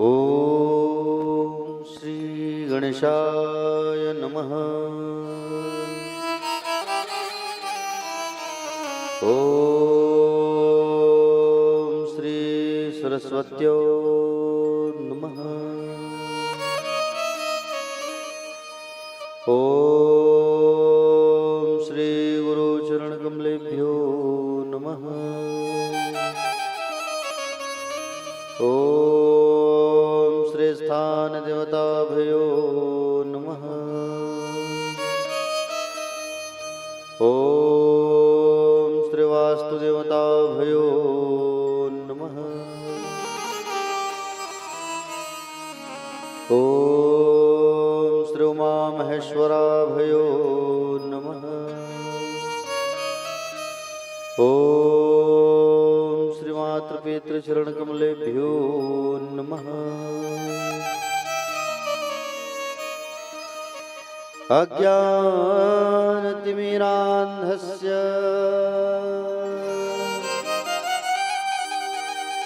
ओम श्री गणेशाय नमः। ओम श्री सरस्वत्यो नमः। ओम श्री गुरु चरण कमलेभ्यो नमः। ओम श्री स्थान देवताभ्यो नमः। ओम श्री वास्तु देवताभ्यो नमः। ओम श्री उमा महेश्वराभ्यो नमः। ओम श्री मातृपितृ चरण कमलेभ्यो नमः। अज्ञानतिमिरान्धस्य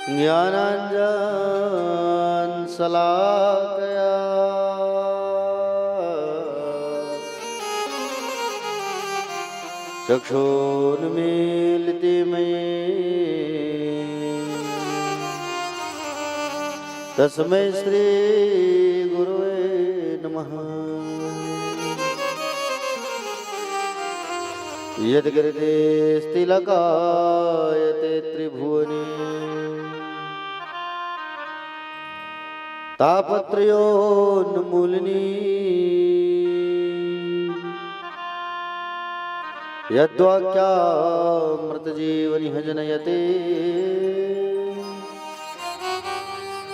ज्ञानाञ्जनशलाकया चक्षुरुन्मीलितं तस्मै श्री गुरुवे नमः। यद्गिरिते स्थिलकायते त्रिभुवने तापत्रयोन्मूलिनी यद्वाक्यामृतजीवनिह जनयते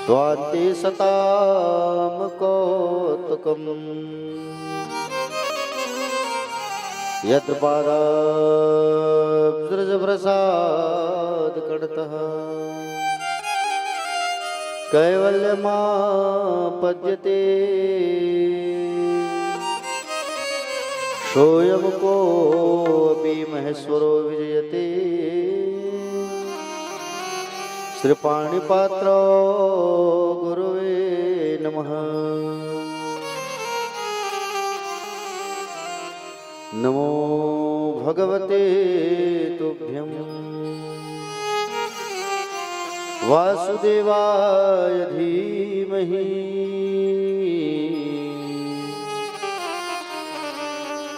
स्वान्ते सतां कौतुकम् यत्र पादाब्जप्रसादकटतः कैवल्यमापद्यते सोऽयं कोऽपि महेश्वरो विजयते श्रीपाणिपात्रो गुरुवे नमः। नमो भगवते तुभ्यं वासुदेवाय धीमहि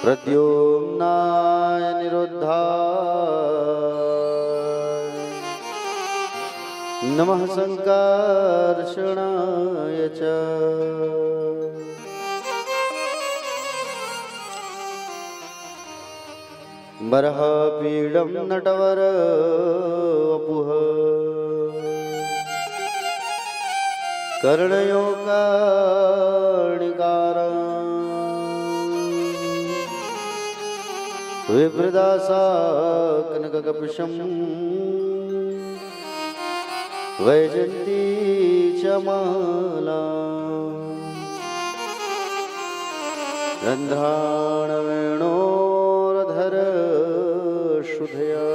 प्रद्युम्नाय निरुद्धाय नमः संकर्षणाय च। बर्हपीडं नटवर वपुः कर्णयो कर्णिकारं विप्रदासा कनककपिशं वैजयन्ती च माला रन्ध्राणवेणोरधर शुद्धया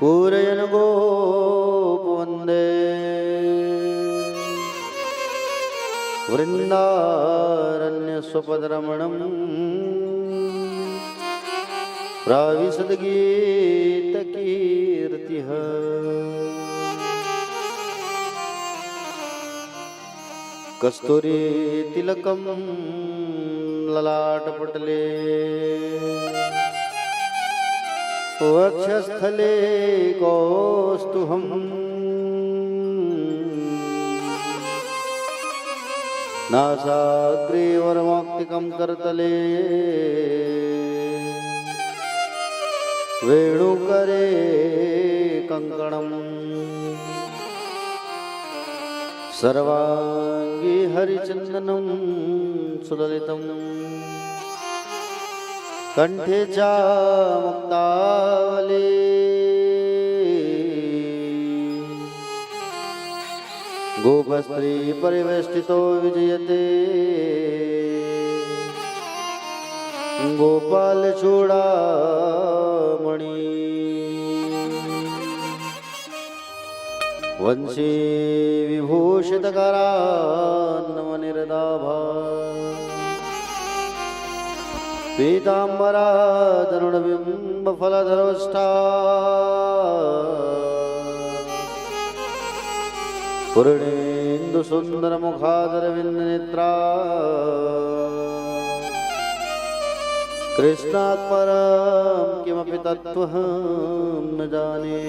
पूरयन् गोपवन्दे वृन्दारण्यस्वपदरमणं प्राविशद्गीतकीर्तिः कस्तूरीतिलकं ललाटपटले वक्षस्थले कौस्तुभम् नासाग्रे वरमौक्तिकं करतले वेणुकरे कङ्कणम् सर्वाङ्गी हरिचन्दनं सुललितं कंठे च मुक्तावली गोपस्त्री परिवेष्टितो विजयते गोपालचूडामणि वंशी विभूषितकरान्नमनिर्दाभा पीताम्बरादरुणबिम्बफलधरोष्ठा पूर्णेन्दुसुन्दरमुखादरविन्दनेत्रा कृष्णात् परं किमपि तत्त्वं न जाने।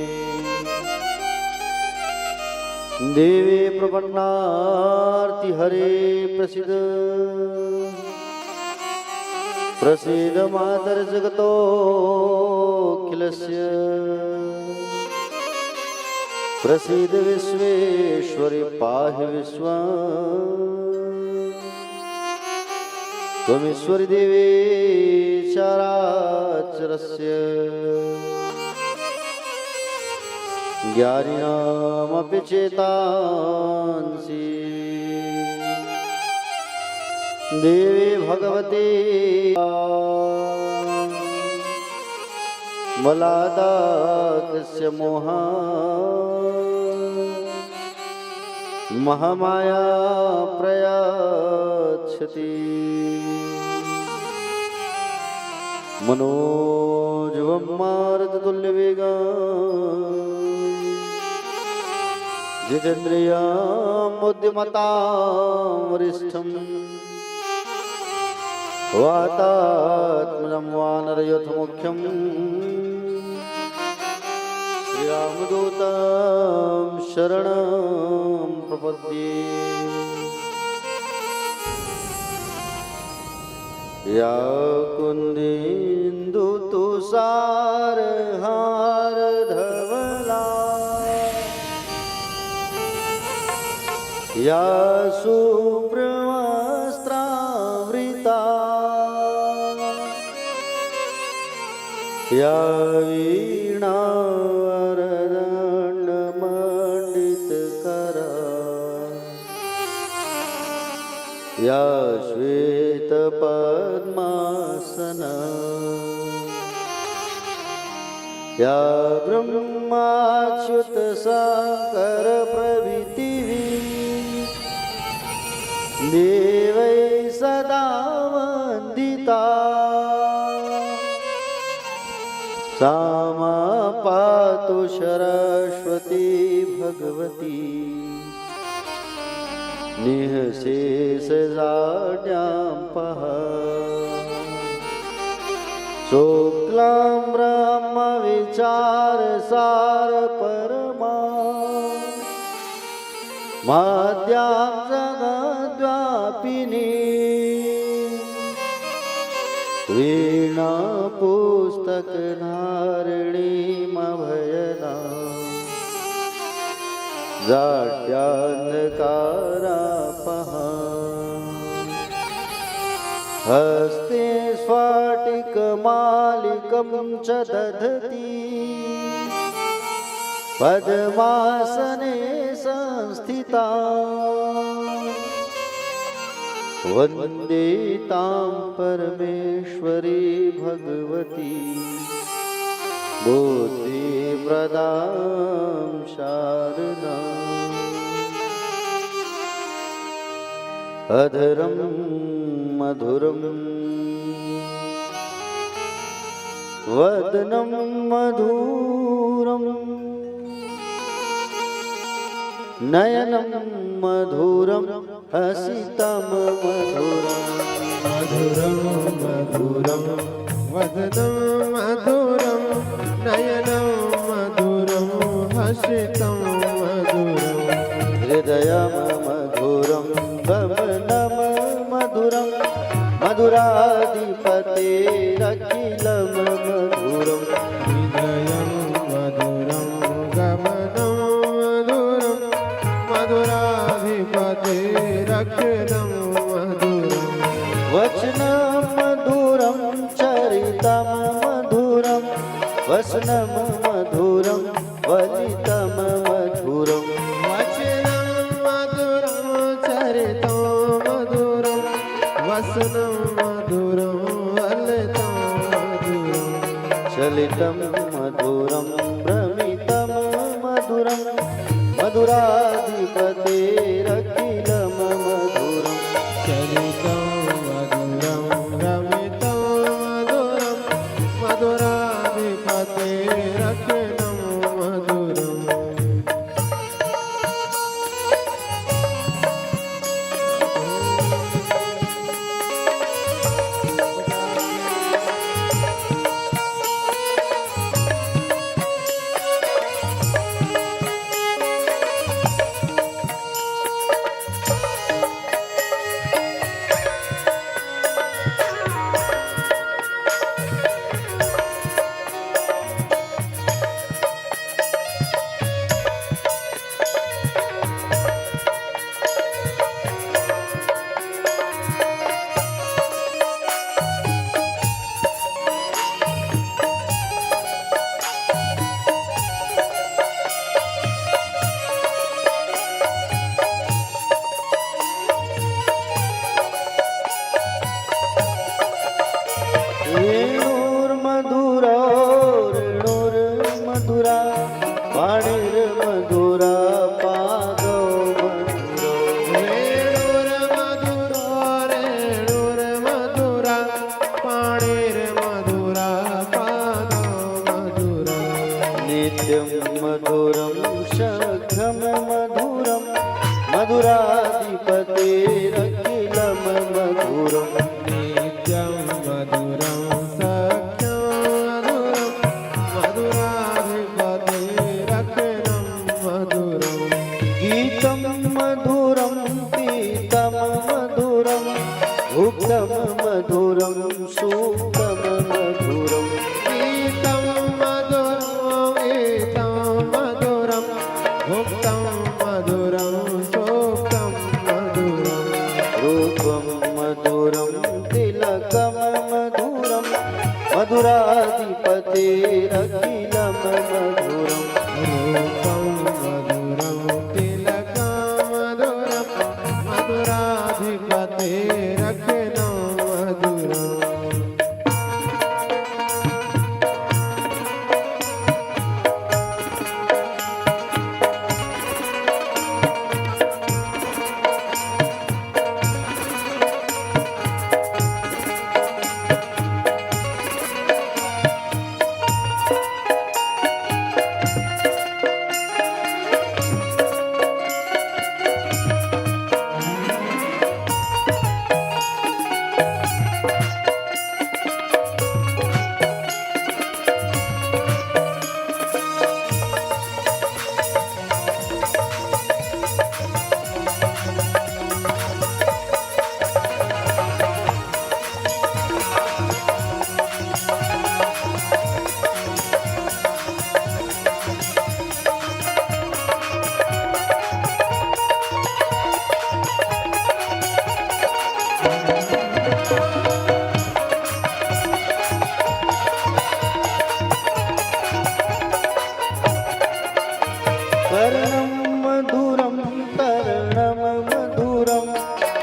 देवी प्रपन्नार्ति हरे प्रसीद प्रसीद मातर्जगतोऽखिलस्य प्रसीद विश्वेश्वरि पाहि विश्वम् त्वमीश्वरि देवी चराचरस्य ज्ञानिनामपि चेतांसि देवी भगवती मलादाकस्य मोहा महामाया प्रयाच्छति। मनोजवं मारुततुल्यवेगं जितेन्द्रियां बुद्धिमतां वरिष्ठं वातात्मजं वानरयूथमुख्यं श्रीरामदूतं शरणं प्रपद्ये। या कुन्देन्दुतुषारहारधवला या शुभ्रवस्त्रावृता या वीणावरदण्डमण्डितकरा या श्वेतपद्मासना या ब्रह्माच्युतशङ्करप्रभृतिः देवै सदा वन्दिता सा मा पातु सरस्वती भगवती निःशेषजाड्याम्पः शुक्लां ब्रह्मविचारसारपरमा माद्यां जगद्व्यापिनी वीणापुस्तकधारिणीमभयदा जाड्यान्धकारापहा हस्ते स्फटिकमालिकं च दधति पद्मासने संस्थिता वन्दे तां परमेश्वरी भगवती बुद्धिप्रदां शारदाम्। अधरं मधुरं वदनं मधुरं नयनं मधुरं हसितं मधुरं मधुरं मधुरं वदनं मधुरं नयनं मधुरं हसितं मधुरं हृदयं मधुरं गमनं मधुरं मधुराधिपतेरखिलं मधुरं हृदयं मधुरं गमनं मधुरं मधुराधिपतेरखिलं मधुरं वचनं मधुरं चरितं मधुरं वसनं मधुरं वलितं मधुरं वचनं मधुरं चरितं मधुरं वसनं मधुरं वलितं मधुरं चलितं मधुरं भ्रमितं मधुरं मधुराधिपतेरखिलं मधुरम् चरितं मधुरं रमितं मधुरं मधुराधिपतेरखिलं मधुरम् वेणुर्मधुरा रेणुर्मधुरा वाणीर्मधुरा पादो मधुरो वेणुर्मधुरो रेणुर्मधुरा पाणिर्मधुरा पादो मधुरा नित्यं मधुरं शघ्रं मधुरं मधुराधिपतेरखिलं मधुरम् नित्यं मधुरं सख्यं मधुरं मधुराधिपतेरखिलं मधुरम् गीतं मधुरं पीतं मधुरं भुक्तं मधुरं सुखं मधुरम् गीतं मधुरं गीतं मधुरं भुक्तं मधुरं शोकं मधुरम् रूपं मधुरं तिलकं मधुरं मधुराधिपतेरखिलं मधुरम् रूपं मधुरं तिलकं मधुरं मधुराधिपतेरखिलं मधुरम् कर्णं मधुरं तरणं मधुरं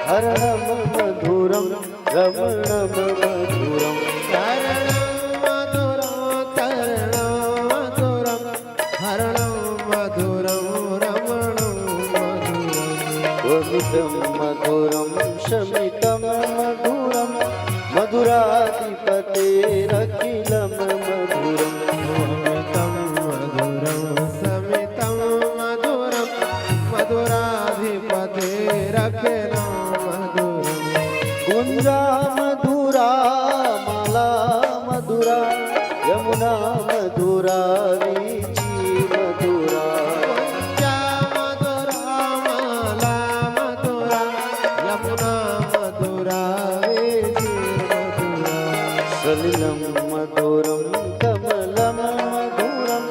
हरणं मधुरं रमणं मधुरम् करणं मधुरं तरणं मधुरं हरणं मधुरं रमणं मधुरम् त्वमितं मधुरं शमितं मधुरं मधुराधिपतेरखिलं मधुरम् अमृतं मधुरं समितं मधुरं मधुराधिपतेरखिलं मधुरम् गुञ्जा मधुरा माला मधुरा यमुना मधुरा वीची मधुरा कुञ्जा मधुरा माला मधुरा यमुना मधुरा वेशी मधुरा सलिलं मधुरं कमलं मधुरं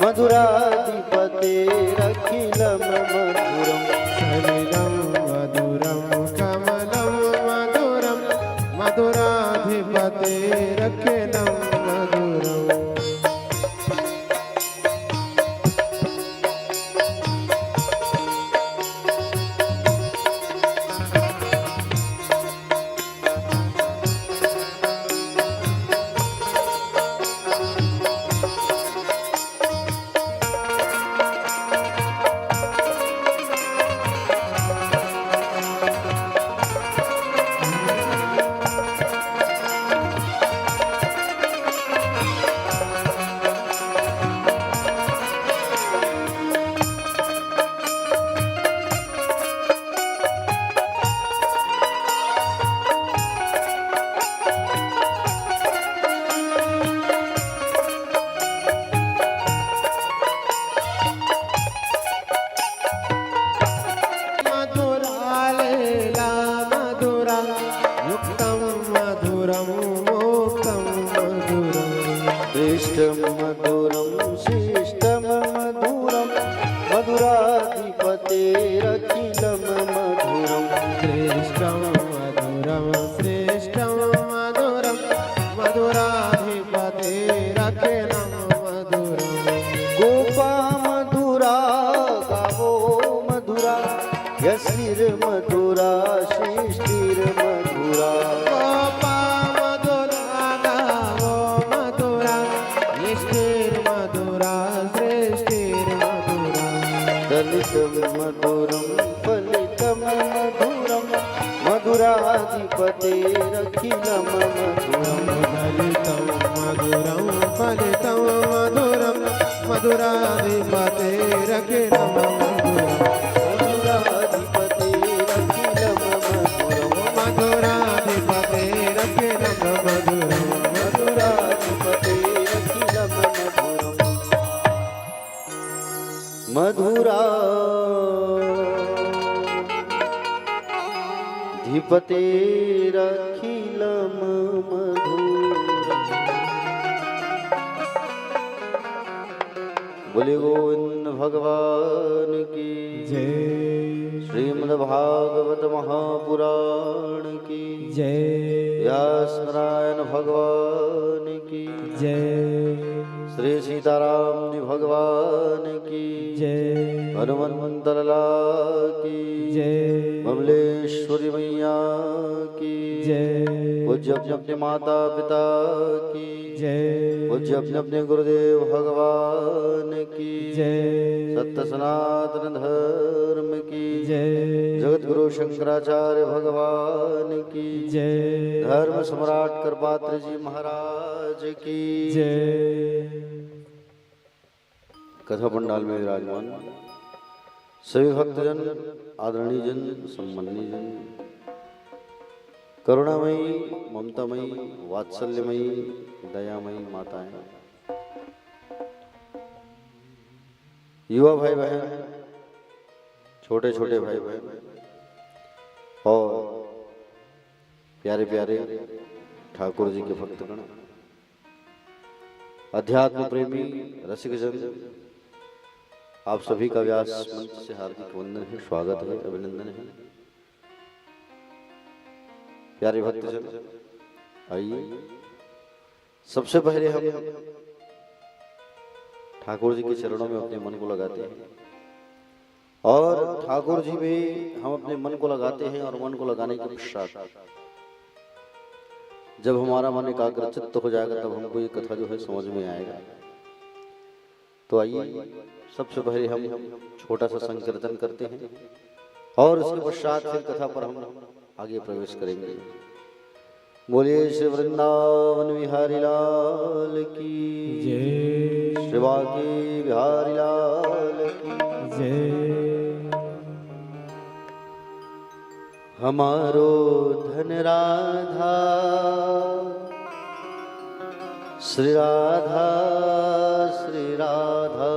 मधुराधिपतेरखिलं मधुरम् सलिलं मधुरं कमलं मधुरं मधुराधिपतेरखिलं मधुरम् श्रेष्ठं मधुरं श्रेष्ठं मधुरं मधुराधिपतेरखिलं मधुरं श्रेष्ठं मधुरं श्रेष्ठं मधुरं मधुराधिपतेरखिलं मधुरं गोपा मधुरा गावो मधुरा यशिर्मधुरा सृष्टिर्मधुरा गोपा मधुरा गावो मधुरा यष्टिर्मधुरा सृष्टिर्मधुरा दलितं मधुरं फलितं मधुरं मधुराधिपतेरखिलं मधुरं दलितं मधुरं फलितं मधुरं मधुराधिपतेरखिलं मधुरं मधुराधिपतेरखिलं मधुरं मधुराधिपतेरखिलं मधुरं मधुराधिपतेरखिलं मधुरं मधुरा धिपतेरखिलं मधुरं। बोले गोविंद भगवान की जय श्रीमद्भागवत महापुराण की जय व्यास नारायण भगवान की जय श्री सीताराम जी भगवान की जय हनुमंत लाला की जय कमलेश्वरी मैया की जय पूज्य अपने अपने माता पिता की जय पूज्य अपने अपने गुरुदेव भगवान की जय सत्य सनातन धर्म की जय जगत गुरु शंकराचार्य भगवान की जय धर्म सम्राट कृपात्र जी महाराज की जय कथा पंडाल में विराजमान सभी भक्तजन आदरणीय जन सम्माननीय जन करुणामयी ममतामयी वात्सल्यमयी दयामयी माताएं युवा भाई बहन छोटे छोटे भाई बहन और प्यारे प्यारे ठाकुर जी के भक्तगण अध्यात्म प्रेमी रसिक जन आप सभी का व्यास मंच से हार्दिक वंदन है, स्वागत है, अभिनंदन है। प्यारे भक्तजन आइए सबसे पहले हम ठाकुर जी के चरणों में अपने मन को लगाते हैं और ठाकुर जी में हम अपने मन को लगाते हैं और मन को लगाने के पश्चात जब हमारा मन एकाग्रचित्त हो जाएगा तब हमको ये कथा जो है समझ में आएगा। तो आइए सबसे पहले हम छोटा सा संकीर्तन करते हैं और उसके पश्चात फिर कथा पर हम आगे प्रवेश करेंगे। बोलिए श्री वृंदावन बिहारी लाल की जय श्री बांके बिहारी लाल की जय हमारो धन राधा श्री राधा श्री राधा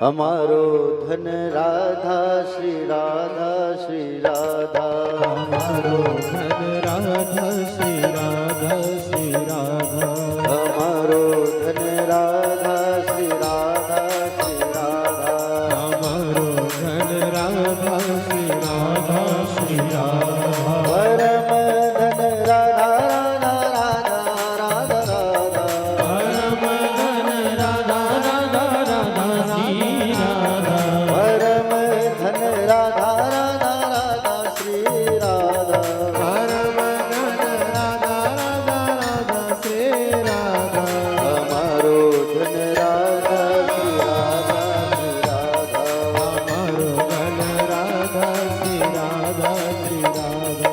हमारो धन राधा श्री राधा श्री राधा हमारो धन राधा श्री राधा श्री राधा हमारो धन राधा श्री राधा श्री राधा हमारो धन राधा श्री राधा श्री राधा परम धन राधा राधा राधा राधा परम धन राधा राधा राधा श्री राधा परम धन राधा राधा राधा श्री राधा परम धन राधा राधा राधा श्री राधा हमारो धन राधा श्री राधा श्री राधा हमारो धन राधा श्री राधा श्री राधा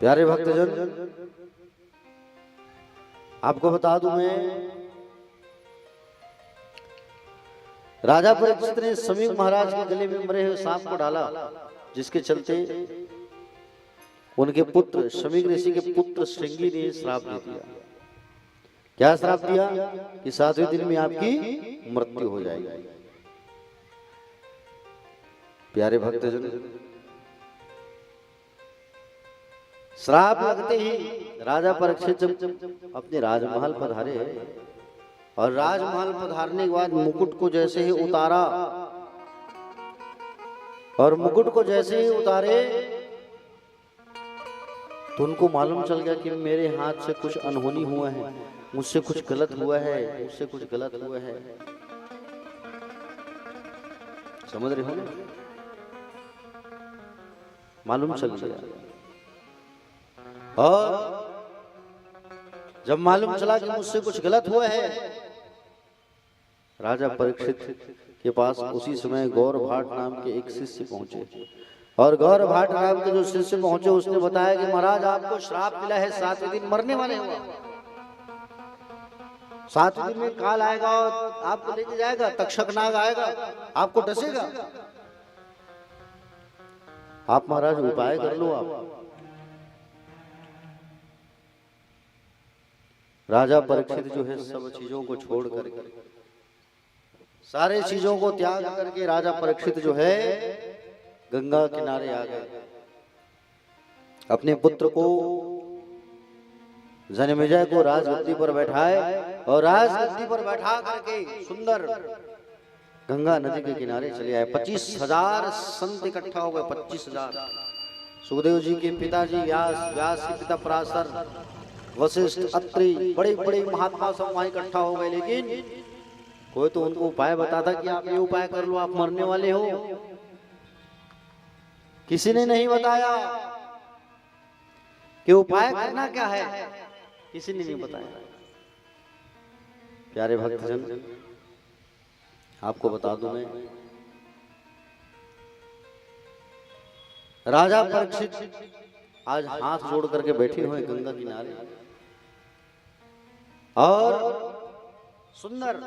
प्यारे भक्तजन, आपको बता दूं मैं, राजा परीक्षित ने समीक महाराज के गले में मरे हुए सांप को डाला, जिसके चलते उनके पुत्र समीक ऋषि के पुत्र श्रृंगी ने श्राप दे दिया। क्या श्राप दिया? कि 7वें दिन में आपकी मृत्यु हो जाएगी। प्यारे भक्तजन, श्राप लगते ही राजा परीक्षित जब अपने राजमहल पधारे, और राजमहल पधारने के बाद मुकुट को जैसे ही उतारा, और मुकुट को जैसे ही उतारे तो उनको मालूम चल गया कि मेरे हाथ से कुछ अनहोनी हुआ है, मुझसे कुछ गलत हुआ है, मुझसे कुछ गलत हुआ है। समझ रहे हो ना? मालूम चल गया। और जब मालूम चला कि मुझसे कुछ गलत हुआ है, राजा परीक्षित के पास उसी समय गौरभाट नाम के एक शिष्य पहुंचे, और गौरभाट नाम के जो शिष्य पहुंचे उसने बताया कि महाराज आपको श्राप मिला है, 7वें दिन मरने वाले हो। 7वें दिन में काल आएगा और आपको लेके जाएगा, तक्षक नाग आएगा, आपको डसेगा। आप महाराज उपाय कर लो। आप राजा परीक्षित जो है सब चीजों को छोड़ करके, सारे चीजों को त्याग करके राजा परीक्षित जो है गंगा किनारे आ गए। अपने पुत्र को जन्मेजय को राजगद्दी पर बैठाए, और राजगद्दी पर बैठा करके सुंदर गंगा नदी के किनारे चले आए। 25,000 संत इकट्ठा हो गए। 25,000। सुखदेव जी के पिताजी व्यास, व्यास के पिता पराशर, वशिष्ठ, अत्रि, बड़े बड़े महात्मा सब वहां इकट्ठा हो गए। लेकिन कोई तो उनको उपाय बताता कि आप ये उपाय कर लो, आप मरने वाले हो। किसी ने नहीं बताया कि उपाय करना क्या है, किसी ने नहीं बताया। प्यारे भक्तजन, आपको बता दूं मैं, राजा परीक्षित आज हाथ जोड़ करके बैठे हुए गंगा किनारे, और सुंदर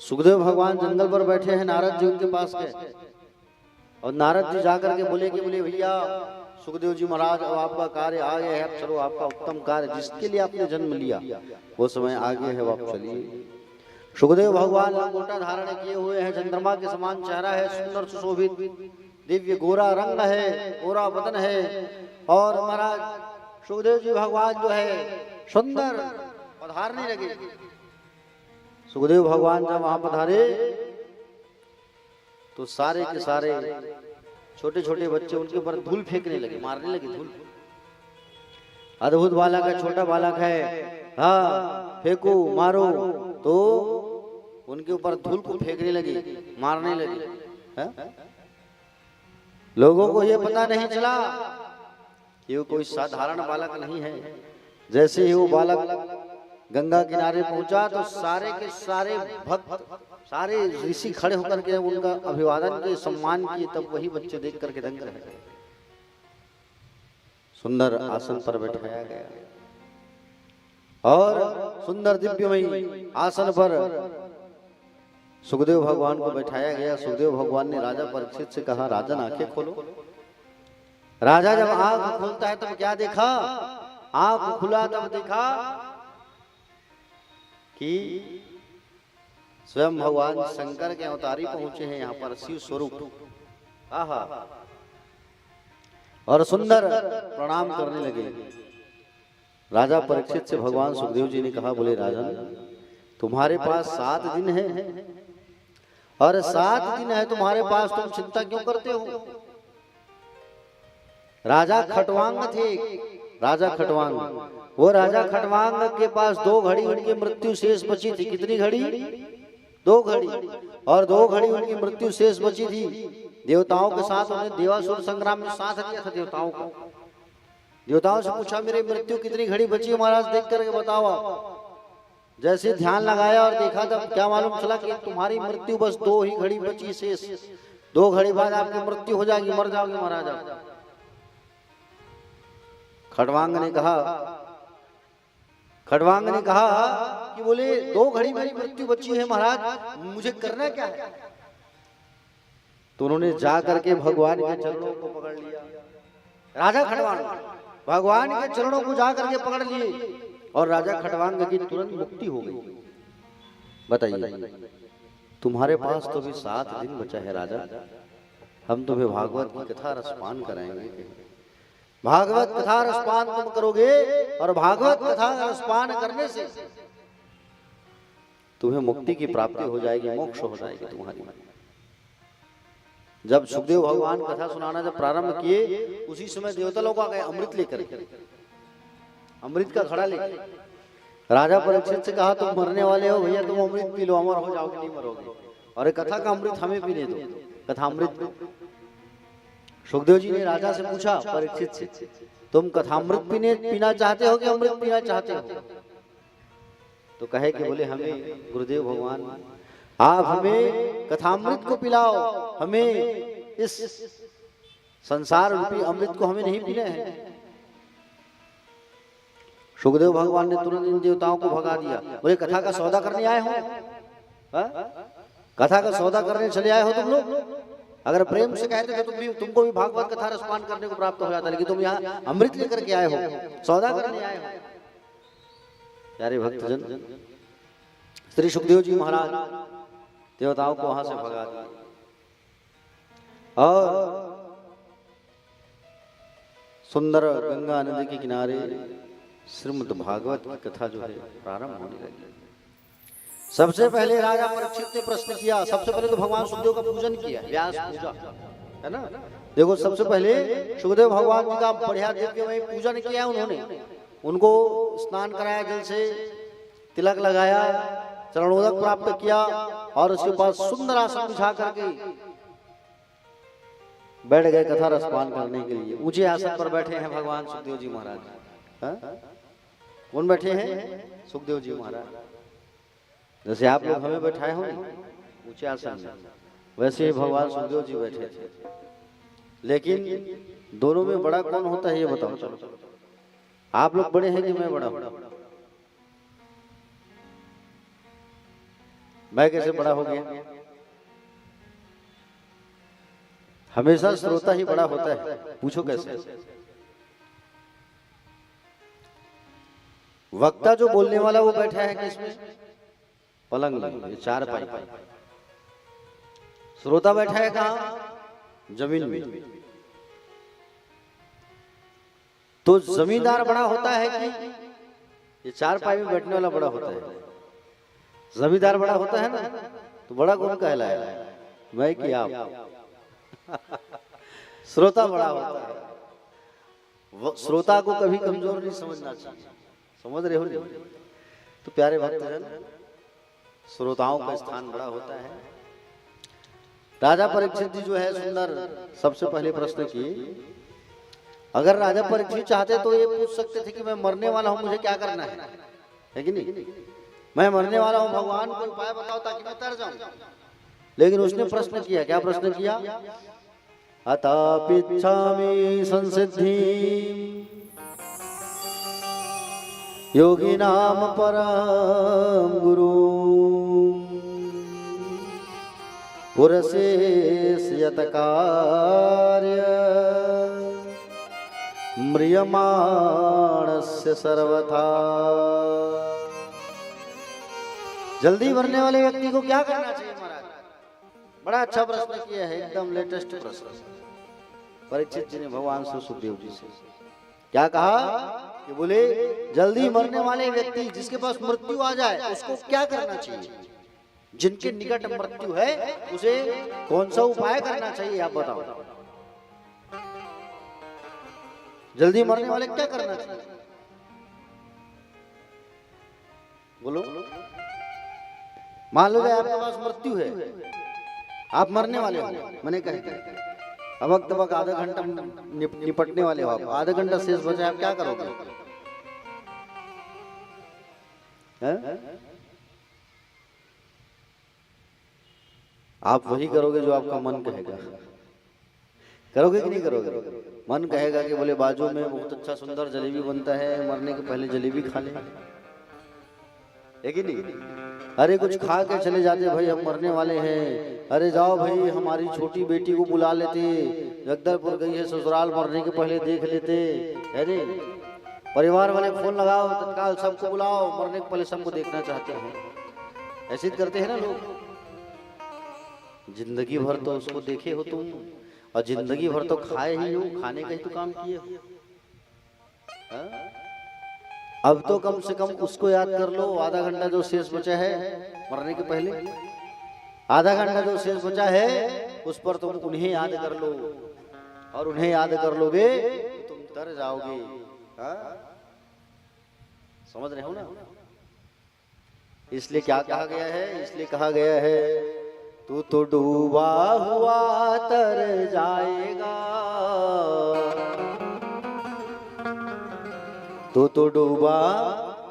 सुखदेव भगवान जंगल पर बैठे हैं। नारद जी उनके पास गए, और नारद जी जाकर के बोले कि बोले भैया सुखदेव जी महाराज, अब आपका कार्य आ गया है, अब चलो आपका उत्तम कार्य जिसके लिए आपने जन्म लिया वो समय आ गया है, आप चलिए। सुखदेव भगवान लंगोटा धारण किए हुए हैं, चंद्रमा के समान चेहरा है, सुंदर सुशोभित दिव्य गोरा रंग है, गोरा बदन है, और महाराज सुखदेव जी भगवान जो है सुंदर पधारने लगे। सुखदेव भगवान जब वहां पधारे तो सारे के सारे छोटे छोटे बच्चे उनके ऊपर धूल फेंकने लगे, मारने लगे धूल। अद्भुत बालक है, छोटा बालक है, हाँ फेंको मारो, तो उनके ऊपर धूल को फेंकने लगे, मारने लगे। है? लोगों को ये पता नहीं चला कि वो कोई साधारण बालक नहीं है। जैसे ही वो बालक गंगा किनारे पहुंचा तो सारे के सारे भक्त, सारे ऋषि खड़े होकर के उनका अभिवादन के सम्मान किए। तब वही बच्चे देख करके दंग रह गए। सुंदर आसन पर बैठाया गया, और सुंदर दिव्यमयी आसन पर सुखदेव भगवान को बैठाया गया। सुखदेव भगवान ने राजा परीक्षित से कहा, राजन आंखें खोलो। राजा जब आंख खोलता है तब क्या देखा? आंख खुला तब देखा कि स्वयं भगवान शंकर के अवतारी पहुंचे हैं यहाँ पर, शिव स्वरूप। आहा, और सुंदर प्रणाम करने लगे। राजा परीक्षित से भगवान सुखदेव जी ने कहा, बोले राजन तुम्हारे पास 7 दिन है, और 7 दिन है तुम्हारे पास, तुम चिंता क्यों करते हो? राजा खटवांग थे, राजा खटवांग, वो राजा खटवांग के पास 2 घड़ी उनकी मृत्यु शेष बची थी। कितनी घड़ी? 2 घड़ी, और 2 घड़ी उनकी मृत्यु शेष बची थी। देवताओं के साथ उन्हें देवासुर संग्राम में साथ दिया था देवताओं को। देवताओं से पूछा, मेरी मृत्यु कितनी घड़ी बची महाराज, देख करके बताओ। जैसे ध्यान लगाया और देखा, तब क्या मालूम चला कि तुम्हारी मृत्यु बस 2 ही घड़ी बची शेष। 2 घड़ी बाद आपकी मृत्यु हो जाएगी, मर जाओगे महाराज आप। खड़वांग ने कहा कि बोले 2 घड़ी मेरी मृत्यु बची है महाराज, मुझे करना क्या है? तो उन्होंने जा करके भगवान के चरणों को पकड़ लिया। राजा खड़वांग भगवान के चरणों को जा करके पकड़ लिए और राजा खड़वांग की तुरंत मुक्ति हो गई। बताइए, तुम्हारे पास तो भी 7 दिन बचा है राजा, हम तुम्हें भागवत की कथा रसपान कराएंगे। भागवत कथा रसपान तुम करोगे और भागवत कथा रसपान करने से तुम्हें मुक्ति की प्राप्ति हो जाएगी, मोक्ष हो जाएगी तुम्हारी। जब सुखदेव भगवान कथा सुनाना जब प्रारंभ किए, उसी समय देवता लोग आ गए अमृत लेकर, अमृत का घड़ा लेकर। राजा परीक्षित से कहा, तुम मरने वाले हो भैया, तुम अमृत पी लो, अमर हो जाओगे, नहीं मरोगे। और एक कथा का अमृत हमें पीने दो, कथा अमृत। सुखदेव जी ने राजा से पूछा परीक्षित से, तुम कथामृत पीना चाहते हो कि अमृत पीना चाहते हो? तो कहे कि बोले हमें गुरुदेव भगवान आप हमें कथामृत को पिलाओ, हमें इस संसार रूपी अमृत को हमें नहीं पीना है। सुखदेव भगवान ने तुरंत इन देवताओं को भगा दिया। बोले कथा का सौदा करने आए हो? कथा का सौदा करने चले आए हो तुम लोग? अगर प्रेम से कहते थे तुमको भी भागवत कथा रसपान करने को प्राप्त हो जाता, लेकिन तुम यहाँ अमृत लेकर के आए हो, सौदा करने आए हो। प्यारे भक्तजन, श्री सुखदेव जी महाराज देवताओं को वहां से भगा दिया और सुंदर गंगा नदी के किनारे श्रीमद् भागवत की कथा जो है प्रारंभ होने लगी। सबसे पहले राजा परीक्षित ने प्रश्न किया। सबसे पहले तो भगवान सुखदेव का पूजन किया, व्यास पूजा, है ना। देखो सबसे पहले सुखदेव भगवान जी का बढ़िया दिव्यमय पूजन किया उन्होंने। उनको स्नान कराया, जल से तिलक लगाया, चरणोदक प्राप्त किया और उसके बाद सुंदर आसन बिछा करके बैठ गए कथा रसपान करने के लिए। ऊंचे आसन पर बैठे हैं भगवान सुखदेव जी महाराज। कौन बैठे हैं? सुखदेव जी महाराज। जैसे आप लोग हमें बैठाए हो ऊंचे आसन में, वैसे ही भगवान सुखदेव जी बैठे थे। लेकिन दोनों में बड़ा कौन होता है ये बताओ। चलो, आप लोग बड़े हैं कि मैं बड़ा हूं? मैं कैसे बड़ा हो गया? हमेशा श्रोता ही बड़ा होता है, पूछो कैसे? वक्ता जो बोलने वाला वो बैठा है किसमें? पलंग में, ये 4 पाई। श्रोता बैठा है कहां? जमीन में। तो जमींदार बड़ा होता है कि ये 4 पाई में बैठने वाला बड़ा होता है? जमींदार बड़ा होता है ना, तो बड़ा कौन कहलाया? मैं कि आप? श्रोता बड़ा होता है। श्रोता को कभी कमजोर नहीं समझना चाहिए, समझ रहे हो? तो प्यारे भक्तजन, श्रोताओं का स्थान बड़ा होता है। राजा परीक्षित जी जो है सुंदर सबसे पहले प्रश्न किए। अगर राजा परीक्षित चाहते तो ये पूछ सकते थे कि मैं मरने वाला हूं, मुझे क्या करना है कि नहीं? मैं मरने वाला हूं, भगवान कोई उपाय बताओ ताकि मैं तर जाऊं। लेकिन उसने प्रश्न किया। क्या प्रश्न किया? अतापिच्छामि संसिद्धि योगी नाम परम गुरु पुरशेषयत कार्य म्रियमाणस्य सर्वथा। जल्दी मरने वाले व्यक्ति को क्या करना चाहिए महाराज? बड़ा अच्छा प्रश्न किया है, एकदम लेटेस्ट प्रश्न। परीक्षित जी ने भगवान से सुखदेव जी से क्या कहा कि बोले जल्दी मरने वाले व्यक्ति जिसके पास मृत्यु आ जाए उसको क्या करना चाहिए? जिनके निकट मृत्यु है उसे कौन सा उपाय करना चाहिए आप बताओ। जल्दी मरने वाले क्या करना चाहिए? बोलो। मान लो आपके पास मृत्यु है, आप मरने वाले हो, मैंने कहा अब तक आधा घंटा निपटने वाले हो, आप आधा घंटा शेष बचा, आप क्या करोगे? आप वही करोगे जो आपका मन कहेगा। करोगे कि नहीं करोगे? मन कहेगा कि बोले बाजू में बहुत अच्छा सुंदर जलेबी बनता है, मरने के पहले जलेबी खा लें, है कि नहीं? अरे कुछ खा के चले जाते, भाई हम मरने वाले हैं, अरे जाओ भाई हमारी छोटी बेटी को बुला लेते, जगदलपुर गई है ससुराल, मरने के पहले देख लेते, है नहीं? परिवार वाले फोन लगाओ तत्काल सबको बुलाओ, मरने के पहले सबको देखना चाहते हैं। ऐसे करते हैं ना लोग। जिंदगी भर तो उसको देखे हो तुम, और जिंदगी भर तो खाए ही हो, खाने का ही तो काम किए हो। अब तो कम से कम उसको याद कर लो। आधा घंटा जो शेष बचा है मरने के पहले, आधा घंटा जो शेष बचा है उस पर तुम उन्हें याद कर लो, और उन्हें याद कर लोगे तो तुम तर जाओगे। समझ रहे हो ना? इसलिए क्या कहा गया है? इसलिए कहा गया है तू तो डूबा हुआ तर जाएगा, तू तो डूबा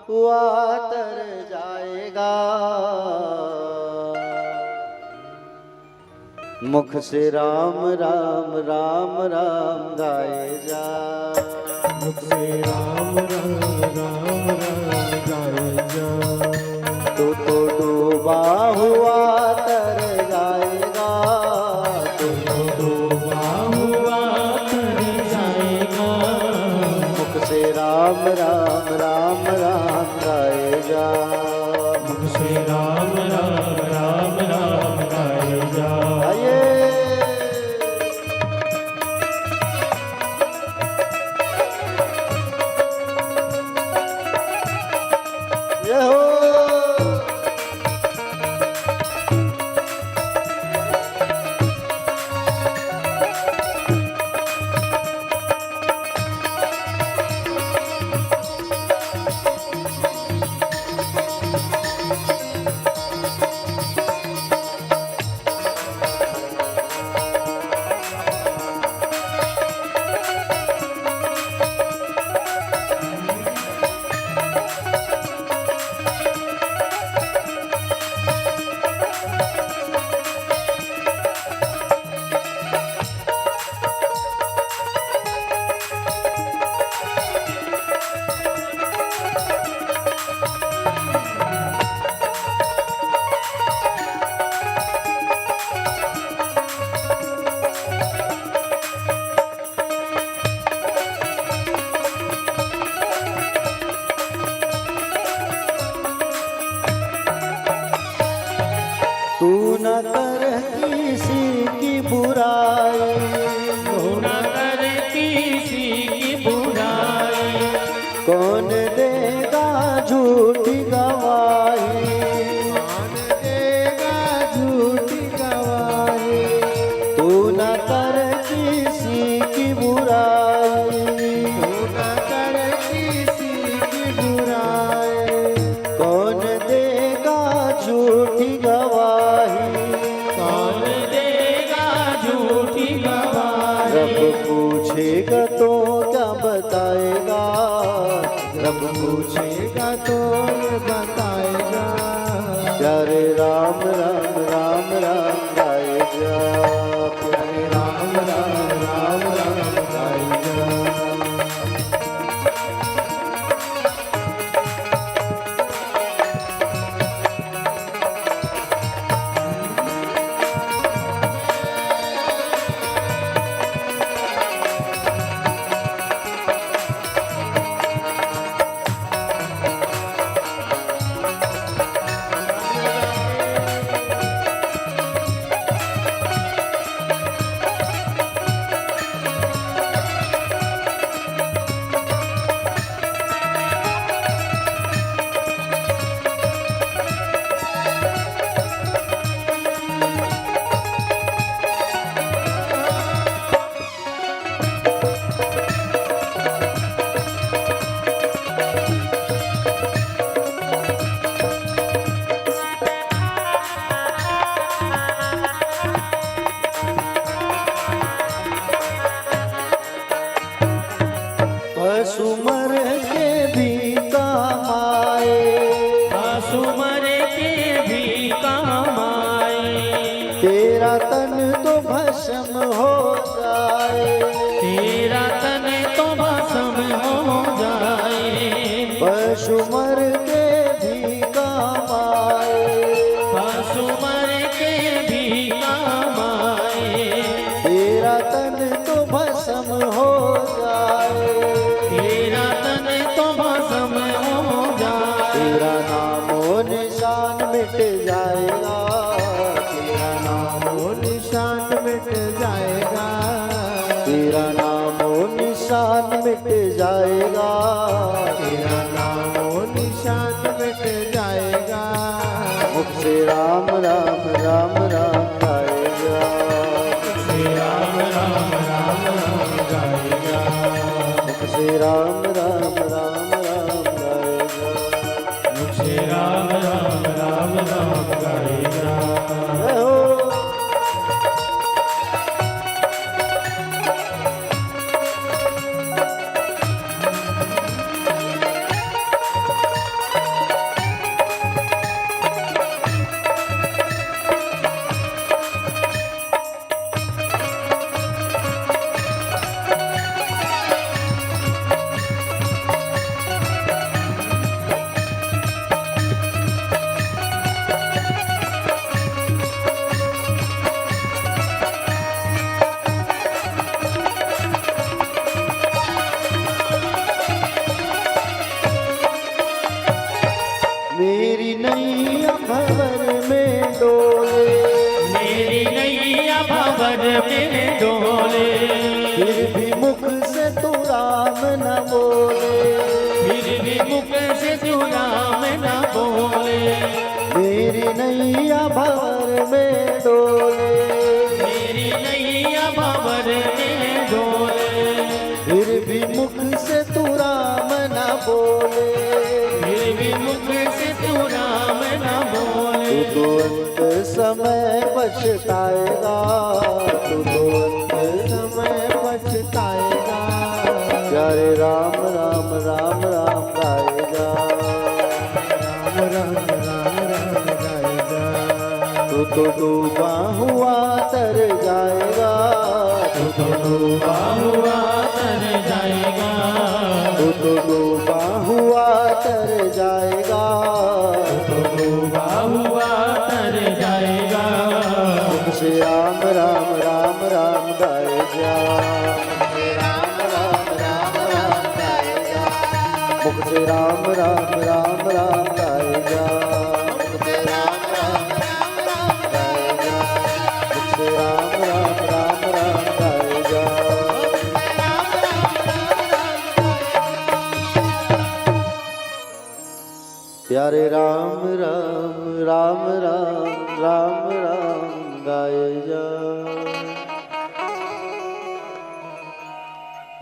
हुआ तर जाएगा, मुख से राम राम राम राम गाए जा, मुख से राम राम राम राम गाए जा, तू तो डूबा हुआ तर जाएगा, तू तो डूबा हुआ तर जाएगा, मुख से राम राम राम राम गाए जा, मुख से राम राम राम राम गाए जा। आइए ये हो। तू न कर किसी की बुराई, तू न कर किसी की बुराई, कौन देगा झूठी गवाही, कौन देगा झूठी गवाही, तू न कर किसी की बुराई, तू न कर किसी की बुराई, कौन देगा झूठी गवाही, कौन देगा झूठी गवाही, रब पूछेगा तो क्या बताएगा, रब पूछेगा तो बताएगा, प्यारे राम राम राम राम गाए जा, प्यारे राम राम राम राम गाए जा। सुमर के भी काम आए, सुमर के भी काम आए, पशुमर के भी काम आए, पशुमर के भी काम आए, तेरा तन तो भस्म हो जाए, तेरा तन तो भस्म हो जाए, तेरा नामो निशान मिट जाएगा, तेरा नामो निशान मिट जाएगा, तेरा नामो निशान मिट जाएगा, तेरा नामो निशान मिट जाएगा। मुख से राम राम राम राम गाएगा, श्री राम राम राम राम गाएगा, मुख से राम राम राम राम गाएगा। श्री राम राम राम राम गाएगा। जय हो। मेरी नैया भंवर में डोले, मेरी नैया भंवर में डोले, फिर भी मुख से तू राम न बोले, फिर भी मुख से तू राम न बोले, मेरी नैया भंवर में डोले, मेरी नैया भंवर में डोले, फिर भी मुख से तू राम न बोले, फिर भी मुख से तू राम न बोले, तू तो अंत समय पछताएगा, तू तो अंत समय पछताएगा, प्यारे राम राम राम राम गाएगा, राम राम राम राम गाएगा, तू तो डूबा हुआ तर जाएगा, तू तो डूबा हुआ तर जाएगा, तू तो डूबा हुआ तर जाएगा, तो डूबा हुआ तर जाएगा, मुख से राम राम राम राम गाए जा, मुख से राम राम राम राम गाए जा, मुख से राम राम राम गाए जा, मुख से राम राम राम राम गाए जा। प्यारे राम राम राम राम राम राम गाए जा,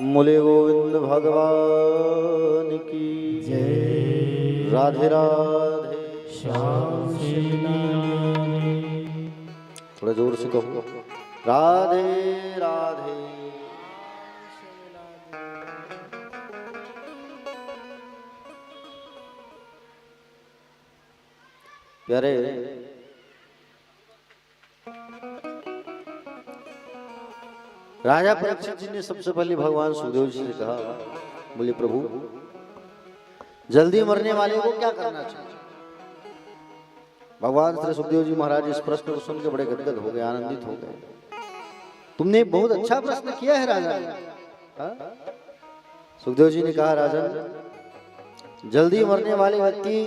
मुले गोविंद भगवान की जय। राधे राधे। श्याम श्री नारायण। थोड़ा जोर से कहो, राधे राधे। प्यारे राजा परीक्षित जी ने सबसे पहले भगवान सुखदेव जी से कहा, बोले प्रभु जल्दी मरने वाले को क्या करना चाहिए। भगवान श्री सुखदेव जी महाराज इस प्रश्न को सुनकर बड़े गदगद हो गए, आनंदित हो गए। तुमने बहुत अच्छा प्रश्न किया है राजा। हाँ? सुखदेव जी ने कहा, राजन जल्दी मरने वाले व्यक्ति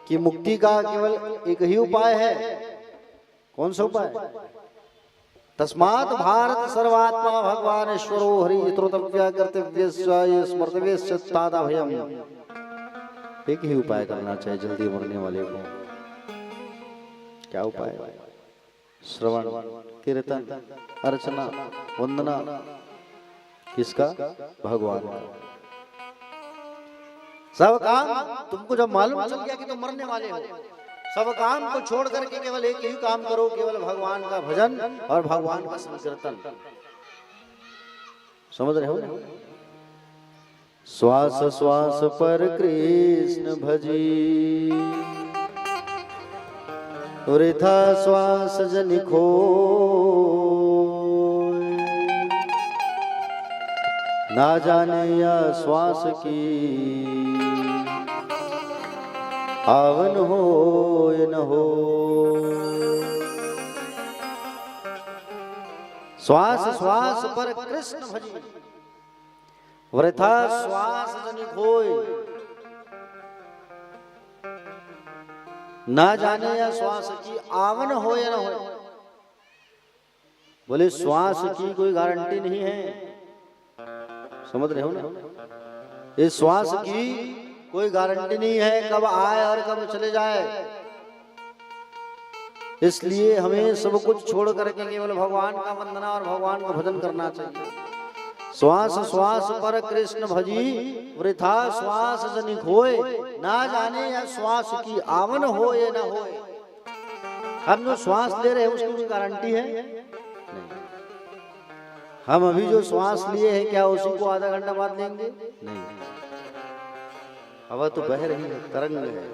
की मुक्ति का केवल एक ही उपाय है। कौन सा उपाय? तस्मात् भारत सर्वात्मा भगवान ईश्वरो हरि श्रोतव्य कर्तव्य स्मर्तव्य तादाभयम्। एक ही उपाय करना चाहिए जल्दी मरने वाले को। क्या उपाय? श्रवण, कीर्तन, अर्चना, वंदना। किसका? भगवान का। सब काम तुमको जब मालूम चल गया कि तुम मरने वाले हो, सब काम को छोड़ करके केवल एक ही काम करो, केवल भगवान का भजन और भगवान का संकीर्तन। समझ रहे हो ना? श्वास श्वास पर कृष्ण भजी, वृथा श्वास जनि खोय। ना जाने या श्वास की आवन हो या न हो। श्वास श्वास पर कृष्ण भजी, वृथा श्वास जनि खोय। ना जाने या श्वास की आवन हो या न हो। बोले श्वास की कोई गारंटी नहीं है, समझ रहे हो ना। इस श्वास की कोई गारंटी नहीं है कब आए और कब चले जाए। इसलिए हमें सब कुछ छोड़ करके केवल भगवान का वंदना और भगवान का भजन करना चाहिए। श्वास श्वास पर कृष्ण भजी, वृथा श्वास जनि खोय। ना जाने या श्वास की आवन हो या न हो। हम जो श्वास ले रहे हैं उसकी कोई गारंटी है नहीं। हम अभी जो श्वास लिए हैं क्या उसी को आधा घंटा बाद लेंगे? नहीं। हवा तो बह रही है, तरंग है,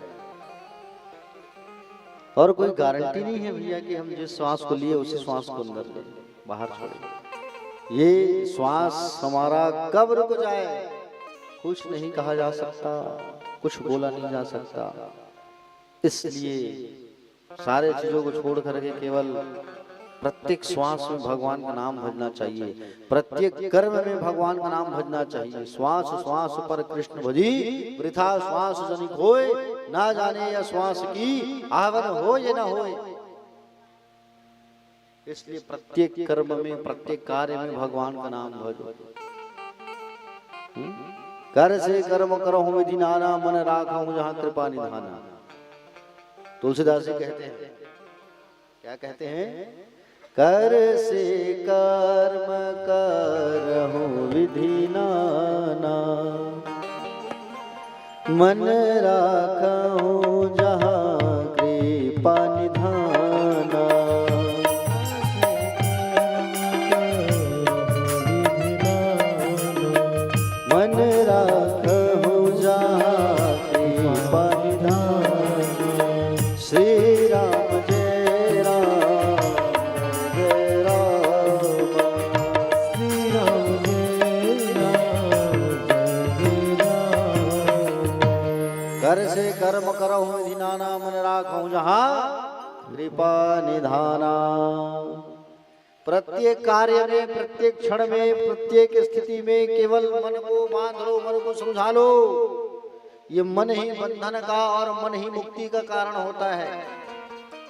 और कोई गारंटी नहीं है भैया कि हम जिस श्वास को लिए उसी श्वास को अंदर ले बाहर छोड़ें। ये श्वास हमारा कब रुक जाए कुछ नहीं कहा जा सकता, कुछ बोला नहीं जा सकता। इसलिए सारे चीजों को छोड़ करके केवल प्रत्येक श्वास में भगवान का नाम भजना चाहिए, प्रत्येक कर्म में भगवान का नाम भजना चाहिए। श्वास श्वास पर कृष्ण भजी, वृथा श्वास जनि खोय। ना जाने या श्वास की आवन हो या न हो। इसलिए प्रत्येक कर्म में प्रत्येक कार्य में भगवान का नाम भजो। कर से कर्म करहु विधि नाना, मन राखहु जहाँ कृपा निधाना। तुलसीदास जी कहते हैं, क्या कहते हैं? कर से कर्म करहु विधि नाना, मन राखहु जहाँ कृपा निधाना। मन राखहु जहाँ कृपा निधाना। श्री राम जय राम जय राम, श्री राम जय राम जय राम। कर से कर्म करहु विधि नाना, मन राखहु जहाँ कृपा निधाना। प्रत्येक कार्य में, प्रत्येक क्षण में, प्रत्येक स्थिति में केवल मन को बांध लो, मन को समझा लो। ये मन ही बंधन का और मन ही मुक्ति का कारण होता है।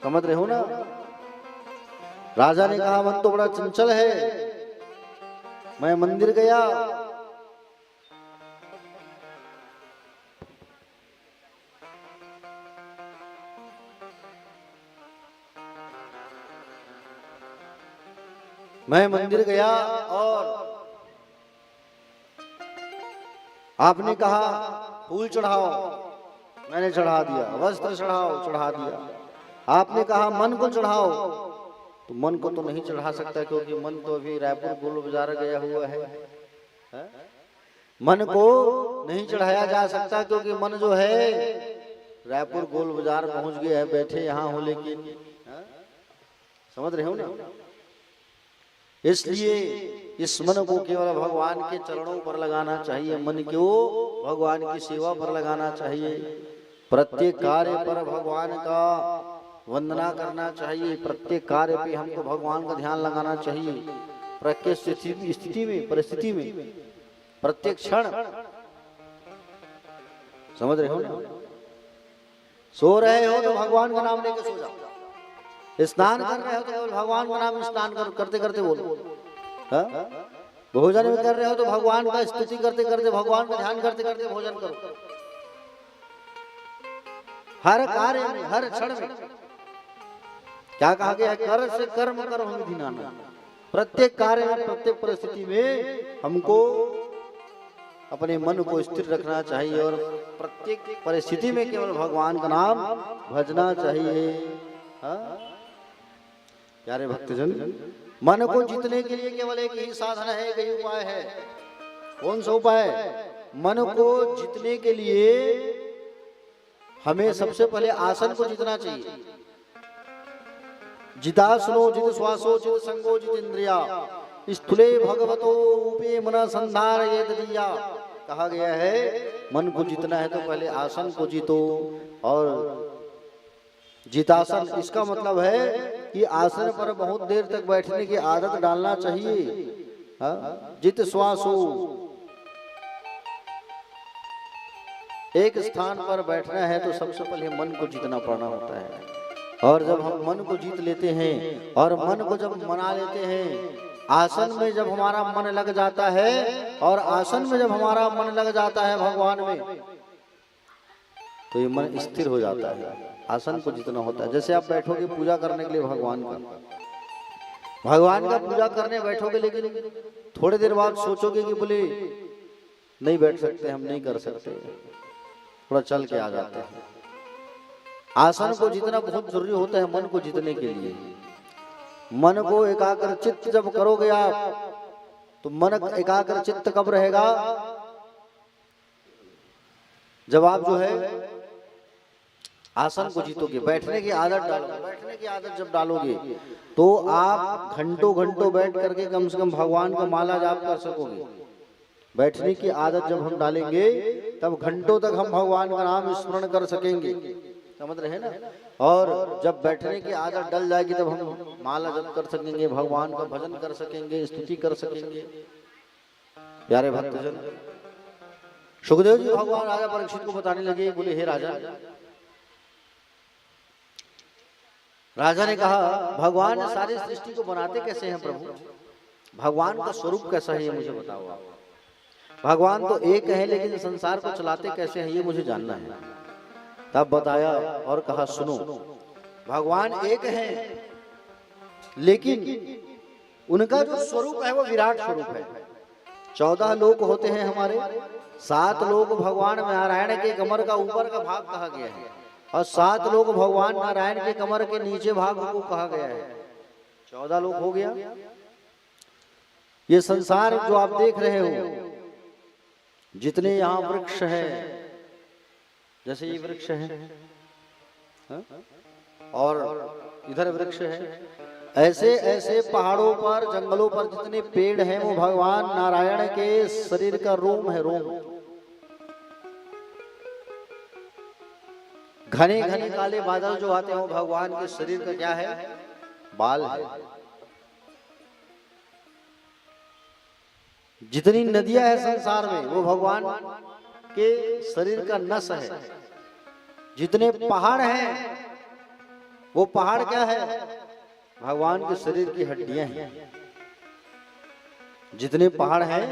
समझ रहे हो ना। राजा ने कहा मन तो बड़ा चंचल है, मैं मंदिर गया, और आपने कहा फूल चढ़ाओ, मैंने चढ़ा दिया। वस्त्र चढ़ाओ, चढ़ा दिया। आपने कहा मन को चढ़ाओ, तो मन को तो नहीं चढ़ा सकता क्योंकि मन तो अभी रायपुर गोल बाजार गया हुआ है। मन को नहीं चढ़ाया जा सकता क्योंकि मन जो है रायपुर गोल बाजार पहुंच गया है, बैठे यहाँ हो। लेकिन समझ रहे हो ना। इसलिए इस मन को केवल भगवान के चरणों पर लगाना चाहिए, मन को भगवान की सेवा पर लगाना चाहिए। प्रत्येक कार्य पर भगवान का वंदना करना चाहिए, प्रत्येक कार्य पे हमको भगवान का ध्यान लगाना चाहिए। प्रत्येक स्थिति में, परिस्थिति में, प्रत्येक क्षण। समझ रहे हो ना। सो रहे हो तो भगवान का नाम लेके सो जाओ, स्नान कर रहे हो तो केवल भगवान का नाम स्नान करते करते बोलो। भोजन में कर रहे हो तो भगवान का स्तुति करते करते, भगवान का ध्यान करते करते भोजन करो। हर कार्य में, हर क्षण में क्या कहा गया है? कर से कर्म करहु विधि नाना। प्रत्येक कार्य में, प्रत्येक परिस्थिति में हमको अपने मन को स्थिर रखना चाहिए और प्रत्येक परिस्थिति में केवल भगवान का नाम भजना चाहिए। प्यारे भक्तजन, मन को जीतने के लिए केवल एक ही साधन है, एक ही उपाय है। कौन सा उपाय? मन को जीतने के लिए हमें सबसे पहले आसन को जीतना चाहिए। जितासनो जित श्वासो जित संगो जित इंद्रिया, स्थूले भगवतो रूपे मन संधार ये दिया। कहा गया है मन को जीतना है तो पहले आसन को जीतो। और जितासन इसका मतलब है कि आसन पर बहुत देर तक बैठने की आदत डालना चाहिए। जित श्वासो, एक स्थान पर बैठना है तो सबसे पहले मन को जीतना पड़ना होता है। और जब हम मन को जीत लेते हैं और मन को जब मना लेते हैं, आसन में जब हमारा मन लग जाता है और आसन में जब हमारा मन लग जाता है भगवान में, तो ये मन स्थिर हो जाता है। आसन को जीतना होता है। जैसे आप बैठोगे पूजा करने के लिए भगवान का पूजा करने बैठोगे, लेकिन थोड़ी देर बाद सोचोगे कि बोले नहीं बैठ सकते, हम नहीं कर सकते, थोड़ा चल के आ जाते हैं। आसन को जीतना बहुत जरूरी होता है मन को जीतने के लिए। मन को एकाग्र चित्त जब करोगे आप, तो मन एकाग्र चित्त कब रहेगा? जब आप जो है आसन को जीतोगे, बैठने की आदत डालोगे। बैठने की आदत जब डालोगे तो आप घंटों घंटों बैठ करके कम से कम भगवान का माला जाप कर सकोगे। बैठने की आदत जब हम डालेंगे तब घंटों तक हम भगवान का नाम स्मरण कर सकेंगे, समझ रहे हैं ना। और जब बैठने की आदत डल जाएगी तब हम माला जप कर सकेंगे, भगवान का भजन कर सकेंगे, स्तुति कर सकेंगे। प्यारे भक्तजन, सुखदेव जी भगवान राजा परीक्षित को बताने लगे, बोले हे राजा, राजा ने कहा भगवान सारी सृष्टि को बनाते कैसे हैं प्रभु? भगवान का स्वरूप कैसा है ये मुझे बताओ आप। भगवान तो एक है लेकिन संसार को चलाते कैसे हैं ये मुझे जानना है। तब बताया और कहा सुनो, भगवान एक है लेकिन उनका जो स्वरूप है वो विराट स्वरूप है। 14 लोक होते हैं हमारे, 7 लोक भगवान नारायण के कमर का ऊपर का भाग कहा गया है और 7 लोक भगवान नारायण के कमर के नीचे भाग को कहा गया है। 14 लोक हो गया। ये संसार जो आप देख रहे हो, जितने यहाँ वृक्ष है, जैसे ये वृक्ष है और इधर वृक्ष है, ऐसे ऐसे पहाड़ों पर जंगलों पर जितने पेड़ हैं वो भगवान नारायण के शरीर का रोम है। रोम, घने घने काले बादल जो आते हैं वो भगवान के शरीर का क्या है? बाल है। जितनी नदियां है संसार में वो भगवान के शरीर का नस है। जितने पहाड़ हैं वो पहाड़ क्या है? भगवान के शरीर की हड्डियां हैं। जितने पहाड़ हैं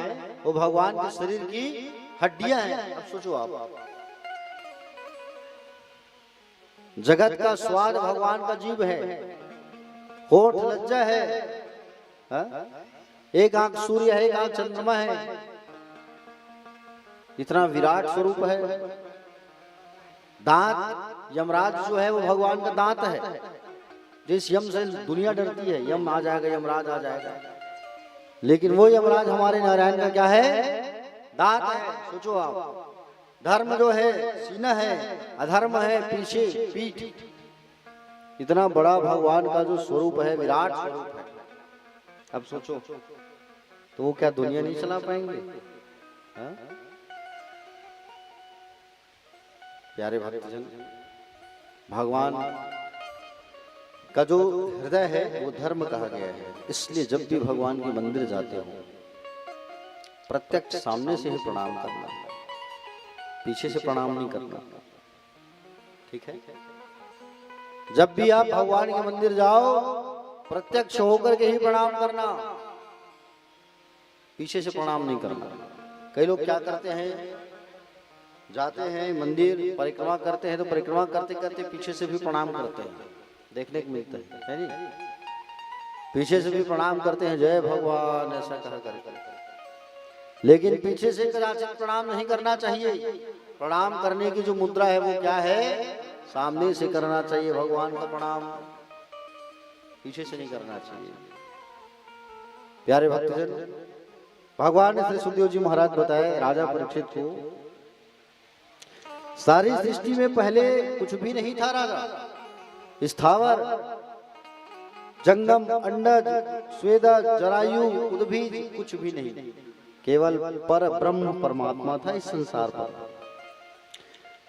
वो भगवान के शरीर की हड्डियां हैं। अब सोचो आप, जगत का स्वाद भगवान का जीव है, होठ लज्जा है, एक आंख सूर्य है, एक आंख चंद्रमा है। इतना विराट स्वरूप है। दांत, यमराज जो है वो भगवान का दांत है। जिस यम से दुनिया डरती है, यम आ जाएगा, यमराज आ जाएगा, लेकिन वो यमराज हमारे नारायण का क्या है? दांत है। सोचो आप, धर्म जो है सीना है, अधर्म है पीछे पीठ। इतना बड़ा भगवान का जो स्वरूप है, विराट स्वरूप है। अब सोचो तो वो क्या दुनिया नहीं चला पाएंगे? प्यारे भक्तजन, भगवान का जो हृदय है वो धर्म कहा गया है। इसलिए जब भी भगवान के मंदिर जाते हो प्रत्यक्ष सामने से ही प्रणाम करना, पीछे से प्रणाम नहीं करना, ठीक है? जब भी आप भगवान के मंदिर जाओ प्रत्यक्ष होकर के ही प्रणाम करना, पीछे से प्रणाम नहीं करना। कई लोग क्या करते हैं, जाते हैं मंदिर परिक्रमा करते हैं तो परिक्रमा करते करते पीछे से भी प्रणाम करते हैं, देखने को मिलता है नहीं? पीछे से भी प्रणाम करते हैं, जय भगवान ऐसा कहा करके। लेकिन पीछे से कदाचित प्रणाम नहीं करना चाहिए। प्रणाम करने की जो मुद्रा है वो क्या है? सामने से करना चाहिए भगवान का प्रणाम, पीछे से नहीं करना चाहिए। प्यारे भक्तजन, भगवान ने श्री सुखदेव जी महाराज बताए राजा परीक्षित को, सारी सृष्टि में पहले कुछ भी नहीं था राजा। स्थावर जंगम, अंडज, स्वेदज, जरायु, उद्भिज कुछ भी नहीं, केवल पर ब्रह्म परमात्मा था इस संसार पर।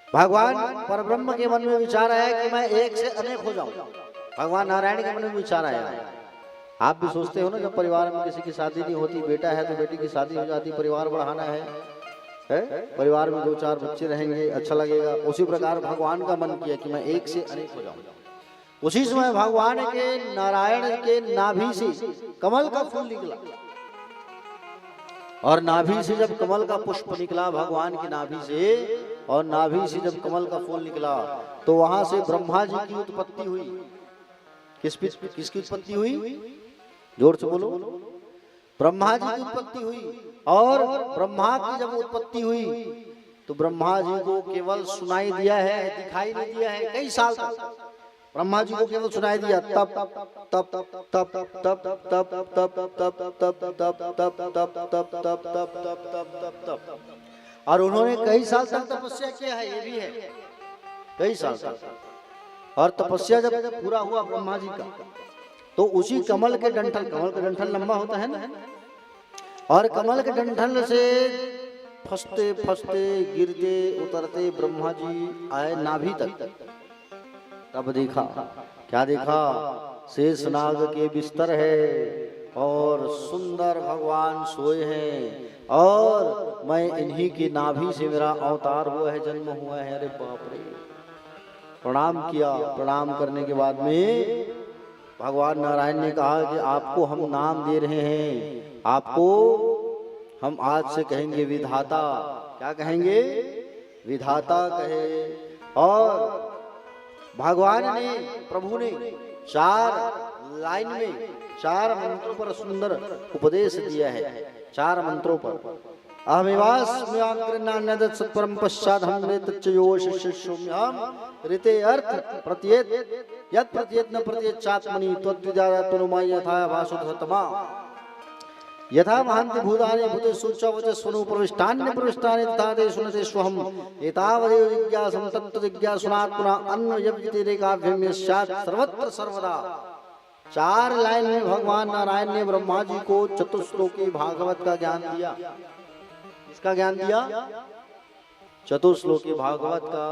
भगवान पर ब्रह्म के मन में विचार आया कि मैं एक से अनेक हो जाऊं। भगवान नारायण के मन में विचार आया। आप भी सोचते हो ना, जब परिवार में किसी की शादी नहीं होती, बेटा है तो बेटी की शादी हो जाती, परिवार बढ़ाना है, परिवार में 2-4 बच्चे रहेंगे, अच्छा लगेगा। उसी प्रकार भगवान का मन किया कि मैं एक से अनेक हो जाऊं। उसी समय भगवान के नारायण के नाभि से कमल का फूल निकला, और नाभि से जब कमल का पुष्प निकला भगवान की नाभि से, और नाभि से जब कमल का फूल निकला तो वहां से ब्रह्मा जी की उत्पत्ति हुई। किसकी उत्पत्ति हुई? जोर से बोलो। ब्रह्मा जी की उत्पत्ति हुई। और ब्रह्मा की जब उत्पत्ति हुई तो ब्रह्मा जी को केवल सुनाई दिया है, दिखाई नहीं दिया है। कई साल तक ब्रह्मा जी को केवल सुनाई दिया, तब तब तब तब तब तब तब तब तब तब तब तब, और उन्होंने कई साल तक तपस्या किया है, ये भी है, कई साल तक। और तपस्या जब पूरा हुआ ब्रह्मा जी का, तो उसी कमल के डंठल लंबा होता है ना, और कमल के डंठल से फंसते फंसते गिरते उतरते ब्रह्मा जी आए नाभि तक। तब देखा, क्या देखा? शेषनाग के बिस्तर है और सुंदर भगवान सोए हैं, और मैं इन्हीं की नाभि से मेरा अवतार हुआ है, जन्म हुआ है। अरे बाप रे! प्रणाम किया। प्रणाम करने के बाद में भगवान नारायण ने कहा कि आपको हम नाम दे रहे हैं, आपको हम आज से कहेंगे विधाता। क्या कहेंगे? विधाता कहे। और भगवान ने, प्रभु ने 4 लाइन में 4 मंत्रों पर सुंदर उपदेश दिया है। 4 मंत्रों पर अहमेवास्म्याग्रनान्यद सत्परम पश्चादहं वेतच्चयो शिष्योम्यहं ऋते अर्थ प्रत्येत यत् प्रत्येत न प्रत्येत चात्मनि त्वद्विद्यात्मनुमाय यथा भासुततमा यथा महान्ति भूतानि भूतेषु च वचस्वनु प्रविष्टान्य प्रविष्टानि तथा ते सुनतेष्वहम् एतावदेव जिज्ञासं तत्त्व जिज्ञासुनात्मना अन्वयव्यतिरेकाभ्यं यस्यात् सर्वत्र सर्वदा। 4 लाइन में भगवान नारायण ने ब्रह्मा जी को चतुश्लोकी भागवत का ज्ञान दिया। इसका ज्ञान दिया, चतुश्लोकी भागवत का।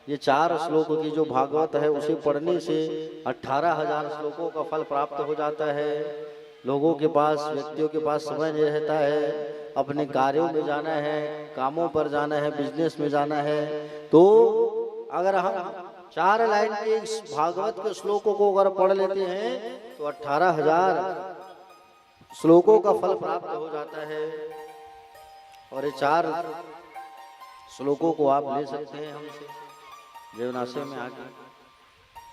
ये 4 श्लोक की जो भागवत है, उसे पढ़ने से 18,000 श्लोकों का फल प्राप्त हो जाता है। लोगों के पास, व्यक्तियों के पास समय नहीं रहता है, अपने कार्यों में जाना है, कामों पर जाना है, बिजनेस में जाना है, तो अगर हम 4 लाइन के इस भागवत के श्लोकों को अगर पढ़ लेते हैं तो 18,000 श्लोकों का फल प्राप्त हो जाता है। और ये 4 श्लोकों को आप ले सकते हैं हमसे देवनाशय में आके,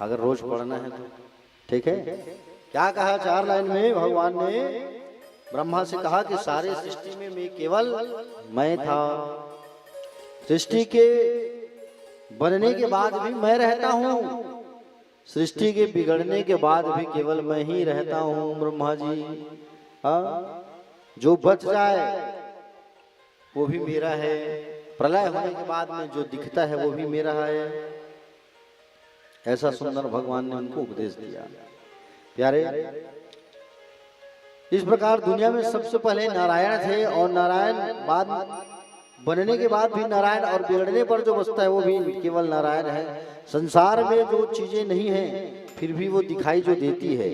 अगर रोज पढ़ना है तो। ठीक है? क्या कहा 4 लाइन में? भगवान ने ब्रह्मा से कहा कि सारे सृष्टि में मैं केवल मैं था, सृष्टि के बनने के बाद भी मैं रहता हूँ, सृष्टि के बिगड़ने के बाद भी केवल मैं ही रहता हूँ। ब्रह्मा जी, हाँ, जो बच जाए वो भी मेरा है, प्रलय होने के बाद में जो दिखता है वो भी मेरा है। ऐसा सुंदर भगवान ने उनको उपदेश दिया। प्यारे, इस प्रकार दुनिया में सबसे पहले नारायण थे, और नारायण बाद बनने के बाद भी नारायण, और बिगड़ने पर जो बचता है वो भी केवल नारायण है। संसार में जो चीजें नहीं हैं फिर भी वो दिखाई जो देती है,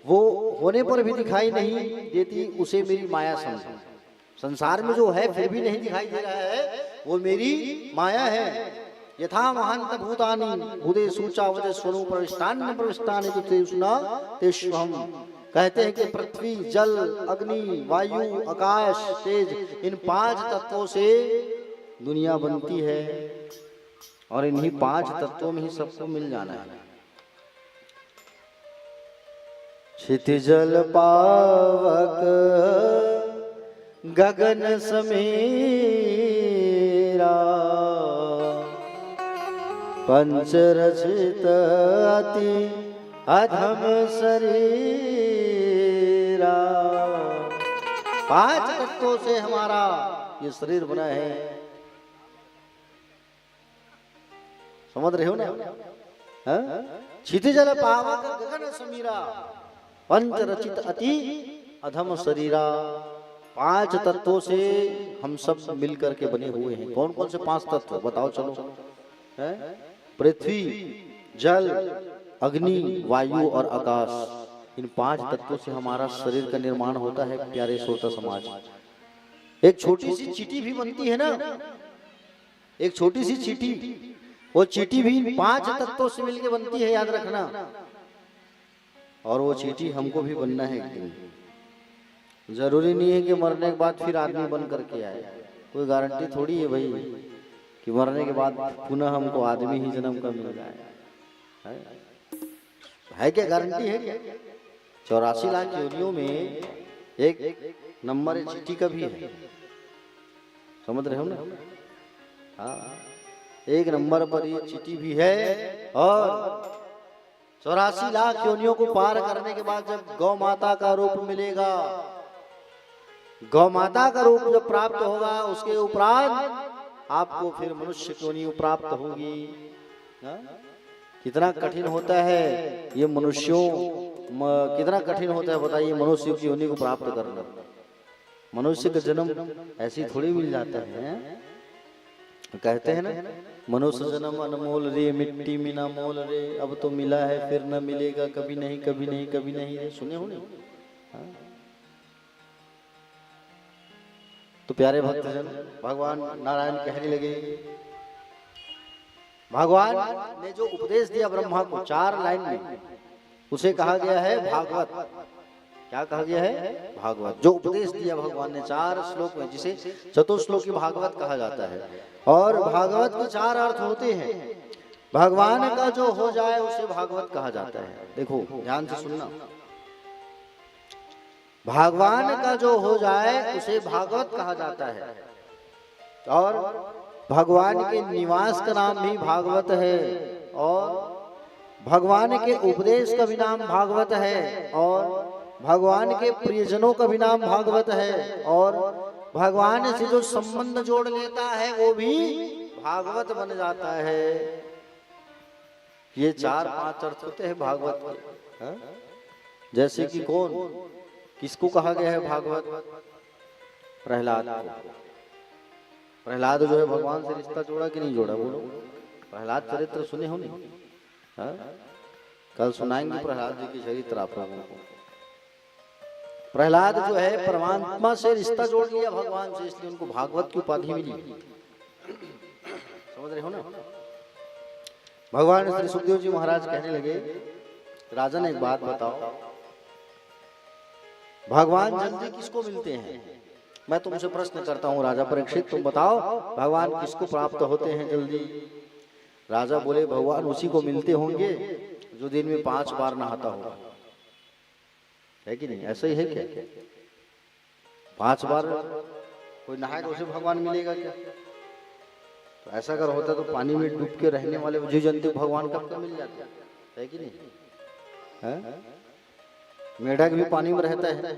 वो होने पर भी दिखाई नहीं देती, उसे मेरी माया समझो। संसार में जो है फिर भी नहीं दिखाई दे रहा है, वो मेरी माया है। यथा महान्त भूतानि भूतेषु च वचस्वनु प्रविष्टान्य प्रविष्टानि तेष्वहम्। कहते हैं कि पृथ्वी, जल, अग्नि, वायु, आकाश, तेज, इन 5 तत्वों से दुनिया बनती है, और इन्हीं 5 तत्वों में ही सबको मिल जाना है। क्षितिजल पावक गगन समीरा, पंचरचित अति अधम शरीरा। 5 तत्वों से हमारा ये शरीर बना है। समझ रहे हो ना? क्षितिजल पावक गगन समीरा, पंच रचित अति अधम शरीरा। 5 तत्वों से हम सब मिलकर के बने हुए हैं। कौन कौन से 5 तत्व बताओ चलो? पृथ्वी, जल, अग्नि, वायु और आकाश। इन 5 तत्वों से हमारा शरीर का निर्माण होता है प्यारे श्रोता समाज। एक छोटी सी चींटी भी बनती है ना, एक छोटी सी चींटी, वो चींटी भी 5 तत्वों से मिलकर बनती है, याद रखना। और वो चींटी हमको भी बनना है एक दिन। जरूरी नहीं है कि मरने के बाद फिर आदमी बन करके आए, कोई गारंटी थोड़ी है भाई कि मरने के बाद पुनः हमको आदमी ही जन्म का मिल जाए। है क्या गारंटी है क्या? 84 लाख योनियों में एक नंबर चींटी का भी है, समझ रहे हो ना? हाँ, एक नंबर पर ये चींटी भी है। और 84 लाख योनियों को पार करने के बाद जब गौ माता का रूप मिलेगा, गौ माता का रूप जब प्राप्त होगा, उसके उपरांत आपको फिर मनुष्य योनि प्राप्त होगी। कितना कठिन होता है ये मनुष्यों, कितना कठिन होता है बताइए मनुष्य की योनि को प्राप्त करना। मनुष्य का जन्म ऐसी थोड़ी मिल जाता है। कहते हैं ना, मनुष्य जन्म अनमोल रे, मिट्टी में ना मोल रे, अब तो मिला है फिर न मिलेगा, कभी नहीं कभी नहीं कभी नहीं। सुने हो नहीं? तो प्यारे भक्तजन, भगवान नारायण कहने लगे, भगवान ने जो उपदेश दिया ब्रह्मा को 4 लाइन में, उसे कहा गया है भागवत। क्या कहा गया है? भागवत। जो उपदेश दिया भगवान ने 4 श्लोक में, जिसे चतुश्लोकी भागवत कहा जाता है। और भागवत के 4 अर्थ होते हैं। भगवान का जो हो जाए उसे भागवत कहा जाता है। देखो ध्यान से सुनना, भगवान का जो हो जाए उसे भागवत कहा जाता है। और भगवान के निवास का नाम भी भागवत है, और भगवान के उपदेश का भी नाम भागवत है, और भगवान के प्रियजनों का भी नाम भागवत है, और भगवान से जो संबंध जोड़ लेता है वो भी भागवत बन जाता है। ये 4-5 अर्थ होते हैं भागवत के। जैसे कि कौन, किसको कहा गया है भागवत? प्रहलाद को। प्रहलाद जो है भगवान से रिश्ता जोड़ा कि नहीं जोड़ा? बोलो, प्रहलाद चरित्र सुने हो नहीं? कल सुनाएंगे प्रहलाद जी की चरित्र आप लोगों को। प्रहलाद जो है परमात्मा से रिश्ता जोड़ लिया भगवान से, इसलिए उनको भागवत की उपाधि मिली। समझ रहे हो ना? भगवान श्री सुखदेव जी महाराज कहने लगे, राजन एक बात बताओ, भगवान जल्दी किसको मिलते हैं? मैं तुमसे प्रश्न करता हूँ राजा परीक्षित, तुम बताओ भगवान किसको प्राप्त होते हैं जल्दी? राजा बोले, भगवान उसी को मिलते होंगे जो दिन में 5 बार नहाता होगा। है कि नहीं? ऐसा ही है क्या? 5 बार कोई नहाएगा उसे भगवान मिलेगा क्या? तो ऐसा अगर होता तो पानी में डूब के रहने वाले जीव जंतु भगवान कब कब मिल जाते? है कि नहीं? है? मेढक भी पानी में रहता है,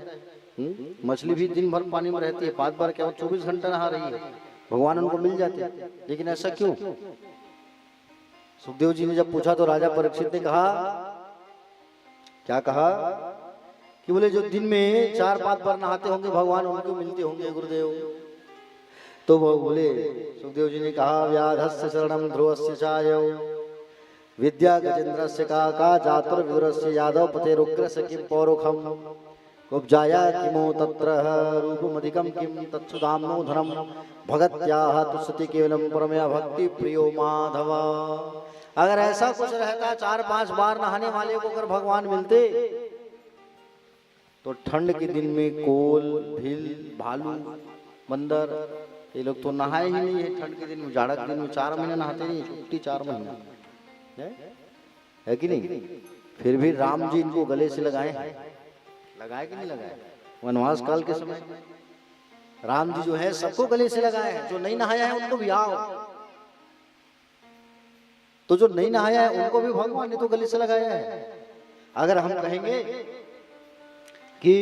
मछली भी दिन भर पानी में रहती है, 5 बार क्या 24 घंटा नहा रही है, भगवान उनको मिल जाते हैं। लेकिन ऐसा क्यों? सुखदेव जी ने जब पूछा तो राजा परीक्षित ने कहा, क्या कहा? कि बोले जो दिन में 4-5 बार नहाते होंगे भगवान उनको मिलते होंगे गुरुदेव। तो वो बोले, सुखदेव जी ने कहा, व्याधस्य शरणम ध्रुवस्य चायौ विद्या गजेंद्रस्य का जातुर्विदुरस्य यादव पतेरुग्रस्य किं पौरुखम कुब्जाया किमो तत्र रूपमधिकं किं तत्सुधाम्नो धनम भगत्याः तुष्यति केवलम परमया भक्ति प्रियो माधव। अगर ऐसा कुछ रहता 4-5 बार नहाने वाले को अगर भगवान मिलते तो ठंड के दिन में कोल, भील, भालू, बंदर ये लोग तो नहाए ही नहीं है। ठंड के दिन में, जाड़ा के दिन में 4 महीने नहाते नहीं, छुट्टी 4 महीना है कि नहीं? फिर भी राम जी इनको गले से लगाए कि नहीं लगाए? वनवास काल के समय राम जी जो है सबको गले से लगाए हैं। जो नहीं नहाया है उनको भी आओ, तो जो नहीं नहाया है उनको भी भगवान ने तो गले से लगाया है। अगर हम कहेंगे कि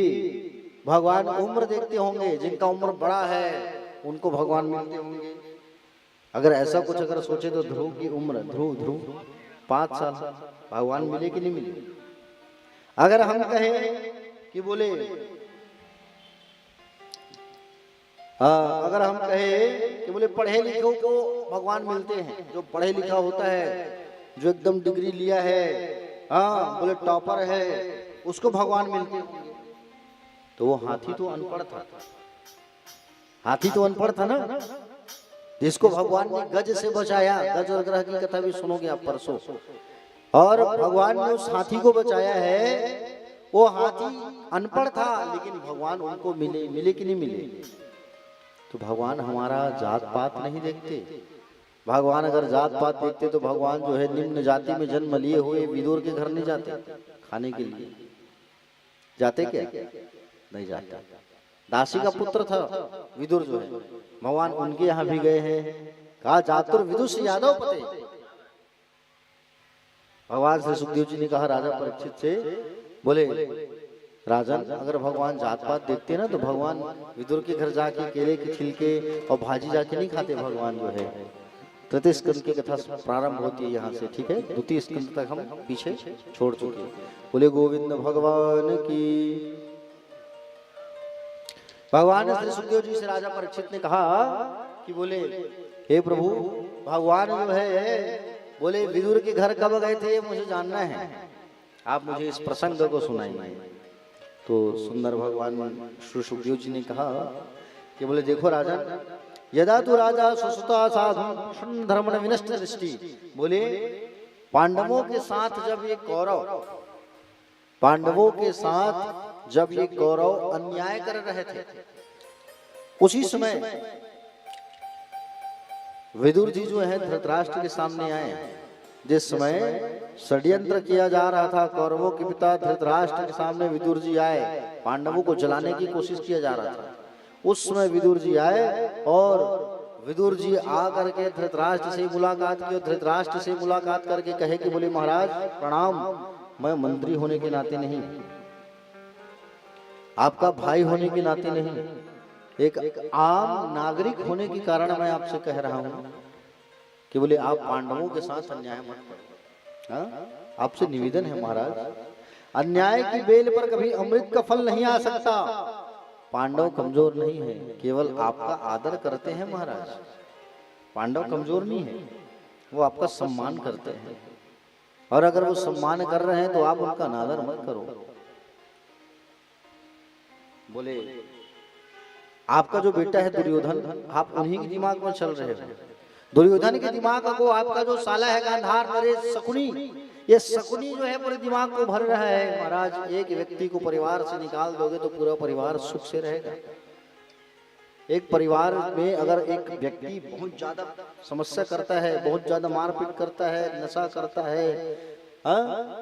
भगवान उम्र देखते होंगे, जिनका उम्र बड़ा है उनको भगवान मिलते होंगे। अगर ऐसा कुछ अगर सोचे तो ध्रुव की उम्र, ध्रुव 5 साल भगवान मिले कि नहीं मिले? अगर हम कहें कि बोले हाँ, अगर हम कहें कि बोले पढ़े लिखों को भगवान मिलते हैं, जो पढ़े लिखा होता है, जो एकदम डिग्री लिया है, हाँ बोले टॉपर है, उसको भगवान मिलते हैं, तो वो हाथी तो अनपढ़ था। हाथी तो अनपढ़ था ना, जिसको भगवान ने गज से बचाया। गज और ग्रह की कथा भी सुनोगे आप परसों। और भगवान ने उस हाथी को बचाया है। वो हाथी अनपढ़ था, लेकिन भगवान उनको मिले कि नहीं मिले? तो भगवान हमारा जात पात नहीं देखते। भगवान अगर जात पात देखते तो भगवान जो है निम्न जाति में जन्म लिए हुए विदुर के घर नहीं जाते खाने के लिए। जाते क्या? नहीं जाता। दासी का पुत्र था विदुर जो है, भगवान उनके यहाँ भी गए हैं। कहा जातुर विदुष यादव पते। भगवान श्री सुखदेव जी ने कहा राजा परीक्षित से, बोले राजन अगर भगवान जात पात देखते ना तो भगवान विदुर के घर जाके केले के छिलके और भाजी जाके नहीं खाते। भगवान जो है तृतीय स्कंद की कथा प्रारंभ होती है यहाँ से, ठीक है? द्वितीय स्कंद तक हम पीछे छोड़ चुके। बोले गोविंद भगवान की। भगवान श्री सुखदेव जी से राजा परीक्षित ने कहा कि बोले हे प्रभु, भगवान जो है बोले विदुर के घर कब गए थे मुझे जानना है, आप मुझे इस प्रसंग को सुनाइए। तो सुंदर भगवान श्री सुखदेव जी ने कहा कि बोले देखो राजन, यदा तु राजा सुसुता साधु धर्म विनष्ट दृष्टि। बोले पांडवों के साथ जब ये कौरव अन्याय कर रहे थे, उसी समय विदुर जी जो है धृतराष्ट्र के सामने आए। जिस समय षड्यंत्र किया जा रहा था, कौरवों के पिता धृतराष्ट्र के सामने विदुर जी आए, पांडवों को जलाने की कोशिश किया जा रहा था। उस समय विदुर जी आए और विदुर जी आ करके धृतराष्ट्र से मुलाकात की। और धृतराष्ट्र से मुलाकात करके कहे कि बोले महाराज प्रणाम, मैं मंत्री होने के नाते नहीं, आपका भाई होने के नाते नहीं, एक आम नागरिक होने के कारण मैं आपसे कह रहा हूं कि बोले आप पांडवों के साथ अन्याय मत करो। हाँ? आपसे निवेदन है महाराज, अन्याय की बेल पर कभी अमृत का फल नहीं आ सकता। पांडव कमजोर नहीं है, केवल आपका आदर करते हैं महाराज। पांडव कमजोर नहीं है, वो आपका सम्मान करते हैं। और अगर वो सम्मान कर रहे हैं तो आप उनका अनादर मत करो। बोले आपका जो बेटा है दुर्योधन, आप उन्हीं के दिमाग में चल रहे हो। दुर्योधन के दिमाग को आपका जो साला है गांधार नरेश शकुनी, ये शकुनी जो है पूरे दिमाग को भर रहा है। महाराज एक व्यक्ति को परिवार से निकाल दोगे तो पूरा परिवार सुख से रहेगा। एक परिवार में अगर एक व्यक्ति बहुत ज्यादा समस्या करता है, बहुत ज्यादा मारपीट करता है, नशा करता है,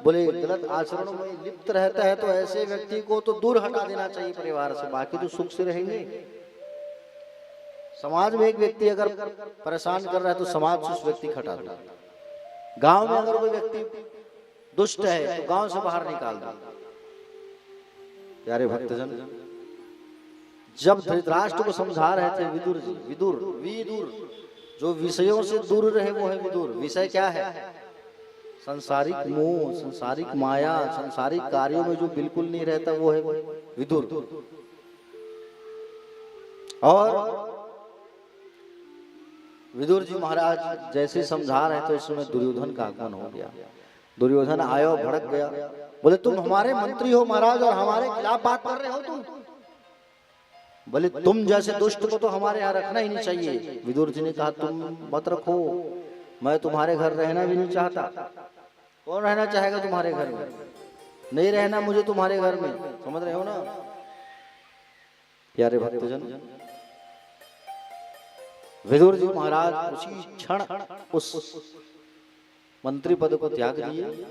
बोले गलत आचरणों में लिप्त रहता है, तो ऐसे व्यक्ति को तो दूर हटा देना चाहिए परिवार से, बाकी तो सुख से रहेंगे। समाज में एक व्यक्ति अगर परेशान कर रहा है तो समाज से उस व्यक्ति को हटा दो। गांव में अगर कोई व्यक्ति दुष्ट है तो गांव से बाहर निकाल दो। प्यारे भक्तजन, जब धृतराष्ट्र को समझा रहे थे विदुर जो विषयों से दूर रहे वो है विदुर। विषय क्या है? संसारिक मोह, संसारिक माया, संसारिक कार्यों में जो बिल्कुल नहीं रहता वो है विदुर। और विदुर जी महाराज जैसे समझा रहे थे, इस समय दुर्योधन का आगमन हो गया। दुर्योधन आयो, भड़क गया, बोले तुम हमारे मंत्री हो महाराज और हमारे खिलाफ बात कर रहे हो तुम। बोले तुम जैसे दुष्ट को तो हमारे यहाँ रखना ही नहीं चाहिए। विदुर जी ने कहा तुम मत रखो, मैं तुम्हारे घर रहना भी नहीं चाहता। कौन रहना चाहेगा तुम्हारे घर में? नहीं रहना मुझे तुम्हारे घर में, समझ रहे हो ना प्यारे भक्तजन। विदुर जी महाराज उसी क्षण उस मंत्री पद को त्याग दिए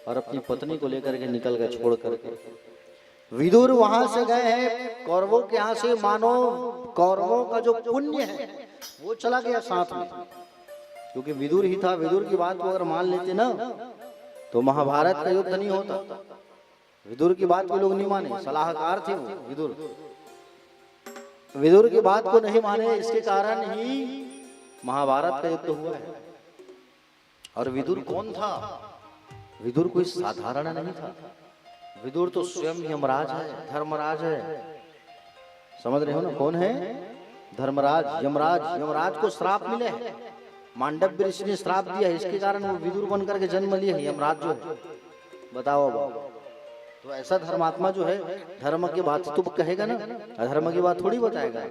और अपनी पत्नी को लेकर के निकल गए, छोड़ करके। विदुर वहां से गए हैं कौरवों के यहाँ से, मानो कौरवों का जो पुण्य है वो चला गया साथ में, क्योंकि विदुर ही था। विदुर की बात को अगर मान लेते ना तो महाभारत का युद्ध नहीं होता। विदुर की बात को लोग नहीं माने, सलाहकार थे वो विदुर। विदुर की बात को नहीं माने, इसके कारण ही महाभारत का युद्ध हुआ है। और विदुर कौन था? विदुर कोई साधारण नहीं था। विदुर तो स्वयं यमराज है, धर्मराज है। समझ रहे हो ना, कौन है? धर्मराज, यमराज। यमराज को श्राप मिले है, मांडव्य ऋषि ने श्राप दिया है, इसके कारण वो विदुर बनकर के जन्म लिए है यमराज जो है। बताओ बाबा, तो ऐसा धर्मात्मा जो है धर्म की बात तो कहेगा ना, अधर्म की बात थोड़ी बताएगा।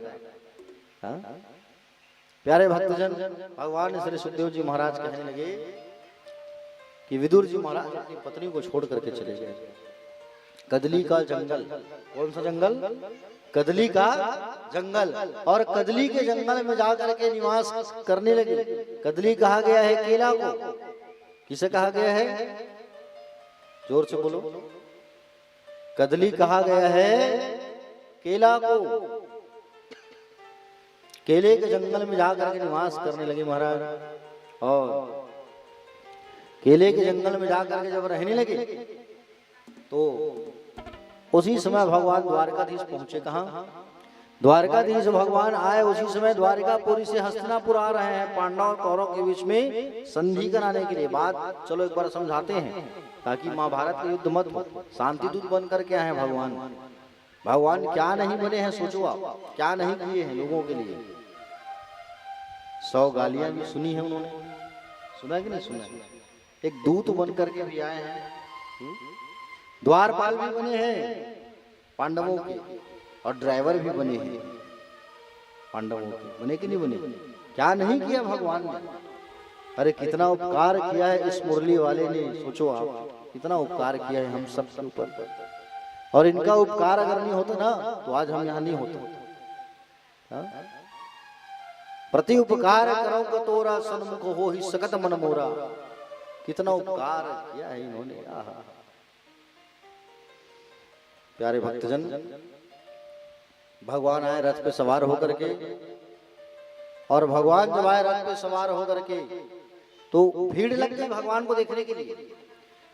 हाँ? प्यारे भक्तजन, भगवान श्री सुखदेव जी महाराज कहने लगे कि विदुर जी महाराज अपनी पत्नी को छोड़ करके चले गए कदली का जंगल। कौन सा जंगल? कदली का जंगल। और कदली के जंगल में जाकर के निवास करने लगे। कदली कहा गया है केला को। किसे कहा गया है? जोर से बोलो। कदली कहा गया है केला को। केले के जंगल में जाकर के निवास करने लगे महाराज। और केले के जंगल में जाकर के जब रहने लगे तो उसी समय भगवान द्वारकाधीश पहुंचे। कहाँ? द्वारकाधीश भगवान आए उसी समय द्वारकापुरी से हस्तिनापुर आ रहे हैं, पांडव और कौरव के बीच में संधि कराने के लिए। बात चलो एक बार समझाते हैं ताकि महाभारत के युद्ध मत हो। शांति दूत बन करके आए हैं भगवान। भगवान क्या नहीं बने हैं, सोचो आप, क्या नहीं किए हैं लोगों के लिए। 100 गालियां भी सुनी है उन्होंने, सुना कि नहीं सुना? एक दूत बन करके भी आए हैं, द्वारपाल भी बने हैं पांडवों के, और ड्राइवर भी बने हैं पांडवों के। बने कि नहीं बने? क्या नहीं किया भगवान ने? अरे कितना उपकार किया है इस मुरली वाले ने, सोचो आप, कितना उपकार किया है हम सब के ऊपर। और इनका उपकार अगर नहीं होता ना तो आज हम यहाँ नहीं होते। प्रति उपकार करो को तोरा सन्मुख हो ही सकत मन मोरा। कितना उपकार किया है इन्होंने। प्यारे भक्तजन, भगवान आए रथ पे सवार होकर के। और भगवान जब आए रथ पे सवार होकर के तो भीड़ लग गई भगवान को देखने के लिए।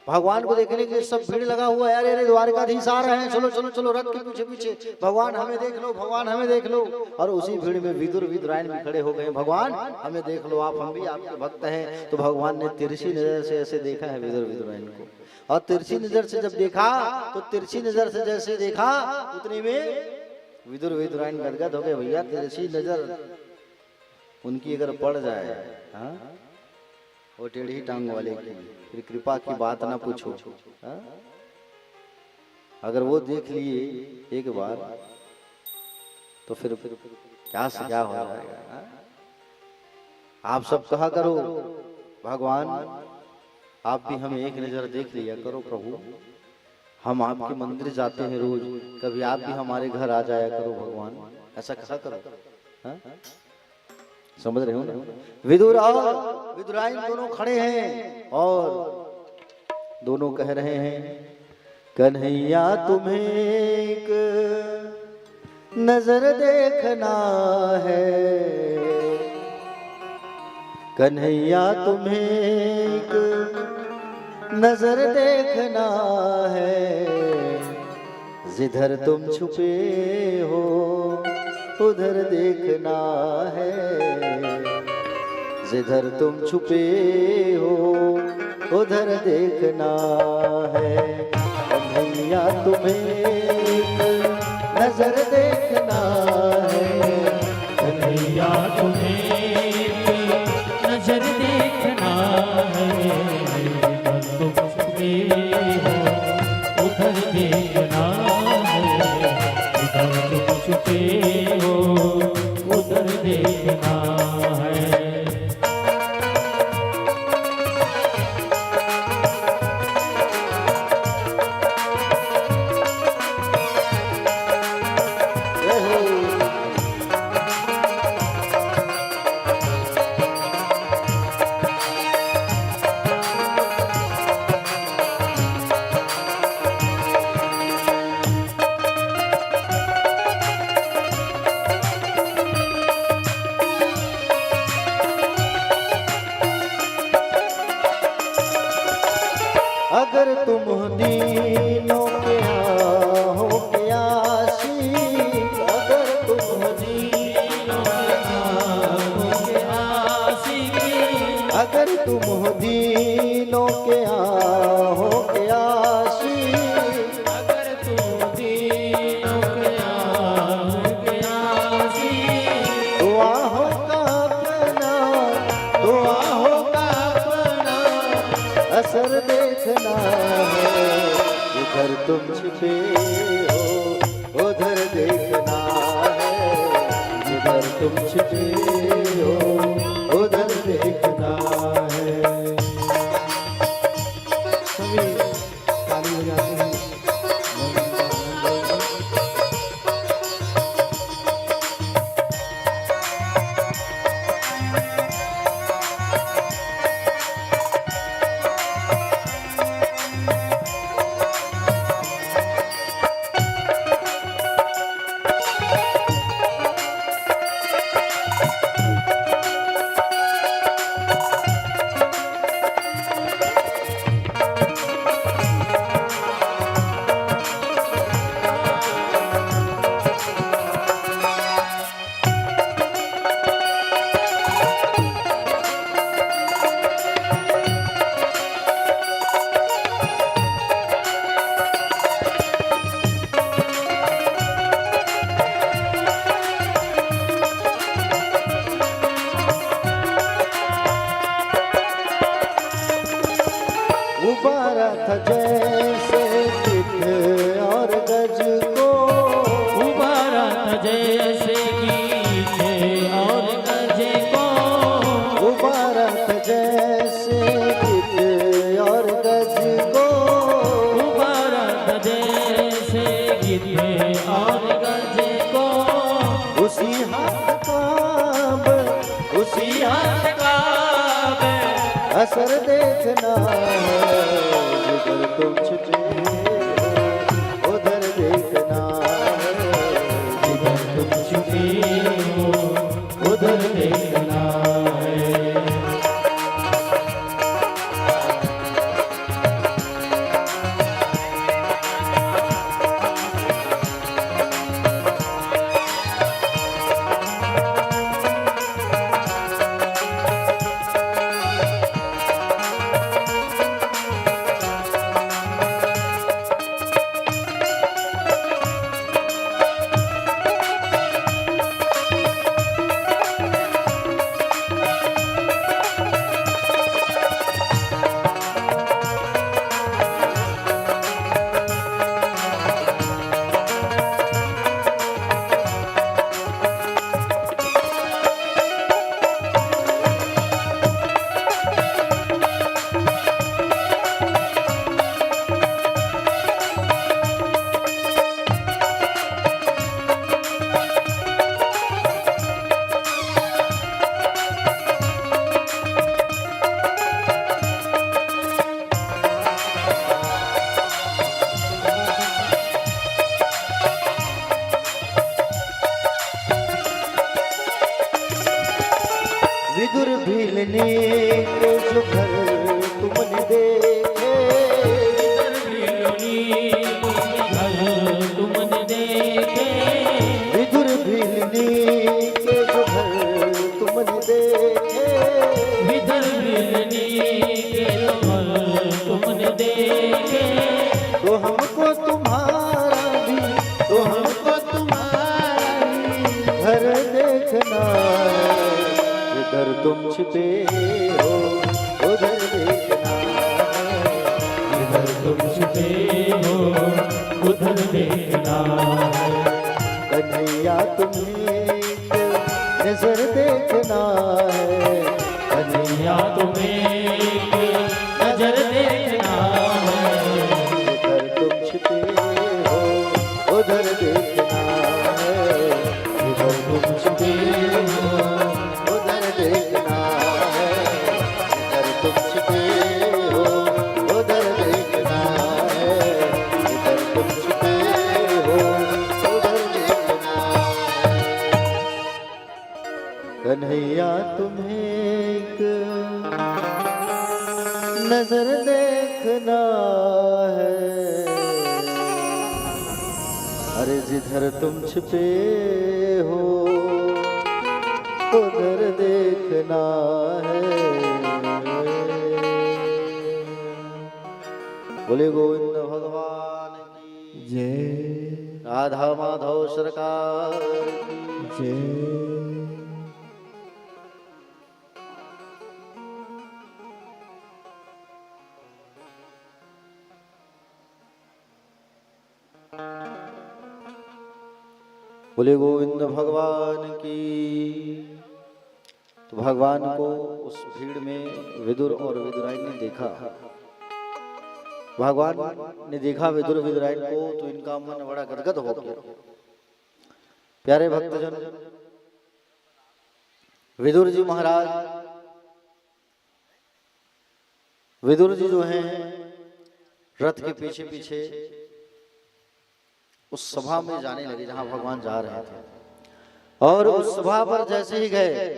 भगवान को देखने के लिए सब भीड़ लगा हुआ है। अरे अरे द्वारकाधीश आ रहे हैं, चलो चलो चलो रथ के पीछे पीछे, भगवान हमें देख लो, भगवान हमें देख लो। और उसी भीड़ में विदुर विदुरायन भी खड़े हो गए, भगवान हमें देख लो, आप, हम भी आपके भक्त हैं। तो भगवान ने तिरछी नजर से ऐसे देखा है विदुर विदुरायन को। और तिरछी नजर से जब देखा तो तिरछी नजर से जैसे देखा उतने में विदुर विदुरायन गदगद हो गए। भैया तिरछी नजर उनकी अगर पड़ जाए, हाँ, वो टेढ़ी टांग वाले की, फिर कृपा की बात ना पूछो। अगर वो देख लिए एक बार तो फिर क्या से क्या हो जाएगा। आप सब कहा करो भगवान आप भी हमें एक नजर देख लिया करो प्रभु। हम आपके मंदिर जाते हैं रोज, कभी आप भी हमारे घर आ जाया करो भगवान, ऐसा कहा करो। हा? समझ रहे हो ना? विदुर और विदुरायन दोनों खड़े हैं और दोनों कह रहे हैं कन्हैया तुम्हें एक नजर देखना है, कन्हैया तुम्हें एक नजर देखना है, जिधर तुम छुपे हो उधर देखना है, जिधर तुम छुपे हो उधर देखना है, कन्हैया तुम्हें एक नजर देखना है, कन्हैया तुम्हें नजर देखना है, तुम छुपे हो उधर देखना है, इधर तुम छुपे हो उधर देखना है। अगर तुम दीनों के हो के आशिक, अगर तुम दीनों के आशिक, अगर तुम दीनों के जिधर तुम छिपे हो उधर देखना है, जिधर तुम छिपे हो उधर देखना है। सभी ताली बजाते हैं। उबारा था जैसे चित और गज को, उबारा था जैसे गीते और गजे को, उबारा था जैसे चित और गज को, उबारा था जैसे गीते और गजे को, उसी हाथ का उसी हाथ का असर देखना है, जिधर तुम छिपे हो उधर देखना है, जिधर तुम छुपे हो उधर देखना है। विदुर भीलने के जो घर तुमने देखे, तुमने देखे विदुर भीलने के जो घर तुमने देखे, विदर मिलनी के कमल तुमने देखे, तो हमको तुम्हारा भी तो हमको तुम्हारा भी घर देखना है, जिधर तुम छिपे हो उधर देखना है, जिधर तुम छुपे हो उधर देखना है। कन्हैया तुम्हें एक नजर देखना है, कन्हैया तुम्हें एक नजर देखना है, जिधर तुम छिपे हो उधर देखना है, जिधर तुम छिपे हो उधर देखना है, जिधर तुम छिपे हो उधर देखना है, जिधर तुम छिपे हो उधर देखना है। कन्हैया तुम्हें एक नजर देखना है, अरे जिधर तुम छिपे हो उधर देखना है। बोले गोविंद भगवान की जय राधा माधव सरकार की जय। बोले गोविंद भगवान की। तो भगवान को उस भीड़ में विदुर और विदुराइन ने देखा। भगवान ने देखा विदुर विदुराइन को तो इनका मन बड़ा गदगद हो गया। प्यारे भक्तजन, विदुर जी महाराज, विदुर जी जो हैं रथ के पीछे पीछे उस सभा में जाने लगे जहां भगवान जा रहे थे। और उस सभा पर जैसे ही गए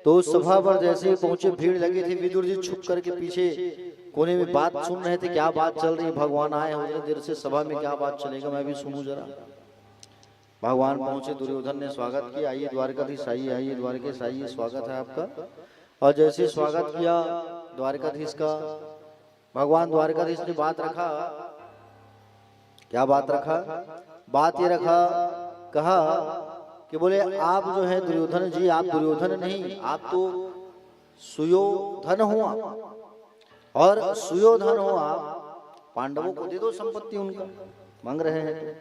तो उस सभा पर जैसे ही पहुंचे भीड़ लगी थी। विदुर जी छुप करके पीछे कोने में बात सुन रहे थे, क्या बात चल रही, भगवान आए हैं उतने देर से सभा में, क्या बात चलेगा, मैं भी सुनूं जरा। भगवान पहुंचे, दुर्योधन ने स्वागत किया, आइए द्वारकाधीश आइए, आइए द्वारकेश आइए, स्वागत है आपका। और जैसे स्वागत किया द्वारकाधीश का, भगवान द्वारकाधीश ने बात रखा। क्या बात रखा? बात ये रखा, कहा कि बोले आप जो है दुर्योधन जी, आप दुर्योधन नहीं, आप तो सुयोधन हुआ। और सुयोधन हुआ, पांडवों को दे दो संपत्ति, उनका मांग रहे हैं।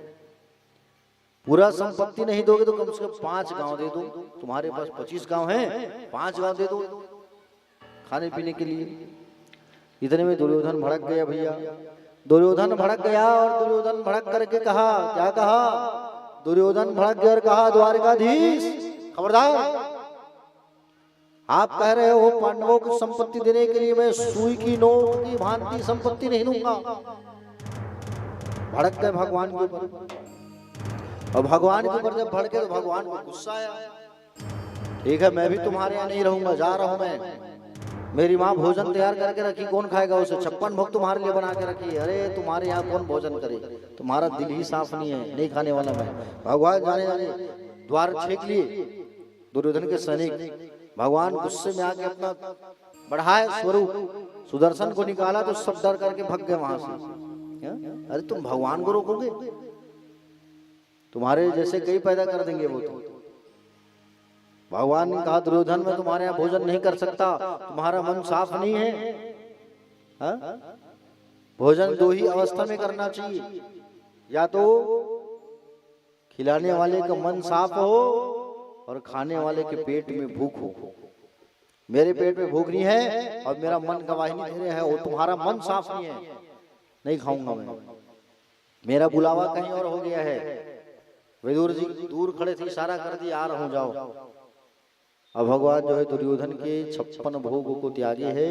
पूरा संपत्ति नहीं दोगे तो कम से कम 5 गांव दे दो, तुम्हारे पास 25 गांव हैं, 5 गांव दे दो खाने पीने के लिए। इतने में दुर्योधन भड़क गया भैया। दुर्योधन भड़क गया और दुर्योधन भड़क करके कहा, क्या कहा? दुर्योधन भड़क गया और कहा, द्वारकाधीश खबरदार, आप कह रहे हो पांडवों को संपत्ति देने के लिए मैं सुई की नोक की भांति संपत्ति नहीं दूंगा। भड़क गए भगवान के ऊपर। और भगवान के ऊपर जब भड़के तो भगवान को गुस्सा आया। ठीक है, मैं भी तुम्हारे यहाँ नहीं रहूंगा, जा रहा हूं मैं। मेरी माँ भोजन तैयार करके रखी, कौन खाएगा उसे? 56 भोग तुम्हारे लिए बना के रखी। अरे तुम्हारे यहाँ कौन भोजन करे? तुम्हारा दिल ही साफ नहीं है, नहीं खाने वाला मैं। भगवान जाने जाने द्वार छेक लिए दुर्योधन के सैनिक। भगवान गुस्से में आके अपना बढ़ाए स्वरूप, सुदर्शन को निकाला तो सब डर करके भाग गए वहां से। अरे तुम भगवान को रोकोगे? तुम्हारे जैसे कई पैदा कर देंगे वो तो। भगवान ने कहा, दुर्योधन मैं तुम्हारे यहाँ भोजन नहीं कर सकता, तुम्हारा मन साफ नहीं है। हा? भोजन 2 ही अवस्था में करना चाहिए, या तो खिलाने वाले का मन साफ हो और खाने वाले के पेट में भूख हो। मेरे पेट में भूख नहीं है और मेरा मन गवाही नहीं दे रहा है, और तुम्हारा मन साफ नहीं है, नहीं खाऊंगा मैं, मेरा बुलावा कहीं और हो गया है। विदुर जी दूर खड़े थे, इशारा कर दिया, आ रहा हूं, जाओ। अब भगवान जो है दुर्योधन के 56 भोगों को त्यागे है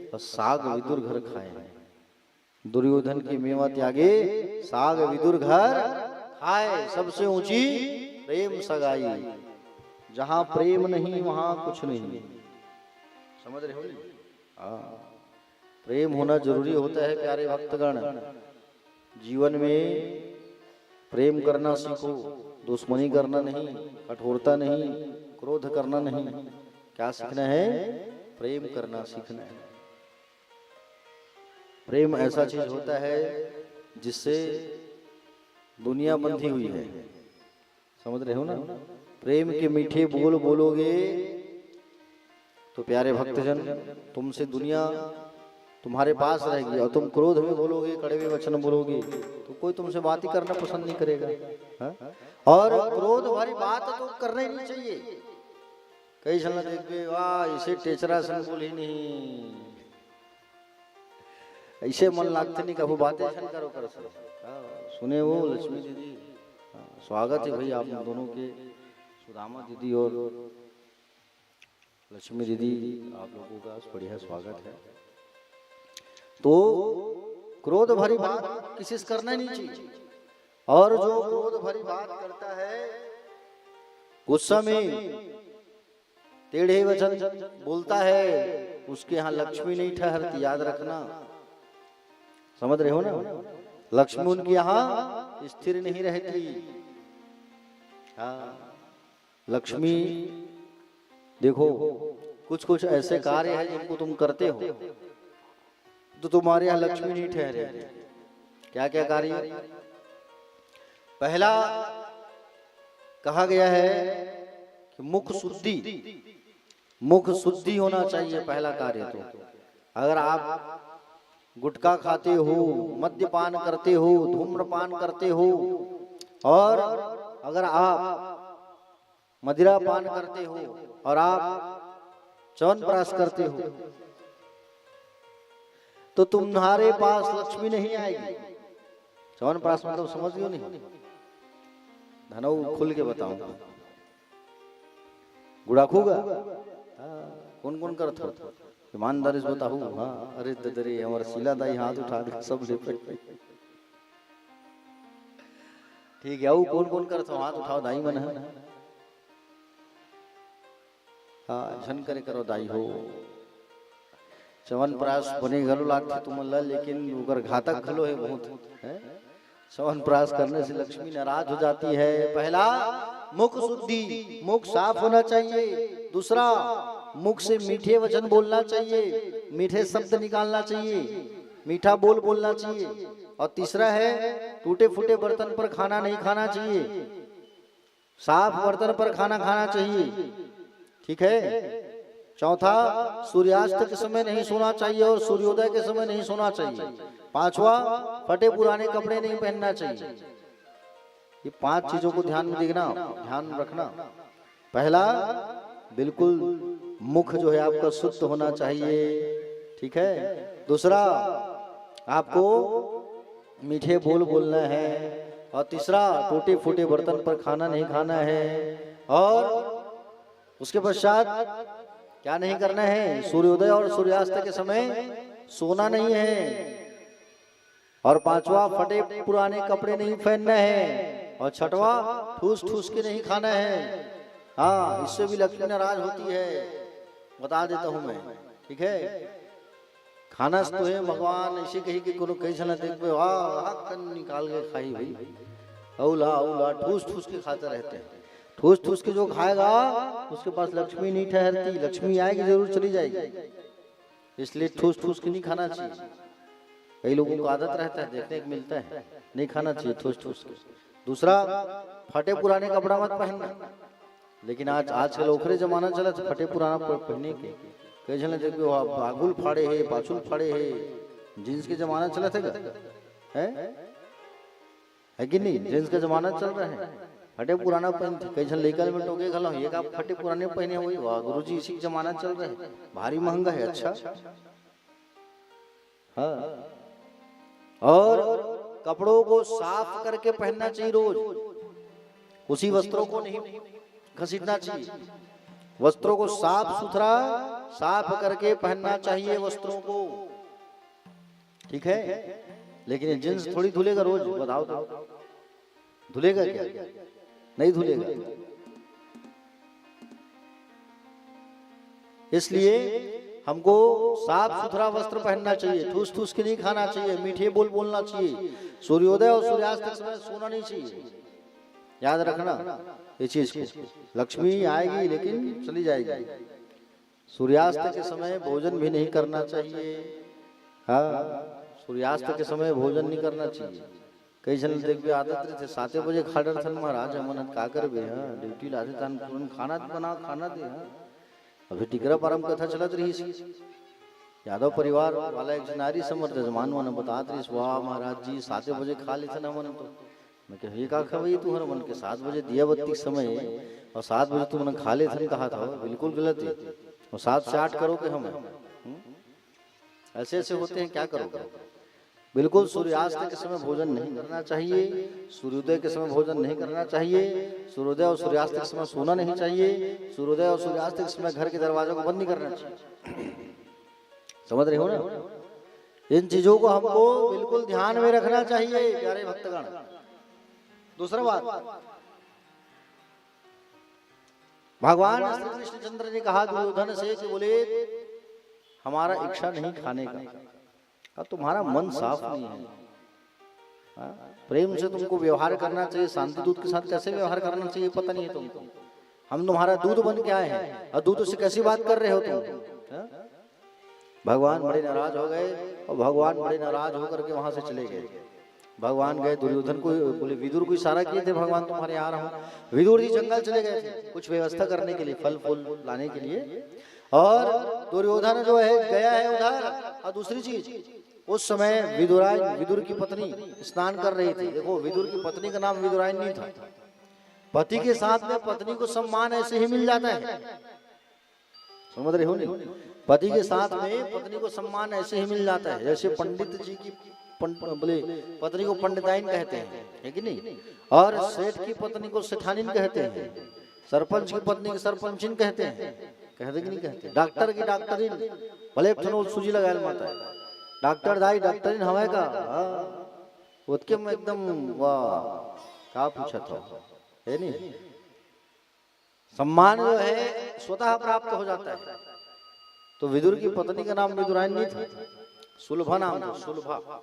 और साग विदुर घर खाए हैं। दुर्योधन की मेवा त्यागे, साग विदुर घर खाए। सबसे ऊंची प्रेम सगाई, जहां प्रेम नहीं वहां कुछ नहीं। समझ रहे हो? प्रेम होना जरूरी होता है प्यारे भक्तगण। जीवन में प्रेम करना सीखो, दुश्मनी करना नहीं, कठोरता नहीं, क्रोध करना नहीं। क्या सीखना है? प्रेम करना सीखना है। प्रेम ऐसा चीज होता है जिससे दुनिया बंधी हुई है। समझ रहे हो ना? प्रेम के मीठे बोल बोलोगे तो प्यारे भक्तजन तुमसे दुनिया तुम्हारे पास रहेगी, और तुम क्रोध में बोलोगे, कड़वे वचन बोलोगे तो कोई तुमसे बात ही करना पसंद नहीं करेगा। हा? और क्रोध वाली बात तो करना ही नहीं चाहिए। कई जन देख के, वाह इसे टेचरा सन बोल ही नहीं, ऐसे मन लागते नहीं, कभी बातें करो कर सुने वो लक्ष्मी दीदी। स्वागत है भाई आप दोनों के, सुदामा दीदी और लक्ष्मी दीदी, आप लोगों का बढ़िया स्वागत है। तो क्रोध भरी बात किसी से करना नहीं चाहिए। और जो क्रोध भरी बात करता है, गुस्सा में टेढ़े वचन बोलता है, उसके यहाँ लक्ष्मी नहीं ठहरती, याद रखना। समझ रहे हो ना? लक्ष्मी उनके यहाँ स्थिर नहीं रहती। हाँ, लक्ष्मी देखो, कुछ कुछ ऐसे कार्य हैं जिनको तुम करते हो तो तुम्हारे यहाँ लक्ष्मी नहीं ठहरे। क्या क्या कार्य? पहला कहा गया है कि मुख शुद्धि, मुख शुद्धि होना चाहिए पहला कार्य। तो अगर आप गुटखा खाते हो, मद्यपान करते हो, धूम्रपान करते हो, और अगर आप मदिरा पान करते हो और आप च्यवनप्राश करते हो तो तुम्हारे पास लक्ष्मी नहीं आएगी। च्यवनप्राश मतलब समझ लो नहीं, धनऊ खुल के बताऊं, गुड़ाखूगा कौन कौन कर थो ईमानदारी से बताऊ। हाँ अरे ददरे हमारा शीला दाई हाथ उठा दे सब ले ठीक है। वो कौन कौन कर थो हाथ उठाओ दाई मन है। हाँ झन करे करो दाई हो। च्यवनप्राश बने घलो लागते तुमला, लेकिन उगर घातक घलो है बहुत है। च्यवनप्राश करने से लक्ष्मी नाराज हो जाती है। पहला मुख शुद्धि, मुख साफ होना चाहिए। दूसरा मुख से मीठे वचन बोलना चाहिए, मीठे शब्द निकालना चाहिए, मीठा बोल बोलना चाहिए। और तीसरा है टूटे फूटे बर्तन पर खाना नहीं खाना चाहिए, साफ बर्तन पर खाना खाना चाहिए। ठीक है। चौथा सूर्यास्त के समय नहीं सोना चाहिए और सूर्योदय के समय नहीं सोना चाहिए। पांचवा फटे पुराने कपड़े नहीं पहनना चाहिए। ये 5 चीजों को ध्यान में देखना, ध्यान रखना। पहला बिल्कुल मुख जो है आपका शुद्ध होना चाहिए। ठीक है। दूसरा आपको मीठे बोल बोलना है। और तीसरा टूटे फूटे बर्तन पर खाना नहीं खाना है। और उसके पश्चात क्या नहीं करना है, सूर्योदय और सूर्यास्त के समय सोना नहीं है। और पांचवा फटे पुराने कपड़े नहीं पहनना है। और छठवा ठूस ठूस के नहीं खाना है। हाँ इससे भी लक्ष्मी नाराज होती है, बता देता हूं मैं। ठीक है। खाना तो है भगवान ऐसे कही कि कोनो कहीं चला देख पे कन निकाल के खाई भाई, औला औला ठूस ठूस के खाते रहते हैं। ठूस ठूस के जो खाएगा उसके पास लक्ष्मी नहीं ठहरती। लक्ष्मी आएगी जरूर चली जाएगी, इसलिए ठूस ठूस के नहीं खाना चाहिए। कई लोगों को आदत रहता है, देखने को मिलता है, नहीं खाना चाहिए ठूस ठूस के। दूसरा फटे पुराने कपड़ा मत पहनना। लेकिन आजकल ओखरे जमाना चला तो फटे पुराना पहनने के कई जन देखो बागुल फाड़े है, पाचुल फाड़े है। जींस के जमाना चला था है कि नहीं? जींस का जमाना चल रहा है, फटे पुराना पहनते। कई जन लेकर में टोके खला ये का फटे पुराने पहने हुए। वाह गुरुजी इसी जमाना चल रहा है, भारी महंगा है। अच्छा हाँ। और कपड़ों को साफ करके पहनना चाहिए रोज, उसी वस्त्रों को नहीं घसीटना चाहिए। वस्त्रों को साफ सुथरा साफ करके पहनना चाहिए वस्त्रों को। ठीक है। लेकिन जींस थोड़ी धुलेगा रोज, बताओ तो धुलेगा क्या? नहीं धुलेगा। इसलिए हमको साफ सुथरा वस्त्र पहनना चाहिए, ठूस ठूस के नहीं खाना चाहिए, मीठे बोल बोलना चाहिए। सूर्योदय और सूर्यास्त के समय सोना नहीं चाहिए। याद रखना ये चीज को। लक्ष्मी आएगी लेकिन चली जाएगी। सूर्यास्त के समय भोजन भी नहीं करना चाहिए। हाँ सूर्यास्त के समय भोजन नहीं करना चाहिए। कई जन देख आदत थे 7 बजे खा डर थन महाराज मन का करबे। हाँ ड्यूटी लाते तन तुरंत खाना बना खाना दे। हाँ अभी टिकरा परम कथा चलत रही। यादव परिवार वाला एक नारी समर्थ जजमान मन बतात रही, वाह महाराज जी 7 बजे खा लेते ना मन। तो मैं कह ये का खबई तू हर मन के 7 बजे दिया बत्ती समय और 7 बजे तू मन खा ले थे कहा था, बिल्कुल गलत है। और 7 से 8 करोगे हम ऐसे ऐसे होते हैं, क्या करोगे? बिल्कुल सूर्यास्त के समय भोजन नहीं करना चाहिए, सूर्योदय के समय भोजन नहीं करना चाहिए, सूर्योदय और सूर्यास्त के समय सोना नहीं चाहिए, सूर्योदय और सूर्यास्त के समय घर के दरवाजों को बंद नहीं करना चाहिए। समझ रहे हो ना? इन चीजों को हमको बिल्कुल ध्यान में रखना चाहिए प्यारे भक्तगण। दूसरा बात, भगवान श्री कृष्णचंद्र ने कहा दुर्योधन से कि बोले हमारा इच्छा नहीं खाने का, तुम्हारा मन साफ नहीं है। प्रेम से तुमको व्यवहार करना चाहिए, शांति दूत के साथ कैसे व्यवहार करना चाहिए पता नहीं है तुमको। हम तुम्हारा दूध बन के आए हैं और दूध से कैसी बात कर रहे हो तुम? भगवान बड़े नाराज हो गए और भगवान बड़े नाराज होकर के वहां से चले गए। भगवान गए दुर्योधन को बोले, विदुर को इशारा किए थे भगवान तुम्हारे यहाँ रहो। विदुर जी जंगल चले गए थे कुछ व्यवस्था करने के लिए, फल फूल लाने के लिए। और दुर्योधन जो है गया है उधर। और दूसरी चीज, उस समय विदुर की पत्नी स्नान कर रही थी। देखो विदुर की पत्नी का नाम विदुरायनी था। पति के साथ में पत्नी को सम्मान ऐसे ही मिल जाता है, समझ रहे हो नहीं? पति के साथ में पत्नी को सम्मान ऐसे ही मिल जाता है, जैसे पंडित जी की बोले पत्नी को पंडिताइन कहते हैं, है कि नहीं? और सेठ की पत्नी को सेठानिन कहते हैं, सरपंच की पत्नी को सरपंचिन कहते हैं, कहते कि नहीं कहते? डॉक्टर की डॉक्टरिन, भले थनो सूजी लगाए माता है, डॉक्टर दाई डॉक्टरिन हवा का उसके में एकदम वाह क्या पूछा था, है नहीं? सम्मान जो है स्वतः प्राप्त हो जाता है। तो विदुर की पत्नी का नाम विदुराइन नहीं था, सुलभा नाम था, सुलभा।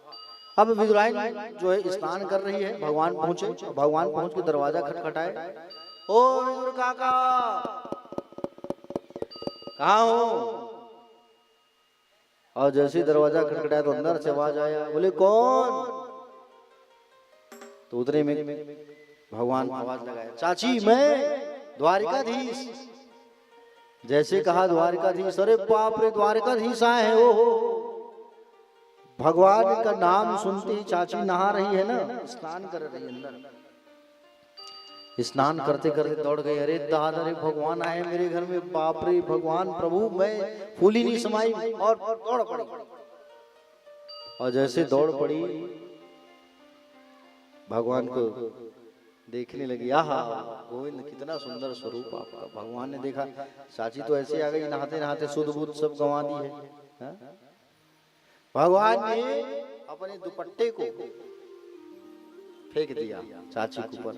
अब विदुराइन जो है स्नान कर रही है, भगवान पहुंचे, भगवान पहुंच के दरवाजा खटखटाए, ओ विदुर काका कहाँ हो? और जैसे दरवाजा खटखटाया तो अंदर से आवाज आया, बोले कौन? तो उतरे में भगवान आवाज लगाया, चाची मैं द्वारिकाधीश। जैसे कहा द्वारिकाधीश, अरे बाप रे द्वारिकाधीश आए हैं, ओ हो। भगवान का नाम सुनते ही चाची नहा रही है ना, स्नान कर रही है अंदर, स्नान करते करते दौड़ गई, अरे दादा रे भगवान आए मेरे घर में, बाप रे भगवान प्रभु, मैं फूली नहीं समाई, और दौड़ पड़ी। और जैसे दौड़ पड़ी भगवान को देखने लगी, आहा गोविंद कितना सुंदर स्वरूप आपका। भगवान ने देखा चाची तो ऐसे आ गई, नहाते नहाते सुध बुध सब गंवा दी है, हा? भगवान ने अपने दुपट्टे को फेंक दिया चाची के ऊपर,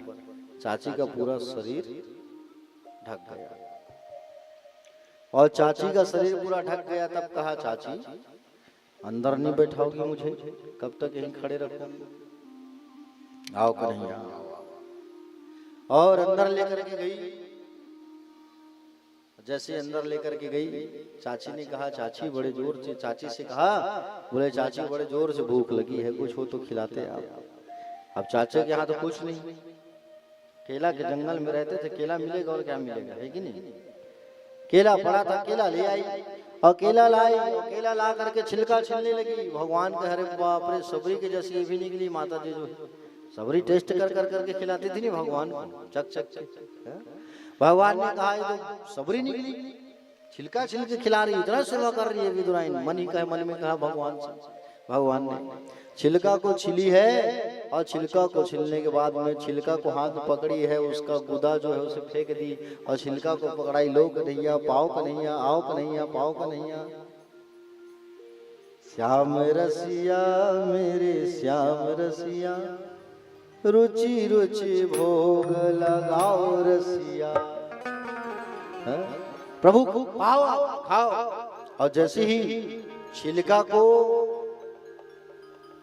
चाची का पूरा शरीर ढक गया। और चाची का शरीर पूरा ढक गया, तब कहा चाची अंदर नहीं बैठाओगी मुझे, कब तक यहीं खड़े रखोगी? आओ कन्हैया। और अंदर लेकर के गई, जैसे अंदर लेकर के गई, चाची ने कहा चाची बड़े जोर से, चाची से कहा, बोले चाची बड़े जोर से भूख लगी है, कुछ हो तो खिलाते आप। अब चाचा के यहाँ तो कुछ नहीं, केला के जंगल में रहते थे, केला मिलेगा और क्या मिलेगा, है कि नहीं? केला पड़ा था, केला ले आई, और केला लाई, और केला ला करके छिलका छिलने लगी। भगवान के हरे बाप रे, सबरी के जैसी ये भी निकली माता जी, जो सबरी टेस्ट कर कर करके खिलाती थी नहीं भगवान को, चक चक चक। भगवान ने कहा ये तो सबरी निकली, छिलका छिल के खिला रही, इतना सेवा कर रही है विदुराइन। मन ही कहे, मन में कहा भगवान से, भगवान ने छिलका को छिली है, और छिलका को छिलने के बाद में छिलका को हाथ पकड़ी है, उसका गुदा जो है उसे फेंक दी, और छिलका को पकड़ाई, लो कन्हैया पाओ कन्हैया, आओ कन्हैया पाओ कन्हैया। श्याम रसिया मेरे श्याम रसिया, रुचि रुचि भोग लगाओ रसिया, प्रभु पाओ खाओ। और जैसे ही छिलका को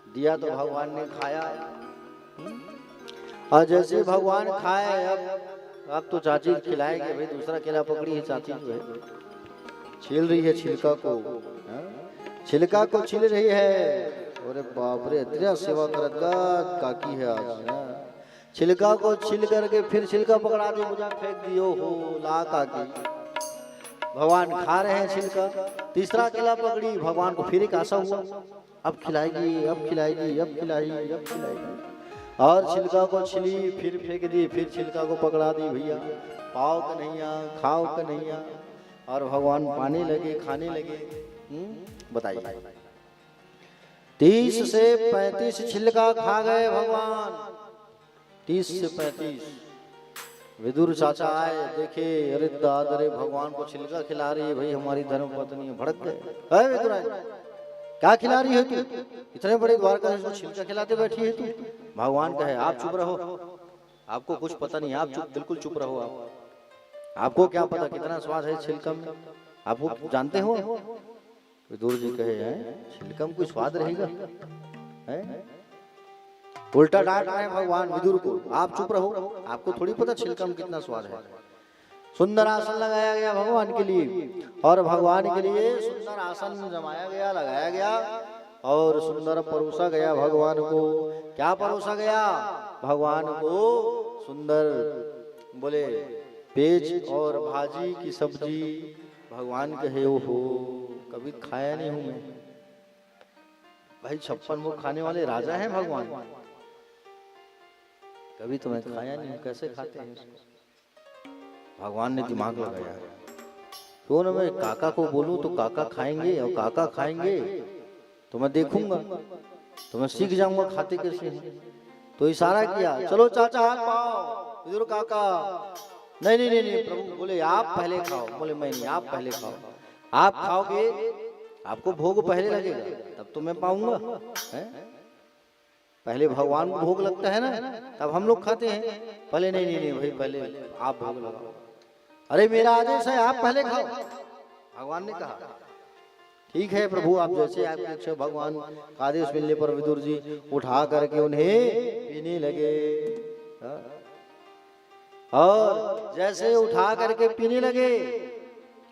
दिया तो भगवान ने खाया, और जैसे भगवान खाए, अब तो चाची खिलाएंगे भाई, दूसरा केला पकड़ी है चाची जो है, छील रही है छिलका को, छिलका को छील रही है। अरे बाप रे, इतना सेवा करता काकी है आज। छिलका को छील करके फिर छिलका पकड़ा दी, मुझे फेंक दियो हो ला काकी। भगवान खा रहे हैं छिलका, तीसरा केला पकड़ी, भगवान को फिर एक आशा हुआ, अब खिलाएगी अब खिलाएगी अब खिलाएगी अब खिलाएगी। और छिलका को छिली, फिर फेंक दी, फिर छिलका को पकड़ा दी, भैया पाओ कन्हैया खाओ कन्हैया। और भगवान पाने लगे, खाने लगे। बताइए 30 से 35 छिलका खा गए भगवान, 30 से 35। विदुर चाचा आए, देखे, अरे दादा रे भगवान को छिलका खिला रही है भाई हमारी धर्म पत्नी, भड़क गए। विदुर क्या खिला रही है तू, इतने बड़े द्वारकाधीश को छिलका खिलाते बैठी है तू? भगवान कहे आप चुप रहो, आपको कुछ पता नहीं, आप चुप, बिल्कुल चुप रहो। आपको क्या पता कितना स्वाद है छिलका में, आपको जानते हो? विदुर जी कहे हैं छिलका में कोई स्वाद रहेगा, है? उल्टा डांट रहे हैं भगवान विदुर को, आप चुप रहो, आपको थोड़ी पता छिलका में कितना स्वाद है। सुंदर आसन लगाया गया भगवान के लिए, और भगवान के लिए सुंदर आसन जमाया गया, लगाया गया, और सुंदर परोसा गया भगवान को। क्या परोसा गया भगवान को? सुंदर बोले पेज और भाजी की सब्जी। भगवान कहे ओहो कभी खाया नहीं हूं मैं भाई, 56 मुख खाने वाले राजा हैं भगवान, कभी तो मैं खाया नहीं हूं, कैसे खाते हैं इसको? भगवान ने दिमाग लगाया, क्यों ना मैं काका को बोलूं तो काका खाएंगे, और काका खाएंगे तो मैं देखूंगा, तो मैं सीख जाऊंगा खाते कैसे हैं। तो इशारा किया, चलो चाचा हाथ पाओ, इधर काका। नहीं नहीं नहीं नहीं प्रभु बोले आप पहले खाओ। बोले मैं नहीं, आप पहले खाओ। आप खाओगे, आपको भोग पहले लगेगा, तब तो मैं पाऊंगा। पहले भगवान को भोग लगता है ना, तब हम लोग खाते हैं। पहले नहीं नहीं नहीं भाई, पहले आप भोग लगाओ। अरे मेरा आदेश है, आप पहले खाओ। भगवान ने कहा ठीक है प्रभु, आप जैसे आपके इच्छा। भगवान का आदेश मिलने पर विदुर जी उठा करके उन्हें पीने लगे। और जैसे उठा करके पीने लगे,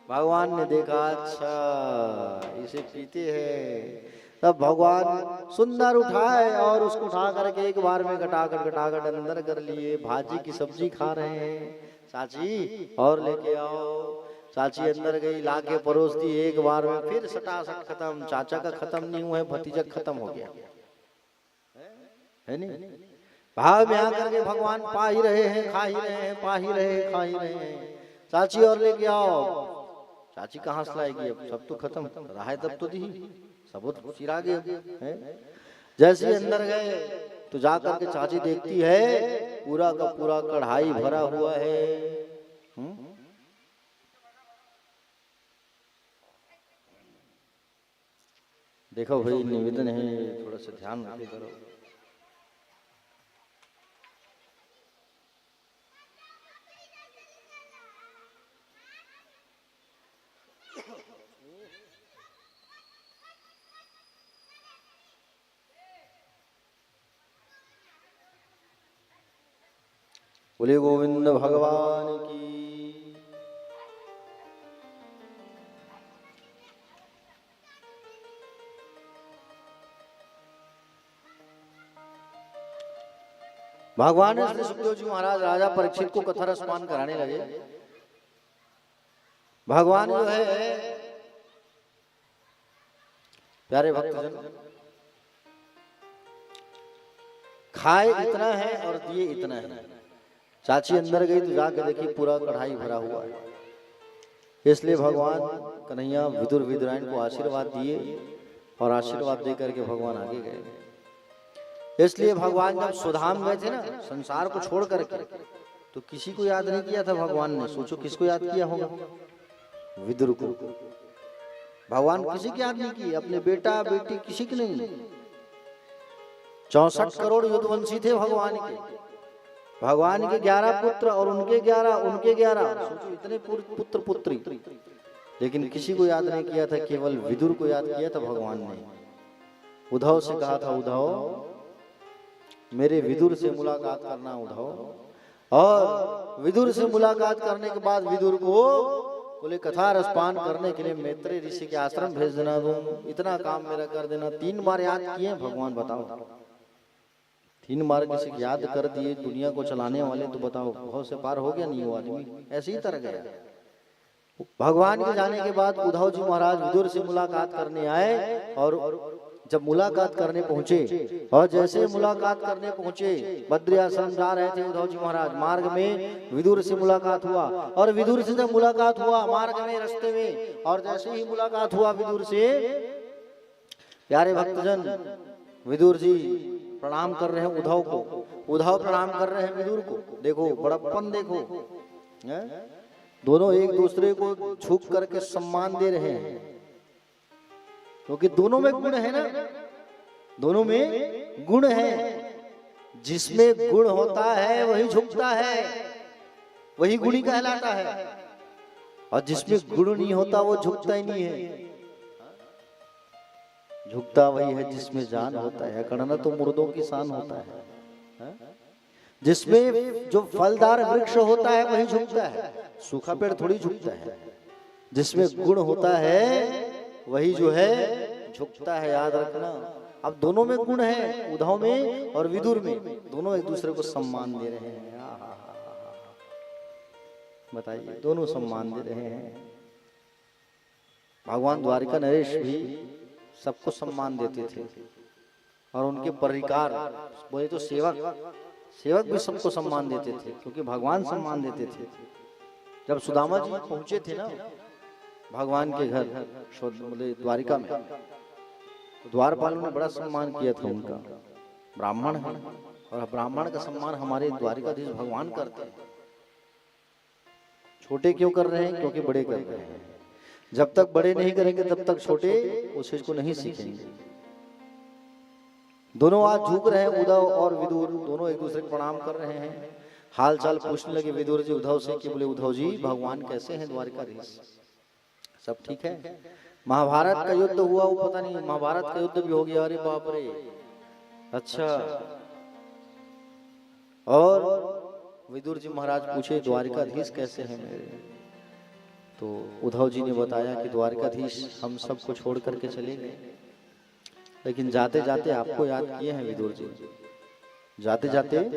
भगवान ने देखा अच्छा इसे पीते हैं। तब भगवान सुंदर उठाए और उसको उठा करके एक बार में घटाकर अंदर कर लिए। भाजी की सब्जी खा रहे हैं। चाची और लेके आओ। चाची अंदर गई, लाके परोस दी। एक बार में फिर सटासट खत्म। चाचा का खत्म नहीं हुआ है, भतीजा खत्म हो गया है नहीं। भाव में आकर के भगवान पा ही रहे हैं, खा ही रहे हैं, पा ही रहे हैं, खा ही रहे हैं। चाची और लेके आओ। चाची कहाँ से लाएगी, अब सब तो खत्म रहा है, तब तो दी सब चिरा गए। जैसे अंदर गए तो जाकर के चाची देखती है पूरा का पूरा कढ़ाई भरा हुआ है। देखो भाई, निवेदन है, थोड़ा सा ध्यान रखे करो। बोले गोविंद भगवान की। भगवान श्री सुखदेव जी महाराज राजा परीक्षित को कथा रसपान कराने लगे। भगवान जो है प्यारे भक्तजन, खाए इतना है और दिए इतना है। चाची अंदर गई तो जाके देखी पूरा कढ़ाई भरा हुआ है। इसलिए भगवान कन्हैया विदुर विदुरायण को आशीर्वाद दिए और आशीर्वाद दे करके भगवान आगे गए। इसलिए भगवान जब सुधाम गए थे ना, संसार को छोड़ करके, तो किसी को याद नहीं किया था भगवान ने। सोचो किसको याद किया होगा? विदुर को। भगवान किसी की याद नहीं की, अपने बेटा बेटी किसी की नहीं। 64 करोड़ युद्धवंशी थे भगवान के। भगवान के 11 पुत्र और उनके 11। सोचो इतने पुत्र पुत्री, लेकिन किसी को याद नहीं किया था, केवल विदुर को याद किया था भगवान ने। उद्धव से कहा था, उद्धव मेरे विदुर से मुलाकात करना उद्धव। और विदुर से मुलाकात करने के बाद विदुर को बोले कथा रसपान करने के लिए मैत्रेय ऋषि के आश्रम भेज देना, तुम इतना काम मेरा कर देना। 3 बार याद किए भगवान, बताओ 3 बार किसी को याद कर दिए दुनिया को चलाने वाले, तो बताओ बहुत से पार हो गया नहीं वो आदमी, ऐसे ही तर गया। भगवान के जाने के बाद उद्धव जी महाराज विदुर से मुलाकात करने आए। और जब मुलाकात करने पहुंचे, और जैसे मुलाकात करने पहुंचे, बद्री आश्रम जा रहे थे उद्धव जी महाराज, मार्ग में विदुर से मुलाकात हुआ। और विदुर से जब मुलाकात हुआ मार्ग में, रास्ते में, और जैसे ही मुलाकात हुआ विदुर से, प्यारे भक्तजन विदुर जी प्रणाम कर रहे हैं उद्धव को, उद्धव प्रणाम कर रहे हैं विदुर को। देखो बड़प्पन, देखो दोनों एक दूसरे को झुक करके सम्मान दे रहे हैं, क्योंकि दोनों में गुण है ना, दोनों में गुण है। जिसमें गुण होता है वही झुकता है, वही गुणी कहलाता है। और जिसमें गुण नहीं होता वो झुकता ही नहीं है। झुकता वही है जिसमें जान होता है। कड़ना तो मुर्दों की शान होता है। जिसमें जो फलदार वृक्ष होता है वही झुकता है, सूखा पेड़ थोड़ी झुकता है। जिसमें गुण होता है वही जो है झुकता है, याद रखना। अब दोनों में गुण है, उद्धव में और विदुर में, दोनों एक दूसरे को सम्मान दे रहे हैं। बताइए, दोनों सम्मान दे रहे हैं। भगवान द्वारिका नरेश भी सबको सम्मान देते थे, और उनके परिकार बोले तो सेवक, सेवक भी सबको सम्मान देते थे, क्योंकि भगवान सम्मान देते थे। जब सुदामा जी पहुंचे थे ना भगवान के घर द्वारिका में, तो द्वारपालों ने बड़ा सम्मान किया था उनका। ब्राह्मण है और ब्राह्मण का सम्मान हमारे द्वारिकाधीश भगवान करते हैं। छोटे क्यों कर रहे हैं? क्योंकि बड़े कर रहे हैं। जब तक बड़े नहीं करेंगे तब तक छोटे उस चीज को नहीं सीखेंगे। दोनों आज झुक रहे हैं, उद्धव और विदुर दोनों एक दूसरे को प्रणाम कर रहे हैं। हाल चाल पूछने लगे विदुर जी उद्धव से कि बोले उद्धव जी भगवान कैसे हैं द्वारिकाधीश, सब ठीक है? महाभारत का युद्ध हुआ, वो पता नहीं महाभारत का युद्ध भी हो गया। अरे बाप रे, अच्छा। और विदुर जी महाराज पूछे द्वारिकाधीश कैसे हैं मेरे? तो उद्धव जी ने बताया कि द्वारिकाधीश हम सबको छोड़ करके चले गए, लेकिन जाते जाते आपको याद किए हैं विदुर जी। जाते जाते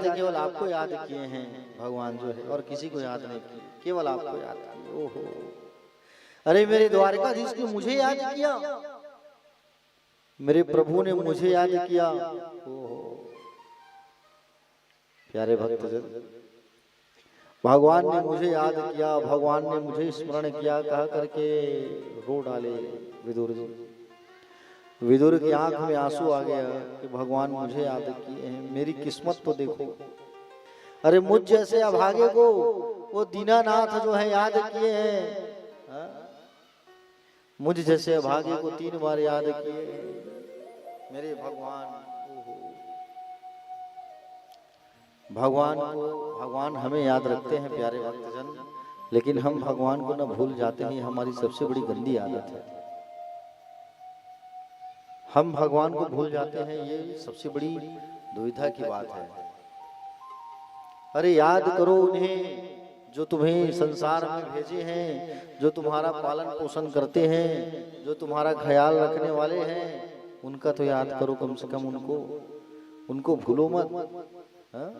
केवल आपको याद किए हैं भगवान जो है, और किसी को याद नहीं किए, केवल आपको याद किए। ओहो, अरे मेरे द्वारिकाधीश ने मुझे याद किया, मेरे प्रभु ने मुझे याद किया। ओहो प्यारे भक्तजन, भगवान ने मुझे याद किया, भगवान ने मुझे स्मरण किया कहा करके रो डाले विदुर जी। विदुर की आंख में आंसू आ गया कि भगवान मुझे याद किए हैं, मेरी किस्मत तो देखो। अरे मुझ जैसे अभागे को वो दीनानाथ जो है याद किए हैं, मुझ जैसे अभागे को 3 बार याद किए मेरे भगवान। भगवान हमें याद रखते हैं प्यारे भक्तजन, लेकिन हम भगवान को न भूल जाते हैं। हमारी सबसे बड़ी गंदी आदत है, हम भगवान को भूल जाते हैं। ये सबसे बड़ी दुविधा की बात है। अरे याद करो उन्हें जो तुम्हें संसार में भेजे हैं, जो तुम्हारा पालन पोषण करते हैं, जो तुम्हारा ख्याल रखने वाले हैं, उनका तो याद करो कम से कम। उनको भूलो मत। हा?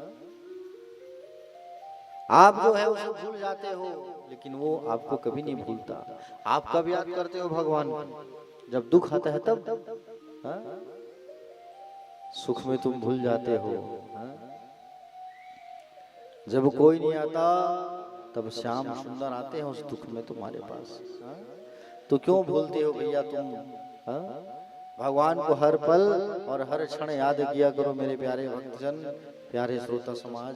आप जो है उसे भूल जाते हो, लेकिन वो आपको कभी नहीं भूलता। आप कब याद करते हो भगवान? जब दुख आता है तब। हा? सुख में तुम भूल जाते हो। हा? जब कोई नहीं आता तब श्याम सुंदर आते हैं उस दुख में तुम्हारे पास। हा? तो क्यों भूलते हो भैया तुम? हा? भगवान को हर पल और हर क्षण याद किया करो मेरे प्यारे भक्तजन, प्यारे श्रोता समाज।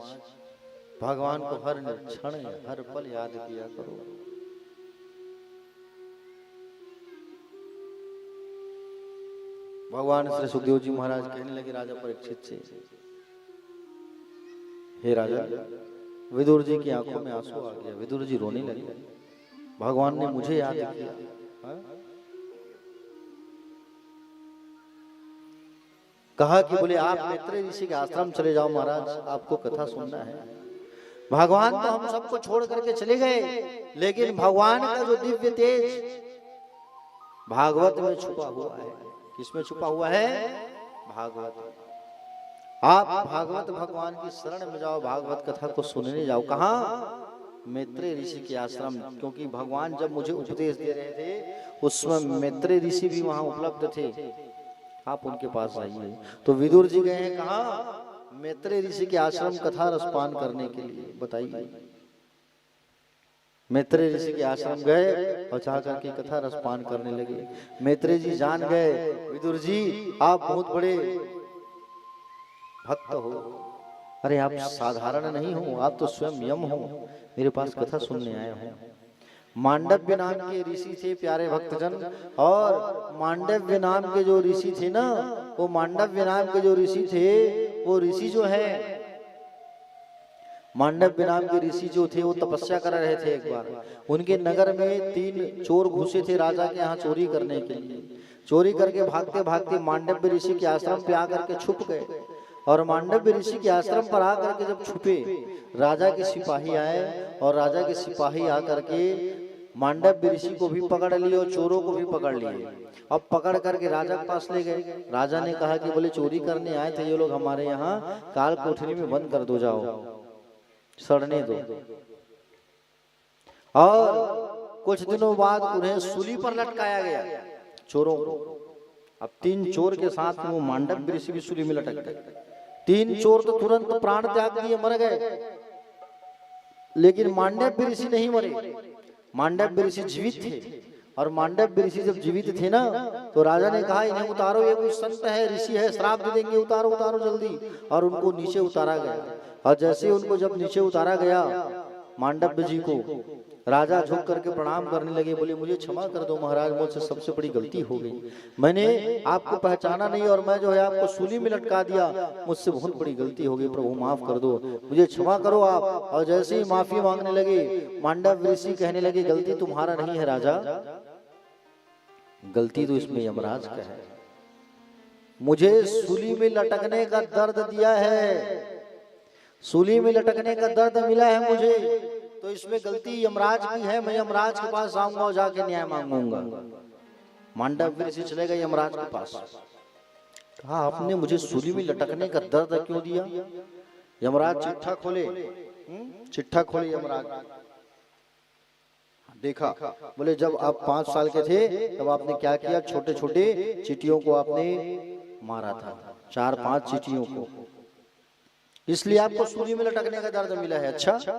भगवान को हर क्षण हर पल याद किया करो। भगवान श्री सुखदेव जी महाराज कहने लगे राजा परीक्षित से, हे राजा, विदुर जी की आंखों में आंसू आ गया, विदुर जी रोने लगे। भगवान ने मुझे याद किया। हा? कहा कि बोले आप मैत्रेय ऋषि के आश्रम चले जाओ महाराज, आपको कथा सुनना है। भगवान तो हम सबको छोड़ करके चले गए, लेकिन भगवान का जो दिव्य तेज भागवत में छुपा हुआ है। किसमें छुपा हुआ है? भागवत। आप भागवत भगवान की शरण में जाओ, भागवत कथा को सुनने जाओ। कहाँ? मैत्रेय ऋषि के आश्रम। क्योंकि भगवान जब मुझे उपदेश दे रहे थे उस समय मैत्रेय ऋषि भी वहां उपलब्ध थे, आप उनके पास आइए। तो विदुर जी गए हैं कहाँ? मैत्रेय ऋषि के आश्रम कथा रसपान करने के लिए। बताइए, मैत्रेय ऋषि के आश्रम गए और जा करके कथा रसपान करने लगे। मैत्रेय जी जान गए विदुर जी आप बहुत बड़े भक्त हो। अरे आप साधारण नहीं हो, आप तो स्वयं यम हो, मेरे पास कथा सुनने आए हो। मांडव्य नाम के ऋषि थे प्यारे भक्तजन, और मांडव्य नाम के जो ऋषि थे ना, वो मांडव्य नाम के जो ऋषि थे, वो ऋषि जो है मांडव्य नाम के ऋषि जो थे वो तपस्या कर रहे थे। एक बार उनके नगर में 3 चोर घुसे थे राजा के यहाँ चोरी करने के लिए। चोरी करके भागते भागते मांडव्य ऋषि के आश्रम पे आकर के छुप गए। और मांडव्य ऋषि के आश्रम पर आकर के जब छुपे, राजा के सिपाही आए और राजा के सिपाही आकर के मांडव्य ऋषि को भी पकड़ लिए और चोरों को भी पकड़ लिए। अब पकड़ करके राजा के पास ले गए। राजा ने कहा कि बोले चोरी करने आए थे ये लोग हमारे यहाँ, काल कोठरी में बंद कर दो, जाओ सड़ने दो। और कुछ दिनों बाद उन्हें सूली पर लटकाया गया चोरों को। अब 3 चोर के साथ वो मांडव्य ऋषि भी सूली में लटक गए। 3 चोर तो तुरंत प्राण त्याग दिए, मर गए, लेकिन मांडव्य ऋषि नहीं मरे। मांडव्य ऋषि जीवित थे, और मांडव्य ऋषि जब जीवित थे ना, तो राजा ने कहा इन्हें उतारो, ये कोई संत है, ऋषि है, श्राप दे देंगे, उतारो उतारो जल्दी। और उनको नीचे उतारा गया, और जैसे उनको जब नीचे उतारा गया मांडव्य जी को, राजा झुक करके प्रणाम करने लगे, बोले मुझे क्षमा कर दो महाराज, मुझसे सबसे बड़ी गलती हो गई, मैंने आपको पहचाना नहीं और मैं जो है आपको सूली में लटका दिया, मुझसे बहुत बड़ी गलती हो गई, प्रभु माफ कर दो, मुझे क्षमा करो आप। और जैसे ही माफी मांगने लगे, मांडव्य ऋषि कहने लगे गलती तुम्हारा नहीं है राजा, गलती तो इसमें यमराज का है, मुझे सूली में लटकने का दर्द दिया है, सूली में लटकने का दर्द मिला है मुझे, तो इसमें गलती यमराज की है, मैं यमराज के पास जाऊंगा और जाके न्याय मांगूंगा। मांडव्य ऋषि चले गए यमराज के पास, कहा आपने मुझे सूली में लटकने का दर्द क्यों दिया? यमराज चिट्ठा खोले, चिट्ठा खोले यमराज, देखा, बोले जब आप 5 साल के थे तब आपने क्या किया, छोटे छोटे चींटियों को आपने मारा था, 4-5 चींटियों को, इसलिए आपको सूली में लटकने का दर्द मिला है। अच्छा,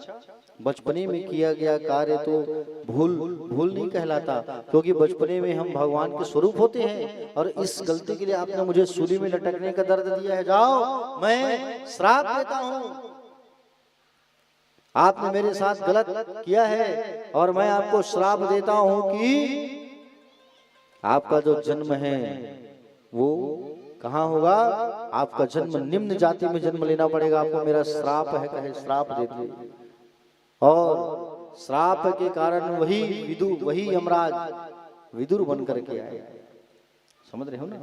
बचपने में किया गया कार्य तो भूल नहीं कहलाता, क्योंकि बचपने में हम भगवान के स्वरूप होते हैं, और इस गलती के लिए आपने मुझे सूली में लटकने का दर्द दिया है, जाओ मैं श्राप देता हूँ, आपने मेरे साथ गलत किया है, और मैं आपको श्राप देता हूं कि आपका जो जन्म है वो कहाँ होगा, आपका जन्म निम्न जाति में जन्म लेना पड़ेगा, आपको मेरा श्राप है, कहे श्राप दे दे। और श्राप के कारण वही विदुर, वही यमराज विदुर बन करके आए, समझ रहे हो ना,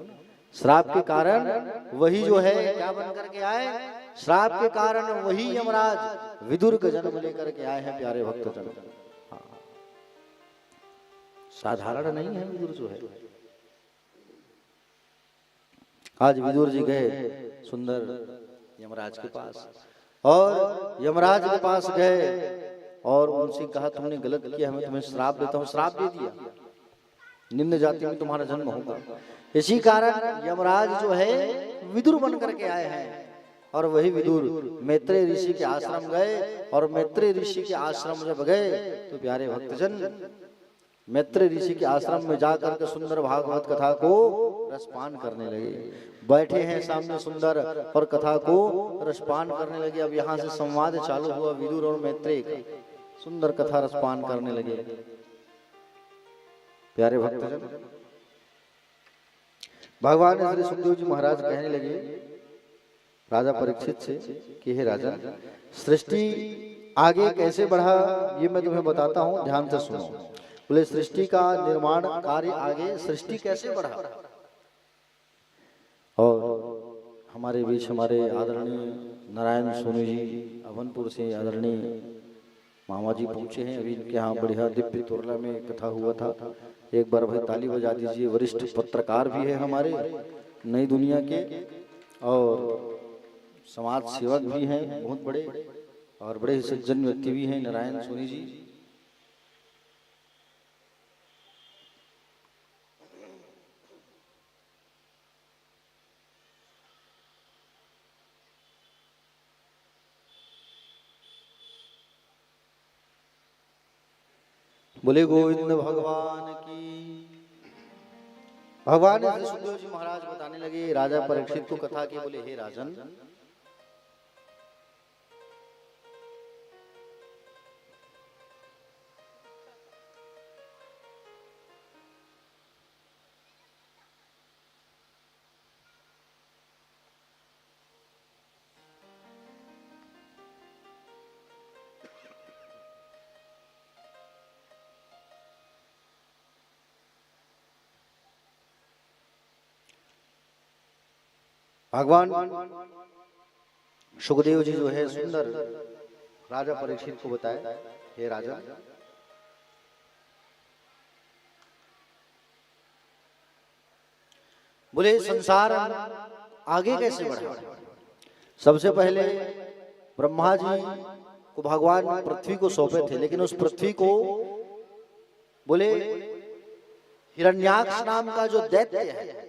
श्राप के कारण वही जो है क्या बन करके आए, श्राप के कारण वही यमराज विदुर का जन्म लेकर के आए हैं प्यारे भक्तजन। हाँ, साधारण नहीं है विदुर जो है। आज विदुर जी गए सुंदर यमराज के पास, और यमराज के पास गए और उनसे कहा तुमने गलत किया, मैं तुम्हें श्राप देता हूँ, श्राप दे दिया, निम्न जाति में तुम्हारा जन्म होगा। इसी कारण यमराज जो है विदुर बन करके आए हैं, और वही विदुर मैत्रेय ऋषि के आश्रम गए, और मैत्रेय ऋषि के आश्रम जब गए तो प्यारे भक्तजन मैत्रेय ऋषि के आश्रम में जाकर के सुंदर भागवत कथा को रसपान करने लगे, बैठे हैं सामने सुंदर और कथा को रसपान करने लगे। अब यहाँ से संवाद चालू हुआ विदुर और मैत्रेय का, सुंदर कथा रसपान करने लगे। प्यारे भक्तजन, भगवान श्री सुखदेव जी महाराज कहने लगे राजा परीक्षित से कि हे राजा, सृष्टि आगे कैसे बढ़ा ये मैं तुम्हें बताता हूँ, ध्यान से सुनो। बोले सृष्टि का निर्माण कार्य आगे सृष्टि कैसे बढ़ा, और हमारे बीच हमारे आदरणीय नारायण सोनू जी अवनपुर से आदरणीय मामा जी पहुंचे हैं। अभी इनके यहाँ बढ़िया दिव्य तोरला में कथा हुआ था, एक बार भाई ताली बजा दीजिए। वरिष्ठ पत्रकार भी है हमारे नई दुनिया के, और समाज सेवक भी हैं बहुत बड़े, और बड़े सज्जन व्यक्ति भी हैं नारायण सोनी जी। बोले गोविंद भगवान की। भगवान श्री सुखदेव जी महाराज बताने लगे राजा परीक्षित को कथा की। बोले हे राजन, भगवान सुखदेव जी जो है सुंदर राजा परीक्षित को बताए, हे राजा, बोले संसार आगे कैसे बढ़ा। सबसे पहले ब्रह्मा जी को भगवान पृथ्वी को सौंपे थे, लेकिन उस पृथ्वी को बोले हिरण्याक्ष नाम का जो दैत्य है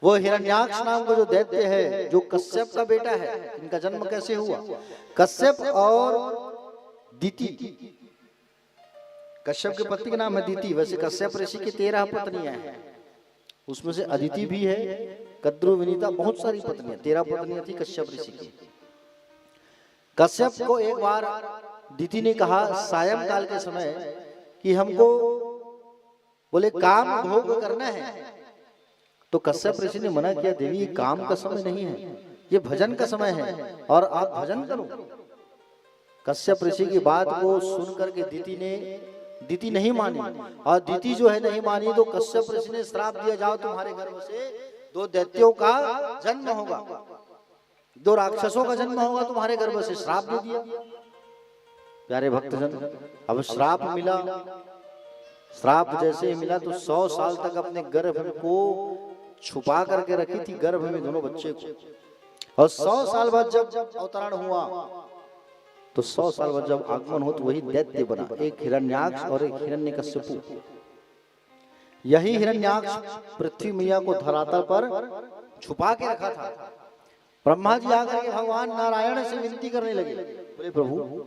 वो हिरण्याक्ष नाम का जो दैत्य है, जो कश्यप का बेटा है, इनका जन्म कैसे हुआ? कश्यप और दीति, कश्यप के पति का नाम है दीति। वैसे कश्यप ऋषि की 13 पत्नियां हैं, उसमें से अदिति भी है, कद्रु, विनीता, बहुत सारी पत्नियां, 13 पत्नियां थी कश्यप ऋषि की। कश्यप को एक बार दीति ने कहा सायंकाल के समय कि हमको बोले काम भोग करना है। तो कश्यप ऋषि ने मना किया, देवी ये काम का समय नहीं है, ये भजन का समय है और आप भजन करो। कश्यप ऋषि की बात को सुन करके दीति नहीं मानी, और दीति जो है नहीं मानी तो कश्यप ऋषि ने श्राप दिया, जाओ तुम्हारे गर्भ से 2 दैत्यों का जन्म होगा, 2 राक्षसों का जन्म होगा तुम्हारे गर्भ से, श्राप दे दिया। प्यारे भक्तजन, अब श्राप मिला, श्राप जैसे ही मिला तो 100 साल तक अपने गर्भ को छुपा करके रखी थी, गर्भ में दोनों बच्चे को। और 100 साल बाद जब अवतरण हुआ तो 100 साल बाद जब आगमन हो तो वही दैत्य बना, एक हिरण्याक्ष और एक हिरण्यकश्यपु। यही हिरण्याक्ष पृथ्वी मैया को धरातल पर छुपा के रखा था। ब्रह्मा जी आकर के भगवान नारायण से विनती करने लगे, बोले प्रभु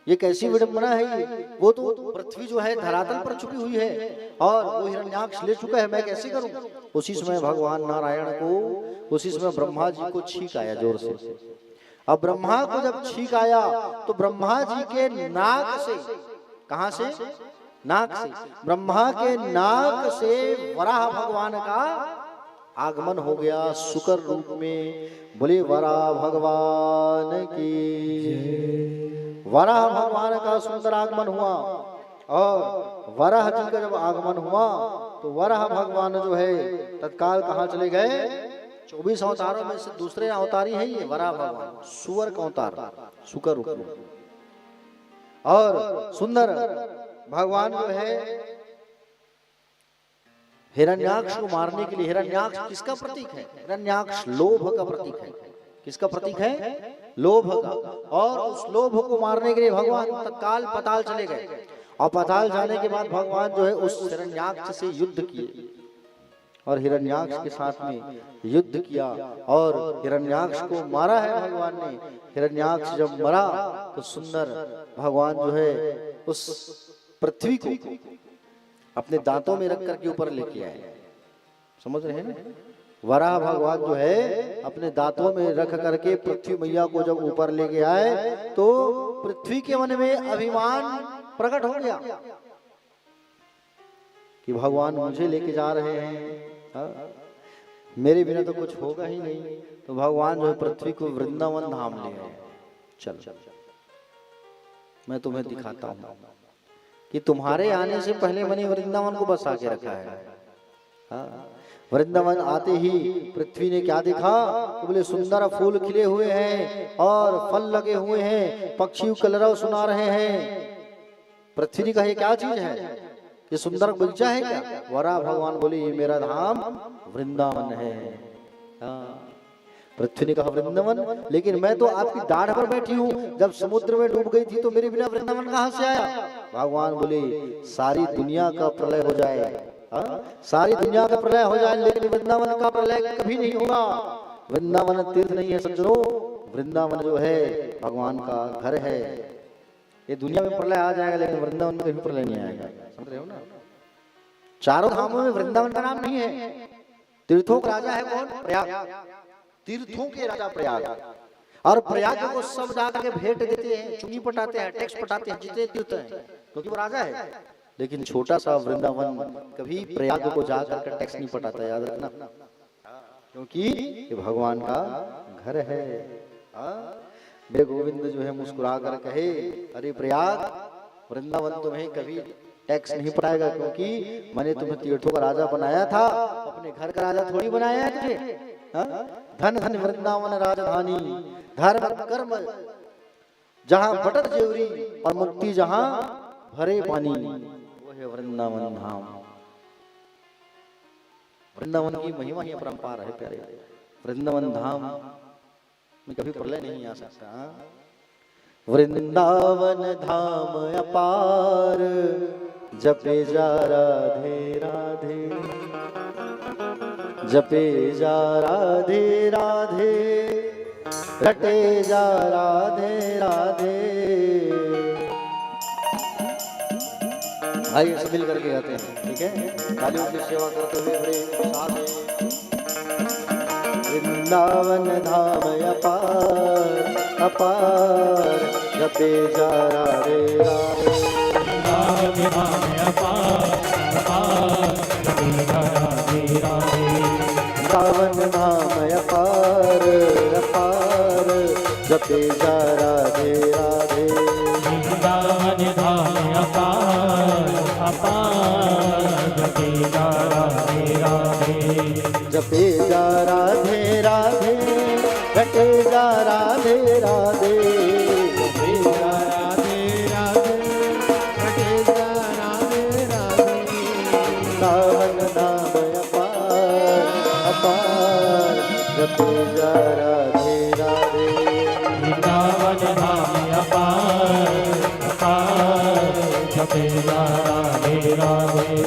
ये कैसी विडंबना है, ये वो तो पृथ्वी जो है धरातल पर छुपी हुई है और वो हिरण्याक्ष ले चुका है, मैं कैसे करूं? उसी समय भगवान नारायण को, उसी समय ब्रह्मा जी को छींक आया जोर से। अब ब्रह्मा को जब छींक आया तो ब्रह्मा जी के नाक से, कहां से? नाक से। ब्रह्मा के नाक से वराह भगवान का आगमन हो गया शुकर रूप में। बोले वराह भगवान की। वराह भगवान का सुंदर आगमन हुआ, और वराह जी का जब आगमन हुआ तो वराह भगवान जो है तत्काल कहां चले गए? 24 अवतारों में से दूसरे अवतारी है ये वराह भगवान, सुअर का अवतार, शुकर रूप में। और सुंदर भगवान जो है हिरण्याक्ष को मारने के लिए, हिरण्याक्ष किसका प्रतीक है? हिरण्याक्ष लोभ का प्रतीक है। किसका प्रतीक है? लोभ का। और उस लोभ को मारने के लिए भगवान तत्काल पाताल चले गए, और पाताल जाने के बाद भगवान जो है उस हिरण्याक्ष से युद्ध किए, और हिरण्याक्ष के साथ में युद्ध किया और हिरण्याक्ष को मारा है भगवान ने। हिरण्याक्ष जब मरा तो सुंदर भगवान जो है उस पृथ्वी को अपने दांतों में रख करके ऊपर लेके आए। समझ रहे हैं ना? वराह भगवान जो है अपने दांतों में रख करके पृथ्वी मैया को जब ऊपर लेके आए तो पृथ्वी के मन में अभिमान प्रकट हो गया कि भगवान मुझे लेके जा रहे हैं, मेरे बिना तो कुछ होगा ही नहीं। तो भगवान जो है पृथ्वी को वृंदावन धाम ले गए। चल मैं तुम्हें दिखाता हूं कि तुम्हारे आने से पहले मैंने वृंदावन को बसा के रखा है। वृंदावन आते ही पृथ्वी ने क्या देखा? तो बोले सुंदर फूल खिले हुए हैं और फल लगे हुए हैं, पक्षी कलरव सुना रहे हैं। पृथ्वी ने कहा ये क्या चीज है? ये सुंदर बगीचा है क्या? वराह भगवान बोले ये मेरा धाम वृंदावन है। पृथ्वी ने कहा वृंदावन, लेकिन मैं तो आपकी दाढ़ पर बैठी हूँ, जब समुद्र में डूब गई थी तो मेरे बिना वृंदावन कहाँ से आया? भगवान बोले सारी दुनिया का प्रलय हो जाए, सारी दुनिया का प्रलय हो जाए, लेकिन वृंदावन का प्रलय कभी नहीं होगा। वृंदावन तीर्थ नहीं है सज्जनों, वृंदावन जो है भगवान का घर है। ये दुनिया में प्रलय आ जाएगा लेकिन वृंदावन में कभी प्रलय नहीं आएगा। समझ रहे हो ना? चारों धामों में वृंदावन का नाम नहीं है। तीर्थों का राजा है कौन? प्रयाग। तीर्थों के राजा प्रयाग, और प्रयाग को सब जाकर के भेंट देते हैं, चुनी पटाते हैं, टैक्स पटाते हैं, जितने तीर्थ हैं, क्योंकि वो राजा है। लेकिन छोटा सा वृंदावन कभी प्रयाग को जाकर के टैक्स नहीं पटाता, याद रखना, क्योंकि ये भगवान का घर है। मेरे गोविंद जो है मुस्कुरा कर कहे अरे प्रयाग, वृंदावन तुम्हें कभी टैक्स नहीं पटाएगा, क्योंकि मैंने तुम्हें तीर्थों का राजा बनाया था, अपने घर का राजा थोड़ी बनाया है तुझे। धन धन वृंदावन राजधानी, धर्म कर्म जहां बटत जेवरी और मुक्ति जहां भरे पानी, वो है वृंदावन धाम। वृंदावन की महिमा ही अपरंपार है प्यारे। वृंदावन धाम में कभी प्रलय नहीं आ सकता। वृंदावन धाम अपार, जपे जा राधे राधे। जपे जा राधे राधे, रटे जा राधे राधे। भाई ऐसे मिल करके गाते हैं, ठीक है। तालियों की सेवा करते हुए बड़े उत्साह से। वृंदावन धाम अपार अपार, जपे जा राधे राधे। वृंदावन धाम अपार अपार, जपे जा राधे राधे। वृंदावन धाम अपार अपार, जपे जा राधे राधे। वृंदावन धाम अपार अपार, जपे जा राधे राधे। जपे जा राधे राधे, रटे जा राधे राधे। जपे जा राधे राधे, रटे जा राधे राधे। सावन नाम अपार अपार, जपे जा राधे राधे। वृंदावन धाम अपार अपार, जपे जा राधे राधे।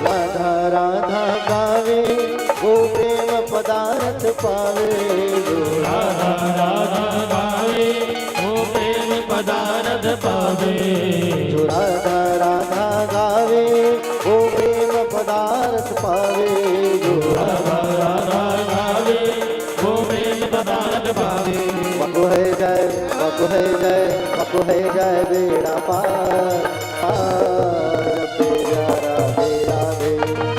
राधा राधा गावे, वो प्रेम पदार्थ पावे। जो राधा राधा गावे, वो प्रेम पदार्थ पावे। जो राधा राधा गावे, वो प्रेम पदार्थ पावे। जो राधा राधा गावे, वो प्रेम पदार्थ पावे। पको है जय, पको है जय, पको है जय बेड़ा पार पार, जपे जा राधे राधे।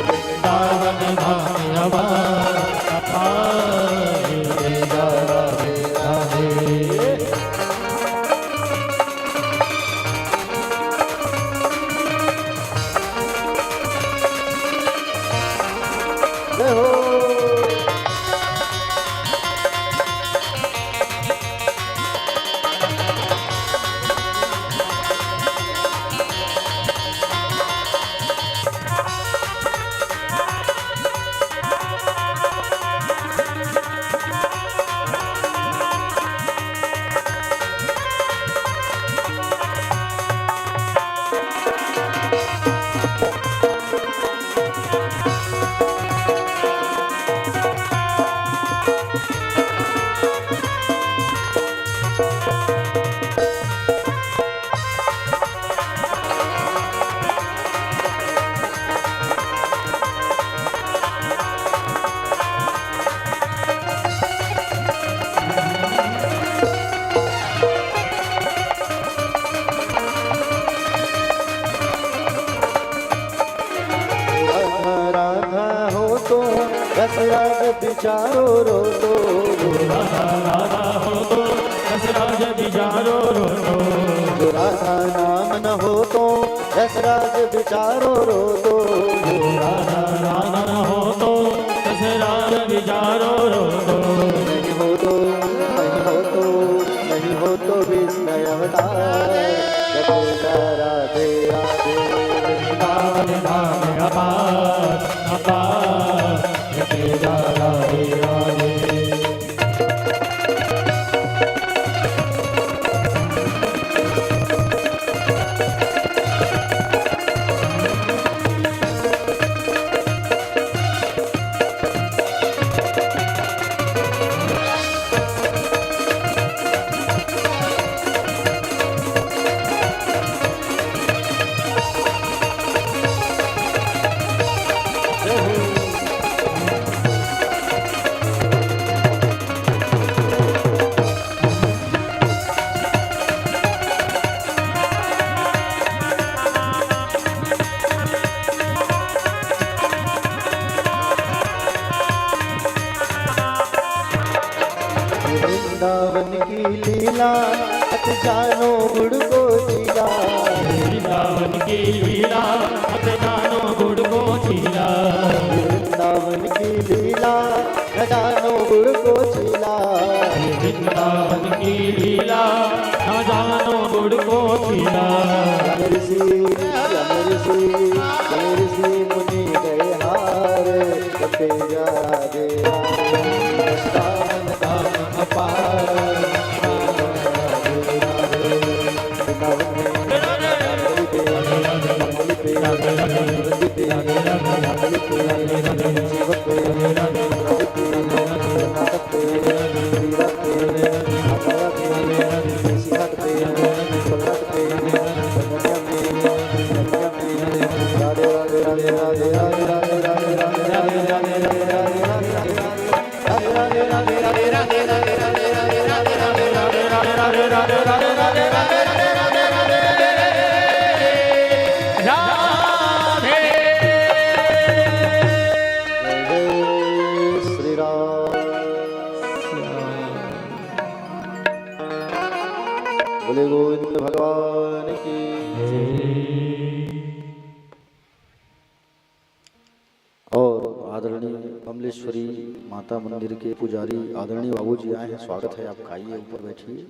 वृंदावन धाम अपार अपार, जपे जा राधे राधे। जय हो। रसराज बिचारो रो तो। राधा राधा हो तो रसराज बिचारो रो तो। जो राधा नाम न हो तो रसराज बिचारो रो तो। राधा राधा न हो तो रसराज बिचारो रो तो। नहीं हो तो नहीं हो तो नहीं हो तो विस्मय अवतार, जपे जा राधे राधे। वृंदावन धाम अपार अपार, जपे जा राधे राधे। जय हो। वृंदावन की लीला अत जानो गुड़ को चीला। वृंदावन की लीला अत जानो गुड़ को चीला। वृंदावन की लीला न जानो गुड़ को चीला। वृंदावन की लीला न जानो गुड़ को चीला। ऋषि मुनि गए हार कपे जा दे बोले गोविंद भगवान की। और आदरणीय कमलेश्वरी माता मंदिर के पुजारी आदरणीय बाबूजी आए हैं, स्वागत है आपका। आइए ऊपर बैठिए,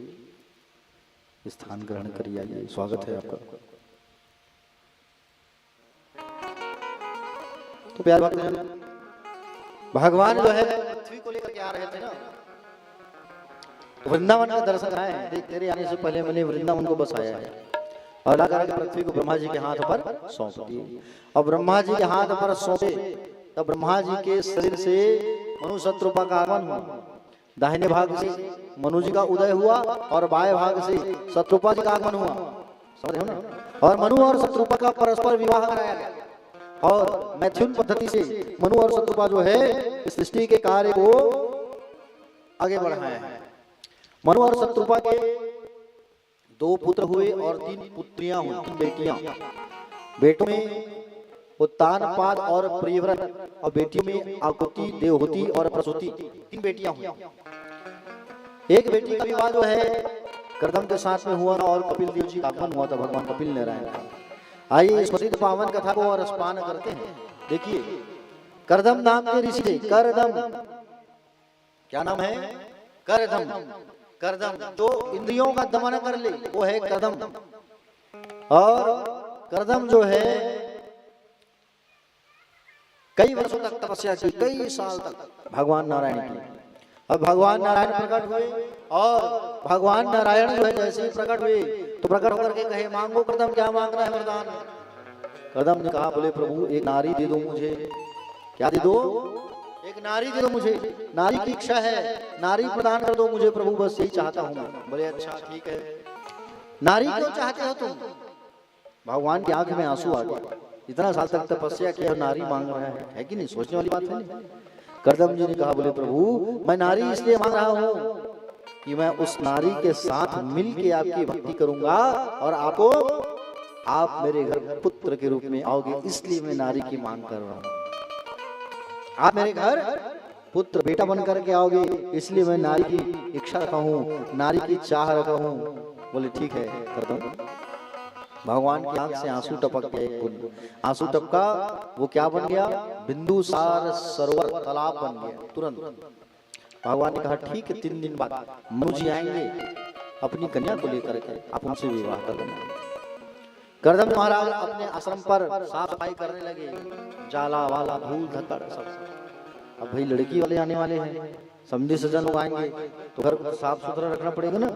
स्थान ग्रहण करिए, आइए, स्वागत है आपका। तो प्यार भगवान जो है पृथ्वी को लेकर के आ रहे थे ना, वृंदावन का दर्शन आए हैं। देख, तेरे आने से पहले मैंने वृंदावन को बसाया है और लाकर पृथ्वी को ब्रह्मा जी के हाथ पर सौंप दिए। और ब्रह्मा जी के हाथ पर सौंपे तब ब्रह्मा जी के शरीर से मनु शत्रुपा का आगमन हुआ। दाहिने भाग से मनु जी का उदय हुआ और बाएं भाग से शत्रुपा जी का आगमन हुआ, समझ हो ना। और मनु और शत्रुपा का परस्पर विवाह कराया गया और मैथुन पद्धति से मनु और शत्रुपा जो है सृष्टि के कार्य को आगे बढ़ाया है। मनु और शत्रुपा के 2 पुत्र हुए और 3 पुत्रियां हुई, 3 बेटियां। बेटों में उत्तानपाद और प्रियव्रत और बेटियों में आकुति, देवहूति और प्रसूति, 3 बेटियां हुई। एक बेटी का विवाह जो है कर्दम के साथ में हुआ और कपिल देव जी का आगमन हुआ था, भगवान कपिल नारायण का। आइए इस प्रसिद्ध पावन कथा को और स्पान करते हैं। देखिए, कर्दम नाम के ऋषि थे। कर्दम, क्या नाम है? कर्दम। कर्दम जो इंद्रियों का दमन कर ले वो है कर्दम। और कर्दम जो है कई वर्षों तक तपस्या की, कई साल तक भगवान नारायण की। अब भगवान नारायण प्रकट हुए और भगवान नारायण जो है जैसे ही प्रकट हुए तो प्रकट होकर के कहे, मांगो कर्दम, क्या मांगना है वरदान। कर्दम ने कहा, बोले प्रभु एक नारी दे दो मुझे। क्या दे दो? एक नारी दे दो मुझे, नारी की इच्छा है, नारी प्रदान कर दो मुझे प्रभु, बस यही चाहता हूँ मैं। बोले अच्छा ठीक है। नारी क्यों चाहते हो तुम? भगवान की आंख में आंसू आ गए। इतना साल तक तपस्या किया, नारी मांग रहा है कि नहीं? सोचने वाली बात है नहीं। कर्दम जी ने कहा, बोले प्रभु मैं नारी इसलिए मांग रहा हूँ कि मैं उस नारी के साथ मिल के आपकी भक्ति करूंगा और आप मेरे घर पुत्र के रूप में आओगे, इसलिए मैं नारी की मांग कर रहा हूँ। आप मेरे घर पुत्र बेटा बन करके आओगे, इसलिए मैं नारी की इच्छा रखा हूँ, नारी की चाह रखा हूँ। बोले ठीक है कर्दम। भगवान की आंख से आंसू टपक गए, एक बूंद आंसू टपका, वो क्या बन गया? बिंदुसार सरोवर, तालाब बन गया तुरंत। भगवान ने कहा ठीक है, 3 दिन बाद मनु जी आएंगे अपनी कन्या को लेकर के, आप उनसे विवाह कर लेना। कर्दम महाराज अपने आश्रम पर साफ सफाई करने लगे, जाला वाला धूल धक्कड़ सब। अब भाई लड़की वाले आने वाले हैं, समझे सज्जन लोग आएंगे तो घर को साफ सुथरा रखना पड़ेगा ना।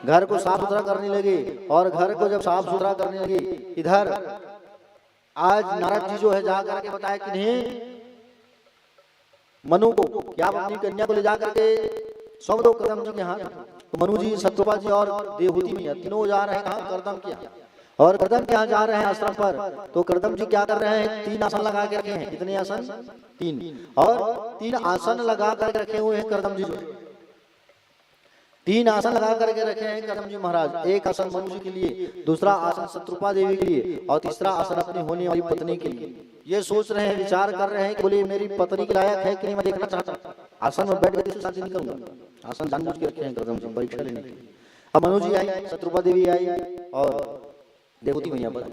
घर को साफ सुथरा करने लगे और घर को जब साफ सुथरा करने लगे, इधर आज नारद जी जो है जा करके बताया कि नहीं, मनु को क्या अपनी कन्या को ले जा करके सौंप दो कर्दम जी के हाथ। तो मनु जी, शत्रुपा जी और देवहूति मैया तीनों जा रहे हैं कहाँ? कर्दम के यहाँ। और कर्दम के यहाँ जा रहे हैं आश्रम पर। तो कर्दम जी क्या कर रहे हैं? 3 आसन लगा के रखे हैं। कितने आसन? 3। और 3 आसन लगा कर रखे हुए हैं कर्दम जी। 3 आसन लगा करके रखे हैं कर्दम जी महाराज। एक आसन मनु जी के लिए, दूसरा आसन शत्रुपा देवी के लिए और तीसरा आसन अपनी होने वाली पत्नी के लिए। ये सोच रहे हैं, विचार कर रहे हैं कि बोले मेरी पत्नी के लायक है कि नहीं, मैं देखना चाहता हूं। आसन में बैठ के किसी शादी नहीं करूंगा। आसन जानबूझ के रखे हैं गर्दन से परीक्षा लेने के लिए। अब मनु जी आई, शत्रुपा देवी आई और देवती मैया पर।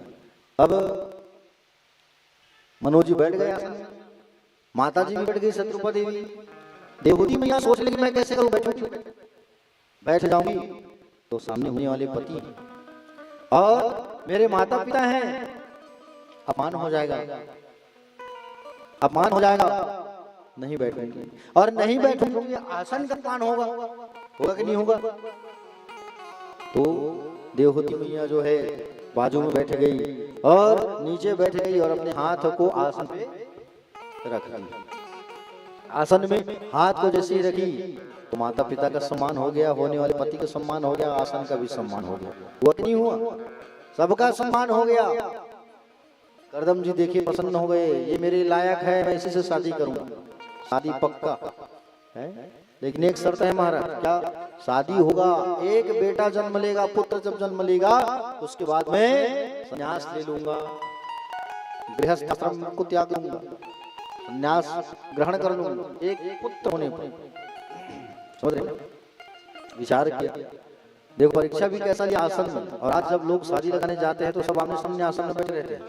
अब मनोज जी बैठ गए आसन में, माता जी भी बैठ गई, शत्रुपा देवी। देवती मैया सोच ले कि मैं कैसे करूं, बैठ जाऊंगी तो सामने होने वाले पति और मेरे माता पिता हैं, अपमान हो जाएगा, अपमान हो जाएगा, नहीं बैठूंगी। और नहीं बैठूंगी आसन का अपमान होगा कि नहीं होगा। तो देवहूति मैया जो है बाजू में बैठ गई और नीचे बैठ गई और अपने हाथ को आसन पे रख दी। आसन में हाथ को जैसे ही रखी तो माता पिता का सम्मान हो गया, होने वाले पति का सम्मान हो गया, आसन का भी सम्मान हो गया। हुआ कि नहीं हुआ? सबका सम्मान हो गया। करदम जी देखिए प्रसन्न हो गए, ये मेरे लायक है, मैं इसी से शादी करूंगा। शादी पक्का है, लेकिन एक शर्त है महाराज। क्या? शादी होगा, एक बेटा जन्म लेगा, पुत्र जब जन्म लेगा तो उसके बाद में संन्यास ले लूंगा, गृहस्थ आश्रम को त्याग लूंगा, संन्यास ग्रहण कर लूंगा एक पुत्र होने पर। समझ रहे? विचार किया। देखो परीक्षा भी कैसा लिया आसन में। और आज जब लोग शादी लगाने जाते हैं तो सब आमने सामने आसन में बैठे रहते हैं,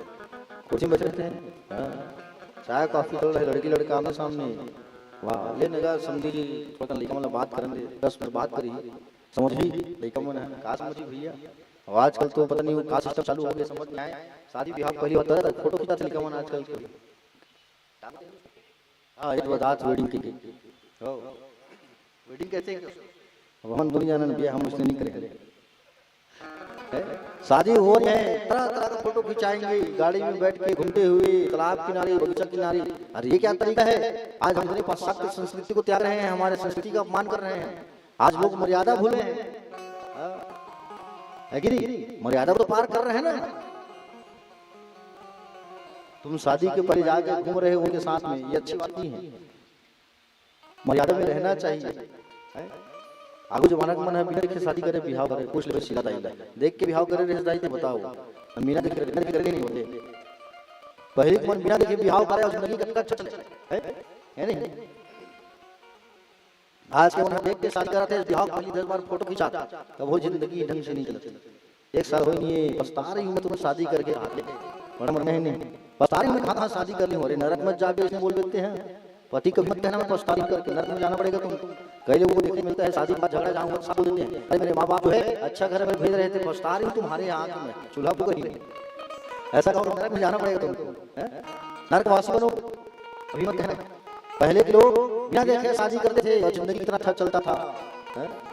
कुर्सी में बैठे रहते हैं, चाय कॉफी चल रहा है, लड़की लड़का आमने सामने। वाह, लेने का समझी थोड़ा लड़का मतलब बात करेंगे, 10 मिनट बात करी, समझ ली लड़का मन है, कहा समझी भैया। और आजकल तो पता नहीं का सिस्टम चालू हो गया, समझ में आए। शादी विवाह पहले होता था फोटो खींचा था लड़का मन, आजकल हाँ ये बात वेडिंग की वेडिंग कहते हैं, हम दुनिया ने बिया हम उसने नहीं करेंगे। शादी हो रही है, तरह तरह का फोटो खिंचाएंगे, गाड़ी में बैठ के घूमते हुए, तालाब किनारे, बगीचा किनारे। अरे ये क्या तरीका है? आज हम अपने पाश्चात्य संस्कृति को त्याग रहे हैं, हमारे संस्कृति का अपमान कर रहे हैं। आज लोग मर्यादा भूले हैं, है कि नहीं? मर्यादा को तो पार कर रहे हैं ना। तुम शादी के पहले जाके घूम रहे हो उनके साथ में, ये अच्छी बात नहीं है। मर्यादा में रहना चाहिए। आगू जमाना का मन है बिना देखे शादी करे, बिहाव करे, कुछ ले सीधा दाई देख के बिहाव करे, रिश्तेदारी तो बताओ। बिना देखे नहीं होते। पहले मन बिना देखे बिहाव करे और जिंदगी का चल है नहीं। आज के मन देख के शादी कराते हैं, बिहाव पहली 10 बार फोटो खिंचाता, तब वो जिंदगी ढंग से नहीं चलती। एक साल हो नहीं, पछता रही हूं मैं तुम्हें शादी करके, बड़ा मन नहीं पछता रही हूं, कहाँ शादी कर ली हो। अरे नरक मत जाके इसमें बोल देते हैं, पति कभी मत कहना मैं पछता रही करके, नरक में जाना पड़ेगा तुमको। कई लोगों को देखने मिलता है शादी के बाद झगड़ा जाऊंगा सब बोल देते हैं, अरे मेरे माँ बाप जो है अच्छा घर में भेज रहे थे, पछता रही हूँ तुम्हारे आंख में चूल्हा को कहीं ऐसा कहो, नरक में जाना पड़ेगा तुमको, नरक वासी बनो, कभी मत कहना। पहले के लोग बिना देखे शादी करते थे और जिंदगी कितना अच्छा चलता था।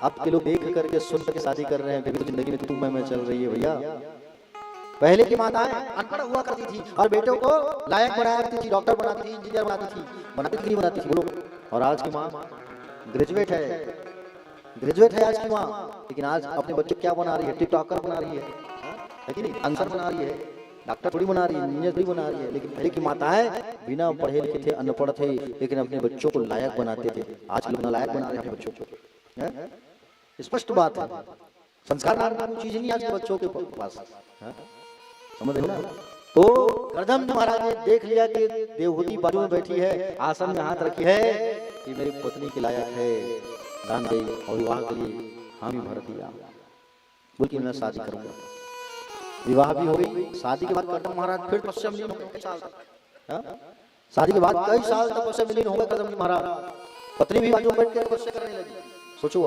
अब के लोग देख करके सुन करके शादी कर रहे हैं, फिर तो जिंदगी में तुम मैं चल रही है भैया। पहले की माताएं अनपढ़ हुआ करती थी और बेटों को लायक बनाया करती थी, डॉक्टर बनाती थी, इंजीनियर बनाती थी, नहीं बनाती थी बोलो। और आज की माँ ग्रेजुएट है आज की माँ, लेकिन आज अपने बच्चे क्या बना रही है? टिकटॉकर बना रही है कि नहीं? आंसर बना रही है, डॉक्टर थोड़ी बना रही है, इंजीनियर थोड़ी बना रही है। लेकिन पहले की माताएं बिना पढ़े लिखे थे, अनपढ़ थे, लेकिन अपने बच्चों को लायक बनाते थे। आज लोग नालायक बना रहे हैं अपने बच्चों को। स्पष्ट बात है, संस्कार नाम की कोई चीज नहीं आज के बच्चों के पास, समझ रहे हो ना? तो करदम महाराज ने देख लिया कि देवहूति बाजू में बैठी है, आसन में हाथ रखी है, ये मेरी पत्नी के लायक है, दान गई और विवाह के लिए हामी भर दिया, बोल कि मैं शादी करूंगा। विवाह भी हो गई। शादी के बाद करदम महाराज फिर तपस्या में लीन हो गए। शादी के बाद कई साल तपस्या में लीन हो गए करदम महाराज। पत्नी भी बाजू में बैठ कर तपस्या करने लगी। सोचो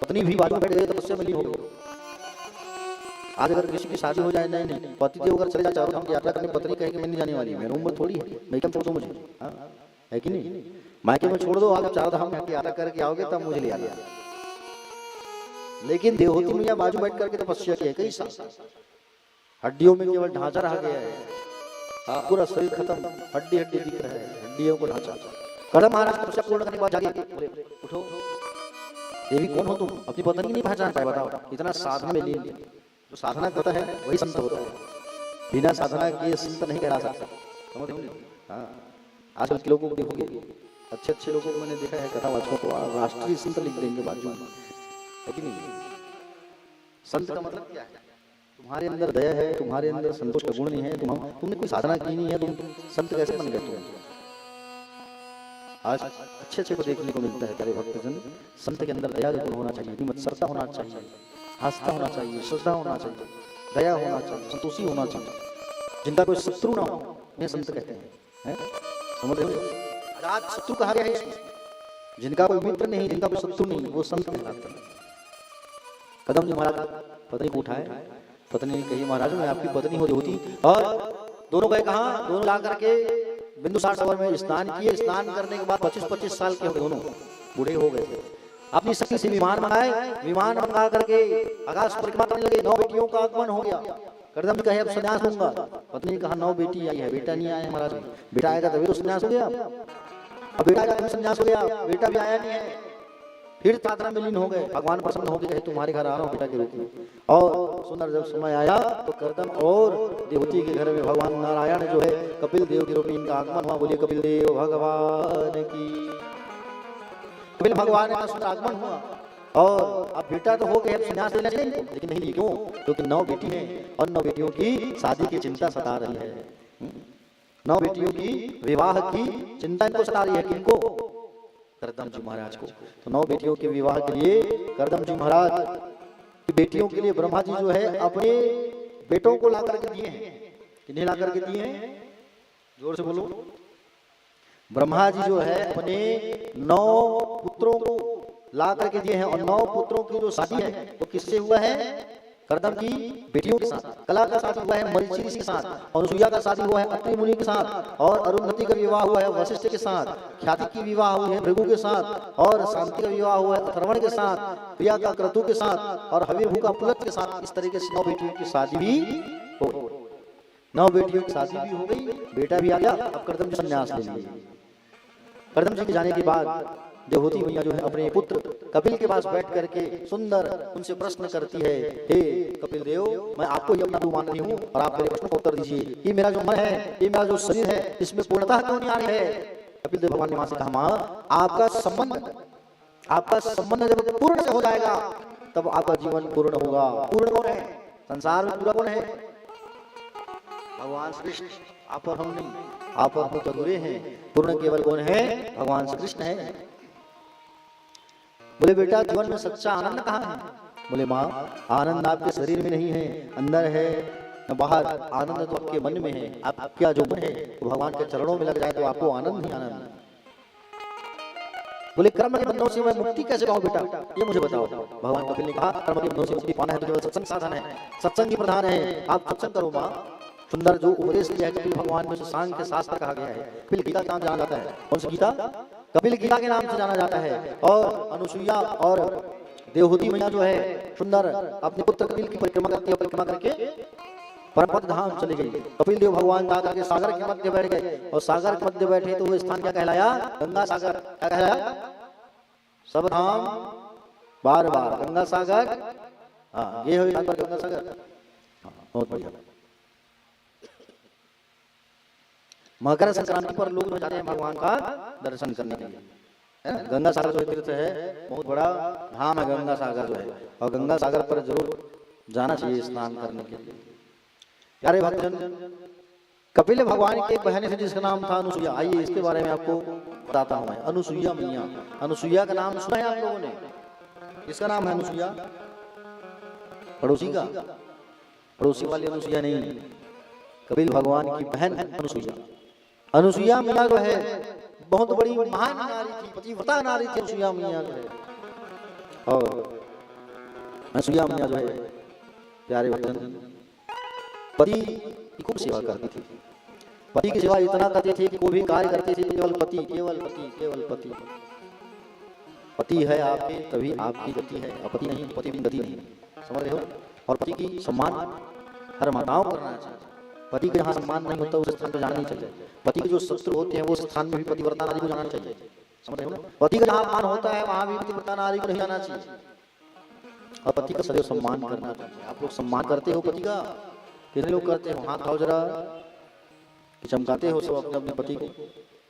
पत्नी भी बाजू में बैठ गई, तपस्या में लीन हो गई। आज अगर किसी की शादी हो जाए, नहीं पति देव अगर चले जाए चारों धाम की यात्रा करने, पत्नी कहेगी मैं नहीं जाने वाली, मेरी उम्र थोड़ी है, मैं कम छोड़ दो मुझे, है कि नहीं? मायके में छोड़ दो, आप चारों धाम की यात्रा करके आओगे तब मुझे ले आना। लेकिन देवहूति मैया बाजू बैठ करके तपस्या की है कई साल, हड्डियों में केवल ढांचा रह गया है, पूरा शरीर खत्म, हड्डी हड्डी दिख रहा है, हड्डियों को ढांचा। करदम महाराज तपस्या पूर्ण करने के बाद जागे, उठो देवी कौन हो तुम? अपनी पत्नी की नहीं पहचान पाए, बताओ। इतना साधना में लीन, जो साधना करता है वही संत होता है, बिना साधना के संत नहीं करा सकता। समझ रहे हो? हाँ, आजकल के लोगों को देखोगे, अच्छे अच्छे लोगों को मैंने देखा है, कथावाचकों को राष्ट्रीय संत लिख देंगे बाजू में, है कि नहीं? संत का मतलब क्या है? तुम्हारे अंदर दया है, तुम्हारे अंदर संतोष का गुण नहीं है, तुमने कोई साधना की नहीं है, तुम संत कैसे बन गए? तुम आज अच्छे अच्छे को देखने को मिलता है। प्यारे भक्तजन, संत के अंदर दया गुण होना चाहिए, विमत्सरता होना चाहिए, आस्था होना चाहिए, श्रद्धा होना चाहिए, दया होना चाहिए, संतोषी होना चाहिए, जिनका कोई शत्रु ना हो, उन्हें संत कहते हैं। समझ रहे हो? आज शत्रु कहा गया है इसमें, जिनका कोई मित्र नहीं, जिनका कोई शत्रु नहीं, वो संत कहलाते हैं। कदम जी महाराज पत्नी को उठाए, पत्नी ने कही महाराज मैं आपकी पत्नी होती, और दोनों गए कहाँ? दोनों ला करके बिंदुसार सरोवर में स्नान किए। स्नान करने के बाद 25-25 साल के हो गए, दोनों बूढ़े हो गए थे। अपनी शक्ति से विमान मंगाए, विमान मंगा करके आकाश परिक्रमा करने लगे। 9 बेटियों का आगमन हो गया। करदम जी कहे अब संन्यास लूंगा। पत्नी ने कहा 9 बेटी आई है, बेटा नहीं आया महाराज। बेटा आएगा तभी तो संन्यास हो गया। अब बेटा आएगा तभी संन्यास हो गया, बेटा भी आया नहीं है। फिर साधना में लीन हो गए। भगवान प्रसन्न हो गए, कहे तुम्हारे घर आ रहा हूँ बेटा के रूप में। और सुंदर जब समय आया तो करदम और देवती के घर में भगवान नारायण जो है कपिल देव के रूप में इनका आगमन हुआ। बोलिए कपिल देव भगवान की। कपिल भगवान का सुंदर आगमन हुआ। और अब बेटा तो हो गया, संन्यास लेना चाहिए, लेकिन नहीं, क्यों? क्योंकि 9 बेटी हैं और 9 बेटियों की शादी की चिंता सता रही है। 9 बेटियों की विवाह की चिंता इनको सता रही है। किनको? करदम जी महाराज को। तो 9 बेटियों के विवाह के लिए करदम जी महाराज की बेटियों के लिए ब्रह्मा जी जो है अपने बेटों को ला करके दिए हैं। किन्हें ला करके दिए हैं? जोर से बोलो। ब्रह्मा जी जो है अपने 9 पुत्रों को ला करके दिए हैं। और 9 पुत्रों की जो शादी है वो किससे हुआ है? करदम की बेटियों के साथ। कला का शादी हुआ है मरीचि ऋषि के साथ, अनुसुईया का शादी हुआ है अत्रि मुनि के साथ, और अरुंधति का विवाह हुआ है वशिष्ठ के साथ, ख्याति की विवाह हुई है भृगु के साथ, और शांति का विवाह हुआ है अथर्वण के साथ, प्रिया का क्रतु के साथ, और हविर्भु का पुलत के साथ। इस तरीके से 9 बेटियों की शादी भी हो गई। 9 बेटियों की शादी भी हो गई, बेटा भी आ गया। अब करदम जी संन्यास ले लिए। करदम जी के जाने के बाद देवहूति मैया जो है अपने पुत्र कपिल के पास बैठ करके सुंदर उनसे प्रश्न करती है, हे कपिल देव, मैं आपको ही अपना गुरु मान रही हूँ और आप मेरे प्रश्न को उत्तर दीजिए। ये मेरा जो मन है, ये मेरा जो शरीर है, इसमें पूर्णता क्यों नहीं आ रही है? कपिल देव भगवान ने मां से कहा, मां आपका संबंध जब पूर्ण हो जाएगा तब आपका जीवन पूर्ण होगा। पूर्ण कौन है? संसार में पूरा कौन है? भगवान श्री कृष्ण। आप और हम नहीं, आप और हम तो अधूरे हैं। पूर्ण केवल कौन है? भगवान श्री कृष्ण है। बोले बेटा जीवन में सच्चा आनंद कहाँ है? बोले माँ आनंद आपके शरीर में नहीं है, अंदर है न बाहर। आनंद तो आपके मन में है। आपका जो मन है वो भगवान के चरणों में लग जाए तो आपको आनंद ही आनंद। बोले कर्म के बंधनों से मैं मुक्ति कैसे पाऊं बेटा, ये मुझे बताओ। भगवान कपिल ने कहा कर्म के बंधनों से मुक्ति पाना है तो केवल सत्संग साधन है, सत्संग ही प्रधान है। आप सत्संग करो माँ। सुंदर जो उपदेश दिया है कपिल भगवान में सांख्य शास्त्र कहा गया है। कपिल गीता का नाम जाना जाता है। कौन सी गीता? कपिल गीता के नाम से जाना जाता है। और अनुसुईया और देवहूति मैया जो है सुंदर अपने पुत्र कपिल की परिक्रमा करती है। परिक्रमा करके परमपद धाम चले गए। कपिल देव भगवान जाकर के सागर के मध्य बैठ गए। और सागर के मध्य बैठे तो वो स्थान क्या कहलाया? गंगा सागर। क्या कहलाया? सब धाम बार बार गंगा सागर। हाँ ये हो गंगा सागर। बहुत बढ़िया। मकर संक्रांति पर लोग जाते हैं भगवान का दर्शन करने के लिए। गंगा सागर जो तीर्थ है बहुत बड़ा धाम है गंगा सागर जो है। और गंगा सागर पर जरूर जाना चाहिए स्नान करने के लिए। प्यारे भक्तजन, कपिल भगवान की एक बहन थी जिसका नाम था अनुसुईया। आइए इसके बारे में आपको बताता हूँ मैं। अनुसुईया मैया। अनुसुईया का नाम सुना है आप लोगों ने? किसका नाम है अनुसुईया? पड़ोसी का? पड़ोसी वाली अनुसुईया नहीं, कपिल भगवान की बहन अनुसुईया। अनुसुईया मैया जो है बहुत बड़ी महान नारी थी, पतिव्रता नारी थी अनुसुईया मैया जो है। और अनुसुईया मैया जो है प्यारे भक्तजन पति की खूब सेवा करती थी। पति की सेवा इतना करती थी कि कोई भी कार्य करते थे तो केवल पति, केवल पति, केवल पति। पति है आपके तभी आपकी गति है, और पति नहीं, पति बिन गति नहीं। समझ रहे हो? और पति की सम्मान हर माताओं करना चाहिए। पति के जहाँ सम्मान नहीं होता उस स्थान पर जाना नहीं चाहिए। पति के जो शत्रु होते हैं वो स्थान में भी पतिव्रता नारी को जाना चाहिए। समझ रहे हो? पति का जहाँ मान होता है वहां भी पतिव्रता नारी को नहीं जाना चाहिए। और पति का सदैव सम्मान करना चाहिए। आप लोग सम्मान करते हो पति का? कितने लोग करते हो? हाथ खाओ जरा, चमकाते हो सब अपने अपने पति को।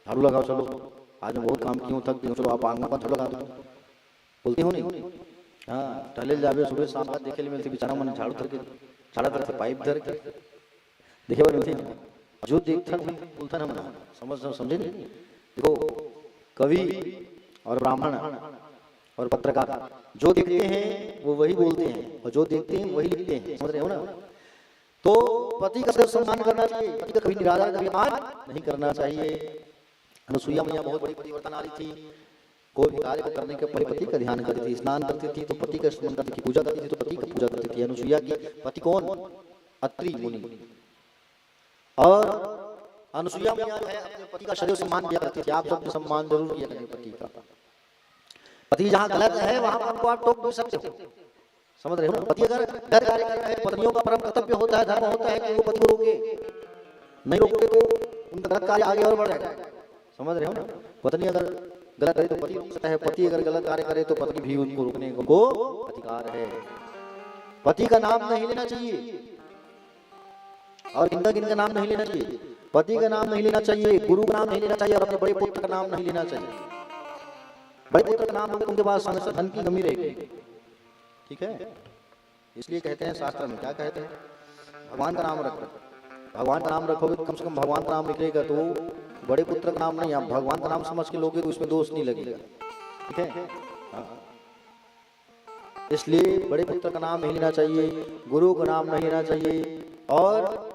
झाड़ू लगाओ, चलो आज मैं बहुत काम किया हूँ, थक गई हूँ, चलो आप आंगन पर झाड़ू लगा दो। बोलते हो नहीं? हाँ टहले जावे सुबह शाम बाद देखे मिलती बेचारा मन झाड़ू धर के झाड़ा धर के पाइप धर के देखे बार मिलती जो देखता बोलता ना मना। समझ समझे नहीं? देखो कवि और ब्राह्मण और पत्रकार जो देखते हैं वो वही बोलते हैं और जो देखते हैं वही लिखते हैं, समझ रहे हो ना। तो पति का सिर्फ सम्मान करना चाहिए, पति का कभी निरादर कभी मान नहीं करना चाहिए। अनुसुईया मैया बहुत बड़ी परिवर्तन आ रही थी, कोई भी कार्य को करने के पहले पति का ध्यान करती थी, स्नान करती थी तो पति का स्मरण करती थी, पूजा करती थी तो पति का पूजा करती थी। अनुसुईया की पति कौन? अत्रि मुनि। और अनुसुईया मैया है अपने पति का शरीर सम्मान किया करती थी। आप सब सम्मान जरूर किया करें पति का। पति जहाँ गलत है वहां पर उनको आप टोक भी सकते हो, समझ रहे हो ना। पति अगर घर कार्य कर रहा है, पत्नियों का परम कर्तव्य होता है, धर्म होता है कि वो पति को रोके, नहीं रोके तो उनका गलत कार्य आगे और बढ़ जाएगा, समझ रहे हो ना। पत्नी अगर गलत करे तो पति रोक सकता है, पति अगर गलत कार्य करे तो पत्नी भी उनको रोकने को अधिकार है। पति का नाम नहीं लेना चाहिए और किनका नाम नहीं लेना चाहिए। पति का नाम नहीं लेना चाहिए, गुरु का नाम नहीं लेना चाहिए और अपने बड़े पुत्र का नाम नहीं लेना चाहिए। बड़े पुत्र का नाम लोगे उनके पास धन की कमी रहेगी, ठीक है। इसलिए कहते हैं शास्त्र में, क्या कहते हैं, भगवान का नाम रखो। भगवान का नाम रखोगे तो कम से कम भगवान का नाम निकलेगा, तो बड़े पुत्र का नाम नहीं, आप भगवान का नाम समझ के लोगे तो उसमें दोष नहीं लगेगा, ठीक है। इसलिए बड़े पुत्र का नाम नहीं लेना चाहिए, गुरु का नाम नहीं लेना चाहिए और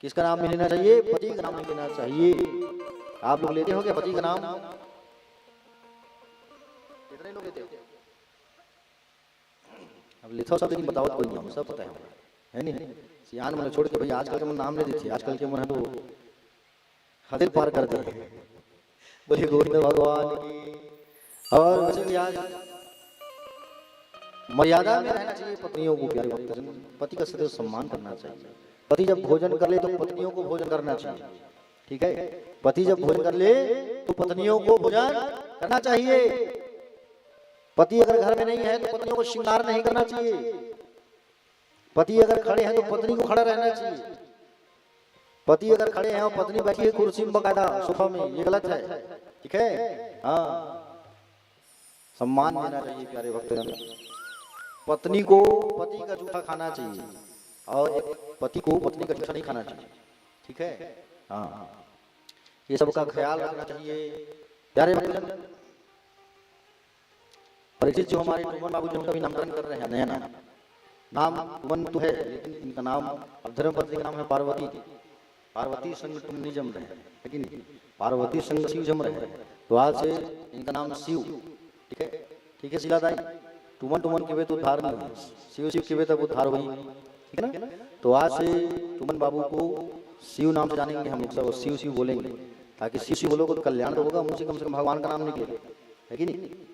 किसका नाम नहीं लेना चाहिए? पति का नाम नहीं लेना चाहिए। आप लोग लेते हो क्या पति का नाम? कितने लोग लेते हो? अब लेते हो सब, लेकिन बताओ कोई नहीं, सब पता है नहीं। सियान मन छोड़ के भाई आजकल के मन नाम ले देती, आजकल के मन है तो हद पार कर दे। बोले गोविंद भगवान की। और वैसे भी आज मर्यादा में रहना चाहिए पत्नियों को, प्यारे भक्तजन। पति का सदैव सम्मान करना चाहिए। पति जब भोजन कर ले तो पत्नियों को भोजन करना चाहिए, ठीक है। पति जब भोजन कर ले तो पत्नियों को भोजन करना चाहिए। पति अगर घर में नहीं है तो पत्नियों को श्रृंगार नहीं करना चाहिए। पति अगर खड़े हैं तो पत्नी को खड़ा रहना चाहिए। पति अगर खड़े हैं और पत्नी बैठी है कुर्सी में बकायदा सोफा में, ये गलत है, ठीक है। हाँ, सम्मान देना चाहिए प्यारे भक्तजन। पत्नी को पति का जूठा खाना चाहिए और एक पति को पत्नी का जूठा नहीं खाना चाहिए, ठीक है। हाँ, ये सब का ख्याल रखना चाहिए प्यारे भक्तजन। परीक्षित जो हमारे टुमन बाबू जी उनका भी नामकरण कर रहे हैं, नया नाम टुमन तो है लेकिन इनका नाम अब धर्मपत्नी का नाम है पार्वती। पार्वती संग तुम नहीं जम रहे, लेकिन पार्वती संग शिव जम रहे हैं, तो आज से इनका नाम शिव, ठीक है, ठीक है। शिलादाई टुमन टुमन के वे तो उद्धार नहीं हुई, शिव शिव के वे तब उद्धार हुई, ठीक है ना। तो आज से टुमन बाबू को शिव नाम से जानेंगे हम लोग सब, शिव शिव बोलेंगे, ताकि शिव शिव बोलोगे तो कल्याण तो होगा, मुझे कम से कम भगवान का नाम निकले, है कि नहीं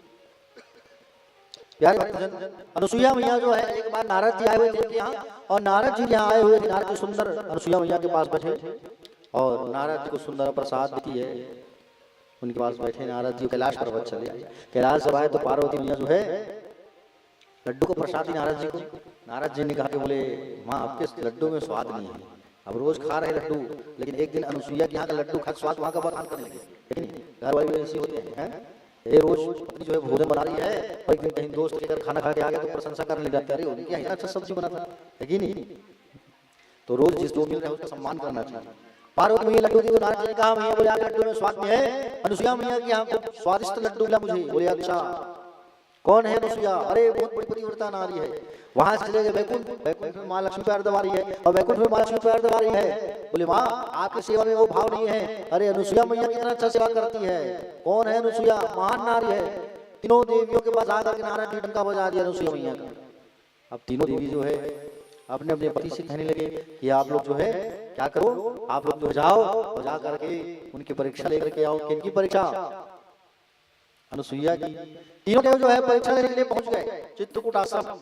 प्यारे भक्तजन। अनुसुईया मैया जो है, एक बार नारद जी आए हुए थे इनके यहाँ, और नारद जी यहाँ आए हुए थे। नारद जी सुंदर अनुसुईया मैया के पास बैठे और नारद जी को सुंदर प्रसाद देती है, उनके पास बैठे। नारद जी कैलाश पर्वत चले आए। कैलाश से आए तो पार्वती मैया जो है लड्डू को प्रसाद दी नारद जी को। नारद जी ने कहा कि बोले माँ आपके लड्डू में स्वाद नहीं है, अब रोज खा रहे लड्डू, लेकिन एक दिन अनुसुईया के यहाँ का लड्डू खा स्वाद वहाँ का बखान करने लगे, लेकिन घर वाले ऐसे होते हैं। ये रोज जो है भोजन बना रही है और एक दिन कहीं दोस्त लेकर खाना खा के आ गया तो प्रशंसा करने लग जाते, अरे उनके यहाँ अच्छा सब्जी बना था, है कि नहीं। तो रोज जिस जो मिल रहा है उसका सम्मान करना चाहिए। पार्वती मैया लड्डू दी तो नारद जी ने कहा मैया बोले लड्डू में स्वाद में है। अनुसुईया मैया के यहाँ स्वादिष्ट लड्डू मिला मुझे। बोले अच्छा कौन है अनुसुईया? अरे बहुत बड़ी पतिव्रता नारी है। वहां से चले गए वैकुंठ, वैकुंठ में माँ लक्ष्मी पैर दबा रही है और वैकुंठ में माँ लक्ष्मी पैर दबा रही है। बोले माँ आपकी सेवा में वो भाव नहीं है। अरे अनुसुईया मैया कितना अच्छा सेवा करती है। कौन है अनुसुईया? महान नारी है। तीनों देवियों के पास आकर के नारायण ने डंका बजा दिया अनुसुईया मैया का। अब तीनों देवी जो है अपने अपने पति से कहने लगे कि आप लोग जो है क्या करो, आप लोग तो जाओ और जा करके उनकी परीक्षा लेकर के आओ। किनकी परीक्षा? अनुसुईया की। तीनों देव जो है परीक्षा लेने के लिए पहुंच गए चित्रकूट आश्रम,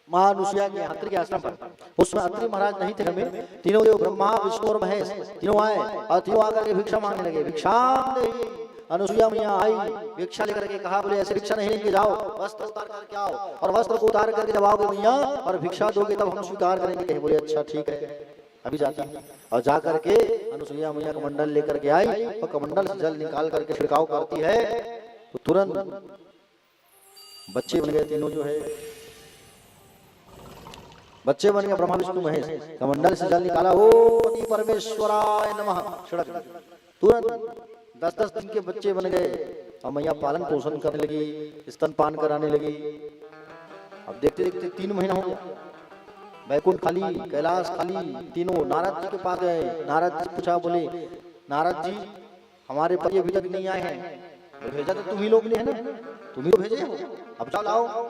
मां अनुसुईया के अत्रि के आश्रम पर। उसमें अत्रि महाराज नहीं थे हमें। तीनों देव ब्रह्मा विष्णु और महेश तीनों आए और तीनों आकर के भिक्षा मांगने लगे। भिक्षा अनुसुईया मैया आई, भिक्षा लेकर के कहा बोले ऐसे भिक्षा नहीं लेके जाओ, वस्त्र उतार करके आओ और वस्त्र को उतार करके जब आओगे मैया और भिक्षा दोगे तब हम स्वीकार करेंगे। बोले अच्छा ठीक है अभी जाती है। और जा करके अनुसुईया मैया कमंडल लेकर के आई और कमंडल से जल निकाल करके छिड़काव करती है तो तुरंत बच्चे बन गए। तीनों जो है बच्चे बन गए, ब्रह्मा विष्णु महेश। कमंडल से जल निकाला, ओ पति परमेश्वराय नमः, छिड़क तुरंत 10-10 दिन के बच्चे बन गए और मैया पालन पोषण करने लगी, स्तनपान कराने लगी। अब देखते देखते 3 महीना हो गया, वैकुंठ खाली, कैलाश खाली, तीनों नारद जी के पास गए। नारद जी पूछा, बोले नारद जी हमारे पति अभी तक नहीं आए हैं। भेजा तो तुम ही लोग ने है ना, तुम ही तो भेजे हो, अब जाओ लाओ।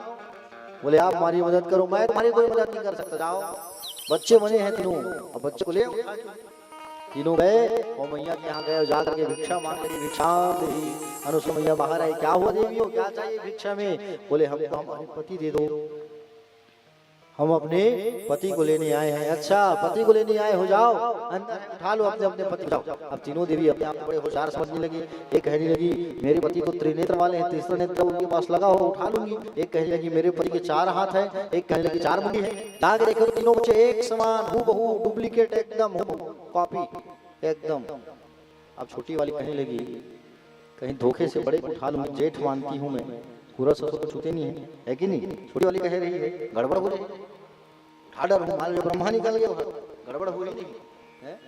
बोले आप हमारी मदद करो, मैं तुम्हारी कोई मदद नहीं कर सकता, जाओ। बच्चे बने हैं तीनों, अब बच्चे को ले आओ। तीनों गए और मैया के यहाँ गए, जाकर के भिक्षा मांग रही, भिक्षा देही। अनुसुईया मैया बाहर आई, क्या हुआ देवी हो, क्या चाहिए भिक्षा में? बोले हमको हमारे पति दे दो, हम अपने पति को लेने आए हैं। अच्छा पति को लेने आए हो, जाओ अंदर उठा लो अपने अपने पति, जाओ। अब तीनों देवी अपने आप बड़े होशियार समझने लगी। एक कहने लगी मेरे पति तो त्रिनेत्र वाले हैं, तीसरा नेत्र उनके पास लगा हो, उठा लूंगी। एक कहने लगी मेरे पति के 4 हाथ हैं, एक कहने लगी 4 मुंडी है। जाके देखो तीनों बच्चे एक समान, हूबहू डुप्लीकेट, एकदम कॉपी एकदम। अब छोटी वाली कहने लगी कहीं धोखे से बड़े को उठा लूंगी, जेठ मानती हूँ मैं, पूरा ससुर को छूते नहीं है कि नहीं? छोटी वाली कह रही है गड़बड़ हो रही, ठाडर हूँ, मान लो ब्रह्मा निकल गया, गड़बड़ हो रही है।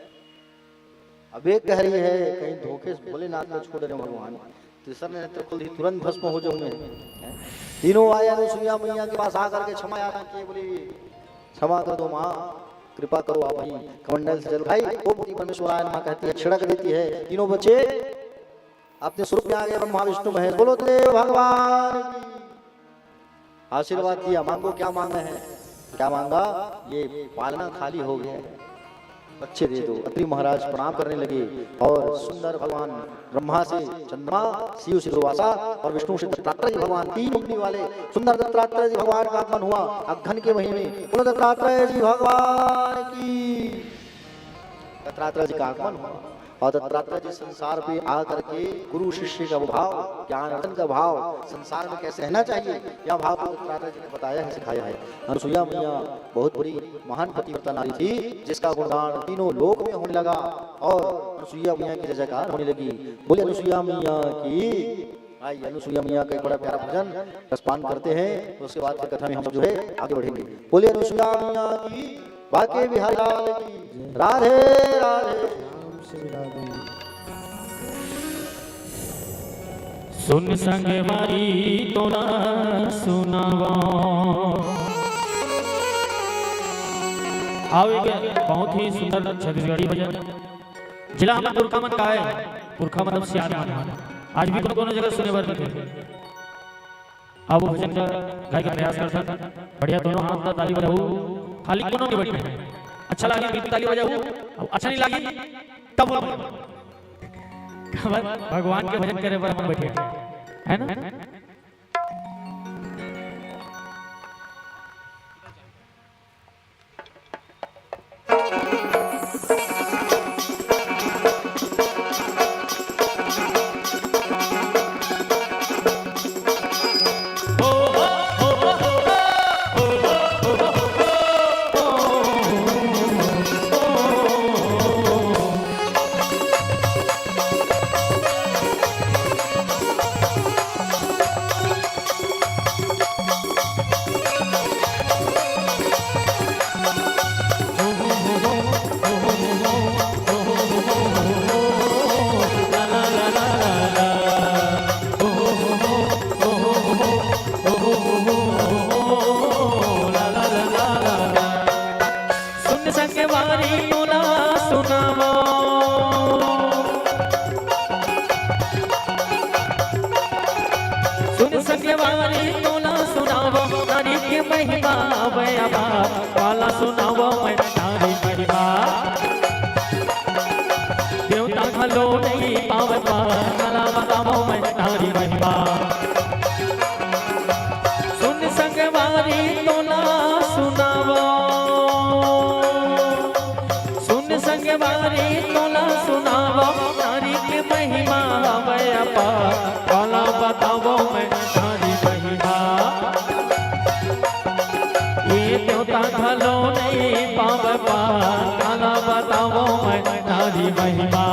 अब एक कह रही है कहीं धोखे से भोलेनाथ को छोड़ रहे भगवान, तीसरा नेत्र खुल दी, तुरंत भस्म हो जाऊं मैं। तीनों आए अनुसुईया मैया के पास आकर के क्षमा याचना किए, बोली क्षमा कर दो माँ, कृपा करो आप ही। कमंडल से जल भाई ओम परमेश्वराय नमः कहती है, छिड़क देती है। तीनों बच्चे अपने स्वरूप में आ गए, ब्रह्मा विष्णु महेश। बोलो देव भगवान की। आशीर्वाद दिया, मांगो क्या मांगना है? क्या मांगा? ये पालना खाली हो गया, बच्चे दे दो। अत्रि महाराज प्रणाम करने लगे और सुंदर भगवान ब्रह्मा से चंद्रमा, शिव से दुर्वासा और विष्णु से दत्तात्रेय जी भगवान, 3 उंगली वाले सुंदर दत्तात्रेय जी भगवान का आगमन हुआ अघन के महीने। बोलो दत्तात्रेय जी भगवान की। दत्तात्रेय जी का आगमन हुआ और दत्तात्रेय जी संसार पे आकर के गुरु शिष्य का भाव, ज्ञान अर्जन का भाव, संसार में कैसे रहना चाहिए, यह भाव को दत्तात्रेय जी ने बताया है, सिखाया है। अनुसुईया मैया बहुत बड़ी महान पतिव्रता नारी थी, जिसका गुणगान तीनों लोक में होने लगा और अनुसुईया मैया की जय जयकार होने लगी। बोले अनुसुईया मैया की। आइए अनुसुईया मैया का एक बड़ा प्यारा भजन रसपान करते हैं, उसके बाद फिर कथा में हम जो है आगे बढ़ेंगे। बोले अनुसुईया मैया की, बाके बिहारी लाल की, राधे राधे। सुन संग मारी तो ना सुनावा। आओगे बहुत ही सुंदर छत्तीसगढ़ी भजन, जिला हमारा पुरखा मन का है, पुरखा मतलब सियार मन, आज भी कोनो जगह सुने बर मिलते। अब वो भजन का गाय का प्रयास करता, बढ़िया दोनों हाथ में ताली बजाओ, खाली कोनो नहीं बैठे, अच्छा लगे बिल्कुल ताली बजाओ, अच्छा नहीं लगी तब भगवान के भजन करे पर हम बैठे है ना। वाला सुनावो मैं तारी महिमा, देवता खलो नहीं पावे वाला बतावो मैं तारी महिमा। सुन संगवारी तोला सुनावो, सुन संगवारी तोला सुनावो तारी की महिमा मैं वाला बतावो मैं तारी महिमा। देवता खलो नहीं पावे वाला बताओ मैं तारी महिमा।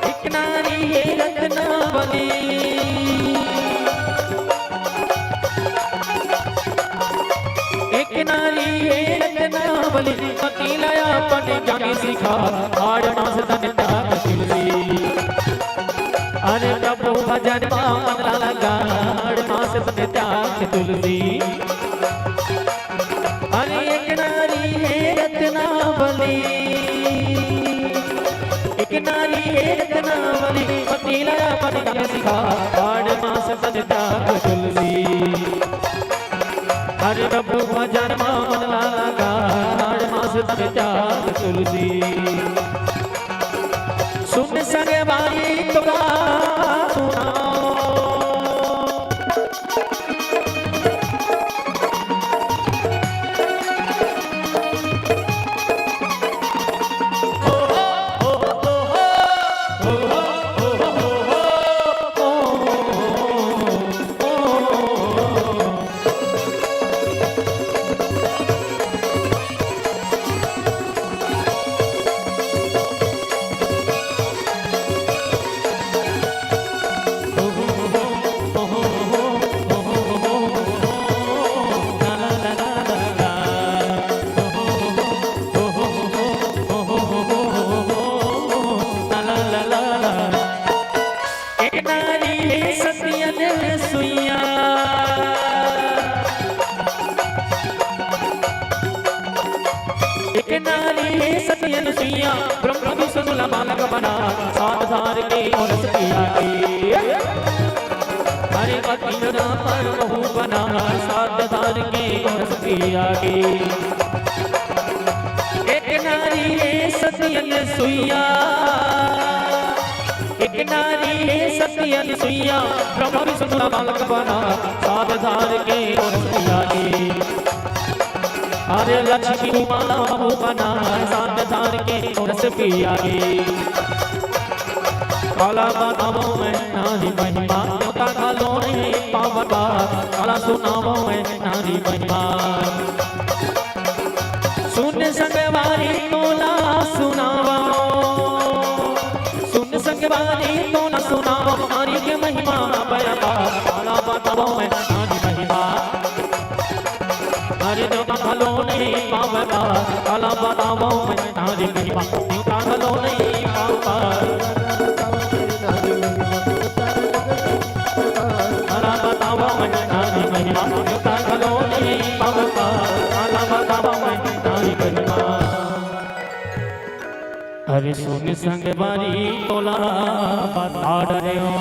एक नारी है रत्नावली, एक नारी है रत्नावली, पति लाया पन जाने सिखा आड़ नास तन त्याग तुलसी। अरे प्रभु भजन मन लगा आड़ नास तन त्याग तुलसी। अरे एक नारी है रत्नावली, एक नारी है रत्नावली, पति लाया पन जाने सिखा आड़ नास तन त्याग तुलसी। हरे प्रभु भजन मन लगा आड़ मास तन त्याग तुलसी। सुन संग बारी तुका सुनाओ, एक नारी सत्यन सुइया ब्रह्म विष्णु बालक बना सात धार के और सतिया के। हरे पति पर बहु बना सात धार के और सतिया के। एक नारी सत्यन सुइया, एक नारी सत्यन सुइया ब्रह्म विष्णु बालक बना सात धार के और सतिया के। अरे लक्ष्मी माला बहु बना सात धार के रस पिया गे। काला बतावो मैं नारी महिमा तोता कालो ने पावता, काला सुनावो मैं नारी महिमा। सुन संगवारी तोला सुनावो, सुन संगवारी तोला सुनावो नारी के महिमा बयाबा। काला बतावो मैं नारी महिमा, हरे जो कालो नहीं पावता, काला बतावो मैं नारी महिमा। कालो नहीं पावता, काला बतावो मैं नारी महिमा। कालो नहीं पावता, काला बतावो मैं नारी महिमा। अरे सुन संग बारी तोला बता डरे हो,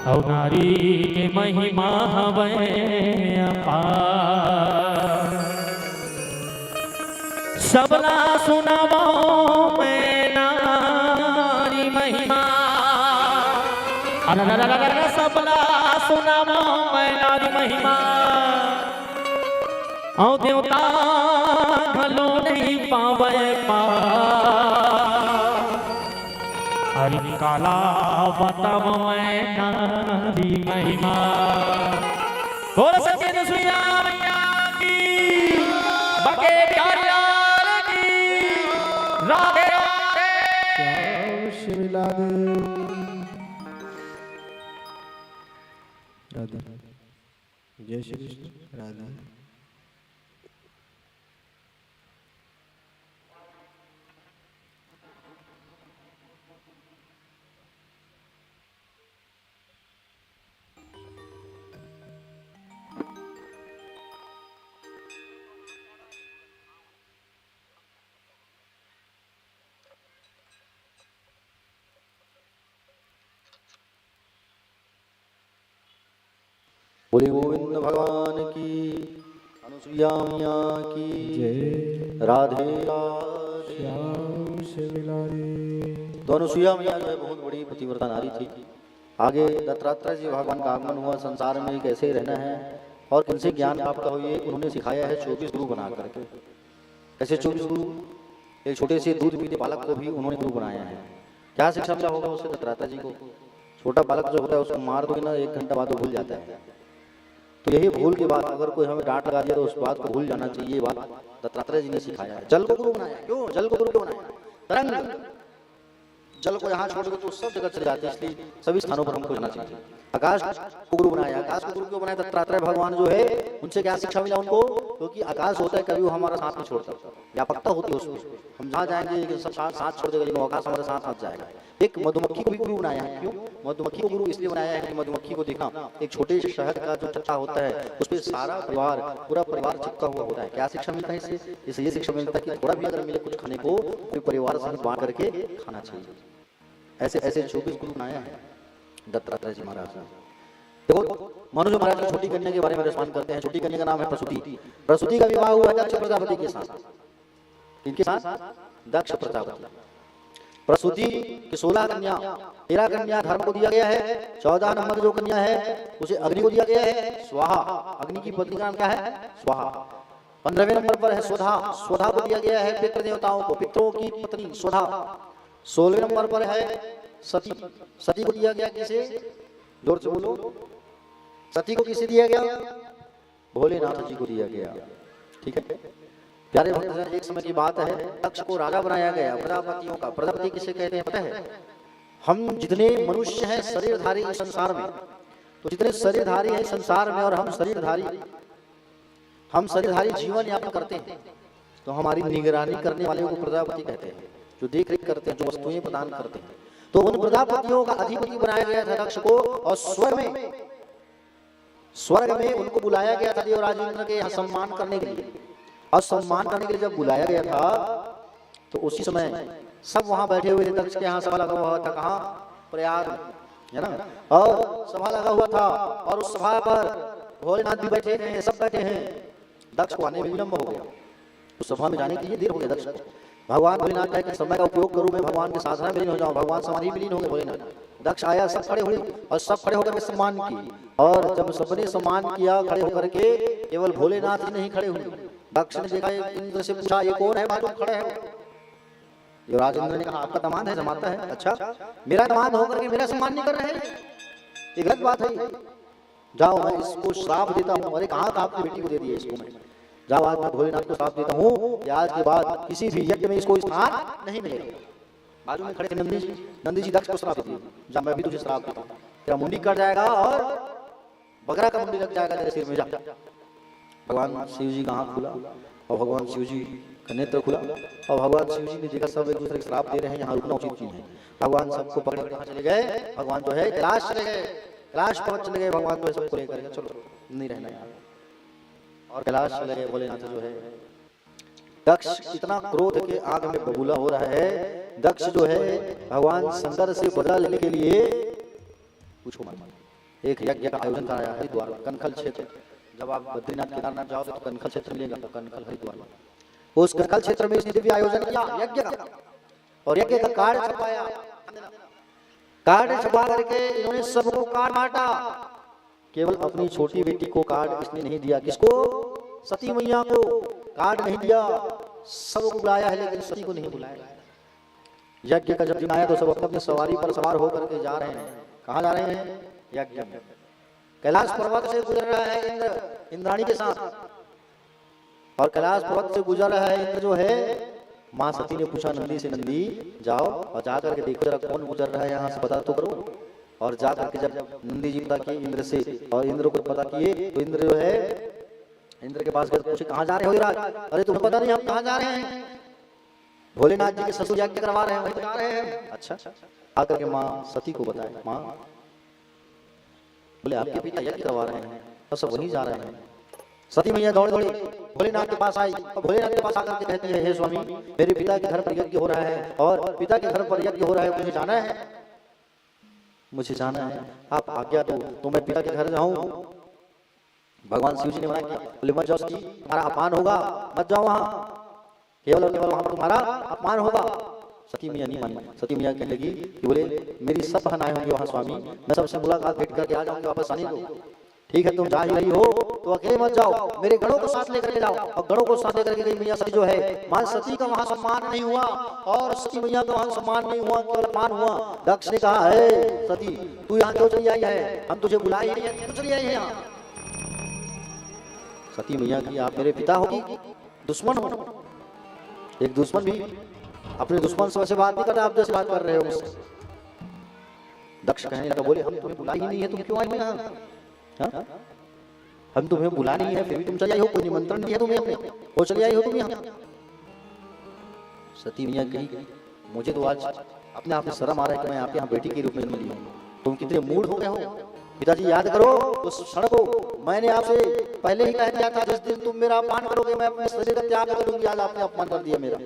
औ नारी के महिमा हवे अपार। सबला सुनावो मैं नारी महिमा, सबला सुनावो मैं नारी महिमा। औ देवता भलो नहीं पावे पार। हरि काला बतावो मैं नारी महिमा। बोल सके तो सुइया मैया की, बके प्यारी लाल की, राधे राधे श्री राधे। जय श्री कृष्ण। राधे। बोले गोविंद भगवान की, अनुसुईया मैया की जय। राधे राधे। तो अनुसुईया मैया जो है बहुत बड़ी पतिव्रता नारी थी। आगे दत्तात्रेय जी भगवान का आगमन हुआ, संसार में कैसे रहना है और किनसे ज्ञान प्राप्त हो, ये उन्होंने सिखाया है 24 गुरु बना करके। कैसे 24 गुरु? एक छोटे से दूध पीते बालक को भी उन्होंने गुरु बनाया है। क्या शिक्षा मिला होगा उससे दत्तात्रेय जी को? छोटा बालक जो होता है उसको मार दोगे ना, 1 घंटा बाद वो भूल जाता है। तो यही भूल के बाद अगर कोई हमें डांट लगा दिया तो उस बात को भूल जाना चाहिए। ये बात दत्तात्रेय जी ने सिखाया है। जल को गुरु बनाया, क्यों जल को गुरु क्यों बनाया? तरंग जल को यहाँ छोड़ तो सब जगह चले जाते हैं, इसलिए सभी स्थानों पर हमको जाना चाहिए। आकाश को गुरु बनाया, आकाश को गुरु क्यों बनाया? दत्तात्रेय भगवान जो है उनसे क्या शिक्षा मिला उनको? क्योंकि आकाश होता है कभी वो हमारा साथ नहीं छोड़ता, व्यापकता होती है उसमें। हम जहाँ जाएंगे लेकिन सब साथ छोड़ देगा, लेकिन आकाश हमारे साथ जाएगा। एक मधुमक्खी को भी गुरु बनाया है, क्यों? मधुमक्खी को गुरु इसलिए बनाया है कि मधुमक्खी को देखना, एक छोटे से शहद का जो चट्टा होता है उस पर सारा परिवार, पूरा परिवार चिपका हुआ होता है। क्या शिक्षा मिलता है इससे? इससे ये शिक्षा मिलता है कि थोड़ा भी अगर मिले कुछ खाने को कोई परिवार से बांट करके खाना चाहिए। ऐसे ऐसे 24 गुरु बनाया है दत्तात्रेय जी महाराज ने। देखो मनुज महाराज की छोटी कन्या के बारे में दर्शन करते हैं। छोटी कन्या का नाम है प्रसूति। प्रसूति का विवाह हुआ दक्ष प्रजापति के साथ। किनके साथ? दक्ष प्रजापति। प्रसूति की 16 कन्या, 13 कन्या धर्म को दिया गया है, 14 नंबर जो कन्या है उसे अग्नि को दिया गया है, स्वाहा। अग्नि की पत्नी का नाम क्या है? स्वाहा। 15वें नंबर पर है स्वधा। स्वधा को दिया गया है पितृ देवताओं को, पितरों की पत्नी स्वधा। 16वें नंबर पर है सती। सती को दिया गया किसे? जोर से बोलो। सती को किसे दिया गया? भोलेनाथ जी को दिया गया। ठीक है प्यारे भक्त, एक समय की बात है, दक्ष को राजा बनाया गया प्रजापतियों का। प्रजापति किसे कहते हैं पता है? हम जितने मनुष्य हैं शरीरधारी इस संसार में, तो जितने शरीरधारी हैं संसार में और हम शरीरधारी जीवन यापन करते हैं, तो हमारी निगरानी करने वाले को प्रजापति कहते हैं, जो देख रेख करते हैं, जो वस्तुएं प्रदान करते हैं। तो उन प्रजापतियों का अधिपति बनाया गया था दक्ष को, और स्वर्ग में उनको बुलाया गया था देवराज इंद्र के यहाँ सम्मान करने के लिए। और सम्मान करने के लिए जब बुलाया गया था तो उसी समय सब वहां बैठे हुए थे। दक्ष के यहाँ सभा लगा हुआ था, कहाँ? प्रयाग है ना। और सभा लगा हुआ था और उस सभा पर भोलेनाथ भी बैठे हैं, सब बैठे हैं। दक्ष को आने में विलंब हो गया, उस सभा में जाने के लिए देर हो गया दक्ष को। भगवान भोलेनाथ कहे कि समय का उपयोग करूं, मैं भगवान के साधना में विलीन हो जाऊं। भगवान समाधि विलीन हो गए भोलेनाथ। दक्ष आया, सब खड़े हुए और सब खड़े होकर के सम्मान की। और जब सबने सम्मान किया खड़े होकर के, केवल भोलेनाथ ही नहीं खड़े हुए। दक्ष ने देखा, इंद्र से पूछा ये कौन है मालूम खड़े है? युवराज इंद्र ने कहा आपका दामाद है, जमाता है। अच्छा मेरा दामाद होकर के मेरा सम्मान नहीं कर रहे हैं, ये गलत बात है। जाओ मैं इसको श्राप देता हूँ। अरे कहाँ का आपकी बेटी को दे दिए इसको मैं? जाओ आज मैं भोलेनाथ को श्राप देता हूँ कि आज के बाद किसी भी यज्ञ में इसको स्थान नहीं मिलेगा। बाजू में खड़े नंदी जी, नंदी जी दक्ष को श्राप देती है, जा मैं भी तुझे श्राप देता हूँ, तेरा मुंडी कट जाएगा और बकरा का मुंडी लग जाएगा तेरे सिर में। जा। भगवान शिव जी का हाथ खुला और भगवान शिव जी का नेत्र खुला और भगवान शिव जी ने देखा सब एक दूसरे को श्राप दे रहे हैं, यहाँ रुकना उचित नहीं है। भगवान सबको पकड़ कर चले गए। भगवान जो है कैलाश चले गए, कैलाश पहुंच चले गए। भगवान जो सबको लेकर चलो नहीं रहना यहाँ, और कैलाश चले गए। भोलेनाथ जो है, दक्ष इतना क्रोध के आग में बबूला हो रहा है। दक्ष जो है भगवान शंकर से बदला लेने के लिए पूछो मत, एक यज्ञ का आयोजन कराया हरिद्वार कनखल क्षेत्र। जब आप बद्रीनाथ केदारनाथ जाओगे तो कनखल क्षेत्र मिलेगा, कनखल हरिद्वार में। उस कनखल क्षेत्र में इसने दिव्य आयोजन किया यज्ञ का, और यज्ञ का कार्ड छपाया। कार्ड छपा करके इन्होंने सबको कार्ड बांटा, केवल अपनी छोटी बेटी को कार्ड इसने नहीं दिया। किसको? सती मैया को कार्ड नहीं दिया। सबको बुलाया है लेकिन सती को नहीं बुलाया। यज्ञ का जब दिन आया तो सब अपनी सवारी पर सवार होकर के जा रहे हैं। कहाँ जा रहे हैं? यज्ञ में। कैलाश पर्वत से गुजर रहा है इंद्र, इंद्राणी के साथ, और कैलाश पर्वत से गुजर रहा है इंद्र जो है। माँ सती ने पूछा नंदी से, नंदी जाओ और जाकर के देखो जरा कौन गुजर रहा है यहाँ से, पता तो करो। और जाकर के जब नंदी जी पता किए इंद्र से, और इंद्र को पता किए, तो इंद्र जो है इंद्र के पास गए, पूछे कहाँ जा रहे हो युवराज? अरे तुम्हें पता नहीं हम कहाँ जा रहे हैं? भोलेनाथ जी के ससुर यज्ञ करवा रहे हैं, वहीं जा रहे हैं। अच्छा आकर के माँ सती को बताया, माँ बोले आपके पिता यज्ञ करवा रहे हैं और सब वहीं जा रहे हैं। सती मैया दौड़ दौड़ी भोलेनाथ के पास आई, और भोलेनाथ के पास आकर के कहती है, हे स्वामी मेरे पिता के घर पर यज्ञ हो रहा है, और पिता के घर पर यज्ञ हो रहा है, मुझे जाना है, मुझे जाना है, आप आज्ञा दो तो मैं पिता के घर जाऊं। भगवान शिव जी ने मना किया, बोले मत जाओ सती, तुम्हारा अपमान होगा, मत जाओ वहां, केवल और केवल वहां पर तुम्हारा अपमान होगा। सती मैया नहीं मानी। सती मैया कहने लगी कि बोले मेरी सब बहन आए होंगे वहां स्वामी, मैं सबसे मुलाकात भेंट करके आ जाऊंगी, वापस आने दो। ठीक है तुम जा ही रही हो तो अकेले मत जाओ, मेरे गणों को साथ लेकर के जाओ। और गणों को साथ लेकर के गई मैया सती जो है, मां सती का वहां सम्मान नहीं हुआ, और सती मैया का वहां सम्मान नहीं हुआ, केवल अपमान हुआ। दक्ष ने कहा है सती तू यहाँ क्यों चली आई है? हम तुझे बुला ही नहीं है, क्यों चली आई है यहाँ? सती मैया की आप मेरे पिता हो कि दुश्मन हो? एक दुश्मन भी अपने दुश्मन से वैसे बात नहीं करता, आप जैसे बात कर रहे हो मुझसे। दक्ष कहने लगा, बोले हम तुम्हें बुला ही नहीं है, तुम क्यों आए यहाँ? हाँ? हम तुम्हें बुला नहीं है, फिर भी तुम चले आई हो, कोई निमंत्रण नहीं है तुम्हें अपने, वो चले आई हो तुम यहाँ। सती मैया कही, मुझे तो आज अपने आप में शर्म आ रहा है कि मैं आपके यहाँ बेटी के रूप में जन्म ली हूँ। तुम कितने मूड हो गए हो पिताजी, याद करो उस क्षण को। मैंने आपसे पहले ही कह दिया था, जिस दिन तुम मेरा अपमान करोगे मैं अपने शरीर का त्याग करूंगी। आज आपने अपमान कर दिया मेरा।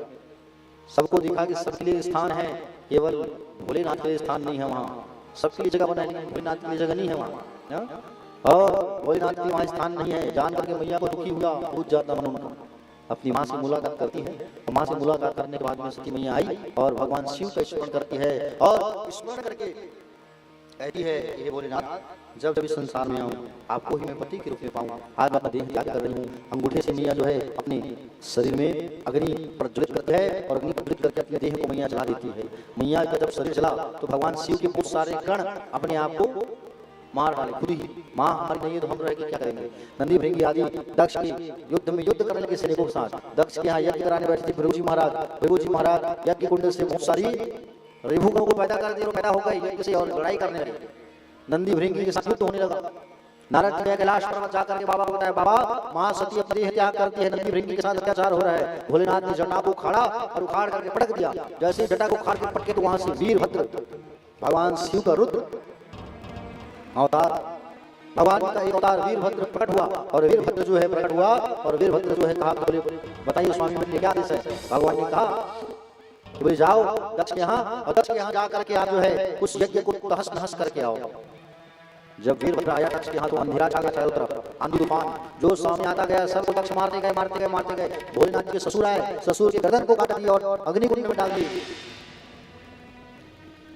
सबको दिखा कि सबके लिए स्थान है, केवल भोलेनाथ के लिए स्थान नहीं है वहाँ। सबके लिए जगह बनाई, भोलेनाथ के लिए जगह नहीं है वहाँ, और भोलेनाथ के वहाँ स्थान नहीं है। जान करके मैया को दुखी हुआ, बहुत ज्यादा मन उनका। अपनी माँ से मुलाकात करती है, और माँ से मुलाकात करने के बाद में सती मैया आई और भगवान शिव का स्मरण करती है, और स्मरण करके कहती है, ये भोलेनाथ, जब जब इस संसार में आऊँ आपको ही मैं पति के रूप में पाऊँ। आज मैं देह त्याग कर रही हूँ। अंगूठे से मैया जो है अपने शरीर में अग्नि प्रज्वलित करती है, और अग्नि प्रज्वलित करके अपने देह को मैया जला देती है। मैया का जब शरीर जला तो भगवान शिव के बहुत सारे कण अपने आप को मार डाले खुद ही। माँ हमारी नहीं है तो हम रह के क्या करेंगे। नंदी भृंगी आदि दक्ष के युद्ध में युद्ध करने के सैनिकों के साथ दक्ष के यहाँ यज्ञ कराने बैठे थे भृगु जी महाराज यज्ञ कुंड से बहुत सारी रेभुकों को पैदा कर दिया, पैदा हो गए यज्ञ से, और लड़ाई करने लगे। नंदी भृंगी के साथ युद्ध होने लगा। नारद जी ने कैलाश पर्वत जाकर के बाबा को बताया, बाबा माँ सती अपनी देह त्याग करती है, नंदी भृंगी के साथ अत्याचार हो रहा है। भोलेनाथ ने जटा को उखाड़ा और उखाड़ करके पटक दिया। जैसे जटा को उखाड़ के पटके तो वहां से वीरभद्र भगवान शिव का रुद्र अवतार, भगवान का एक अवतार वीरभद्र प्रकट हुआ, और वीरभद्र जो है प्रकट हुआ, और वीरभद्र जो है कहा, बोले बताइए स्वामी मेरे क्या आदेश है। भगवान ने कहा, बोले जाओ दक्ष के यहाँ, और दक्ष के यहाँ जाकर के आप जो है उस यज्ञ को तहस नहस करके आओ। जब वीरभद्र आया दक्ष के यहाँ तो अंधेरा छा गया चारों तरफ, आंधी तूफान जो सामने आता गया सबको दक्ष मारते गए। भोलेनाथ के ससुर आए, ससुर के गर्दन को काट दिया और अग्निकुंड में डाल दी।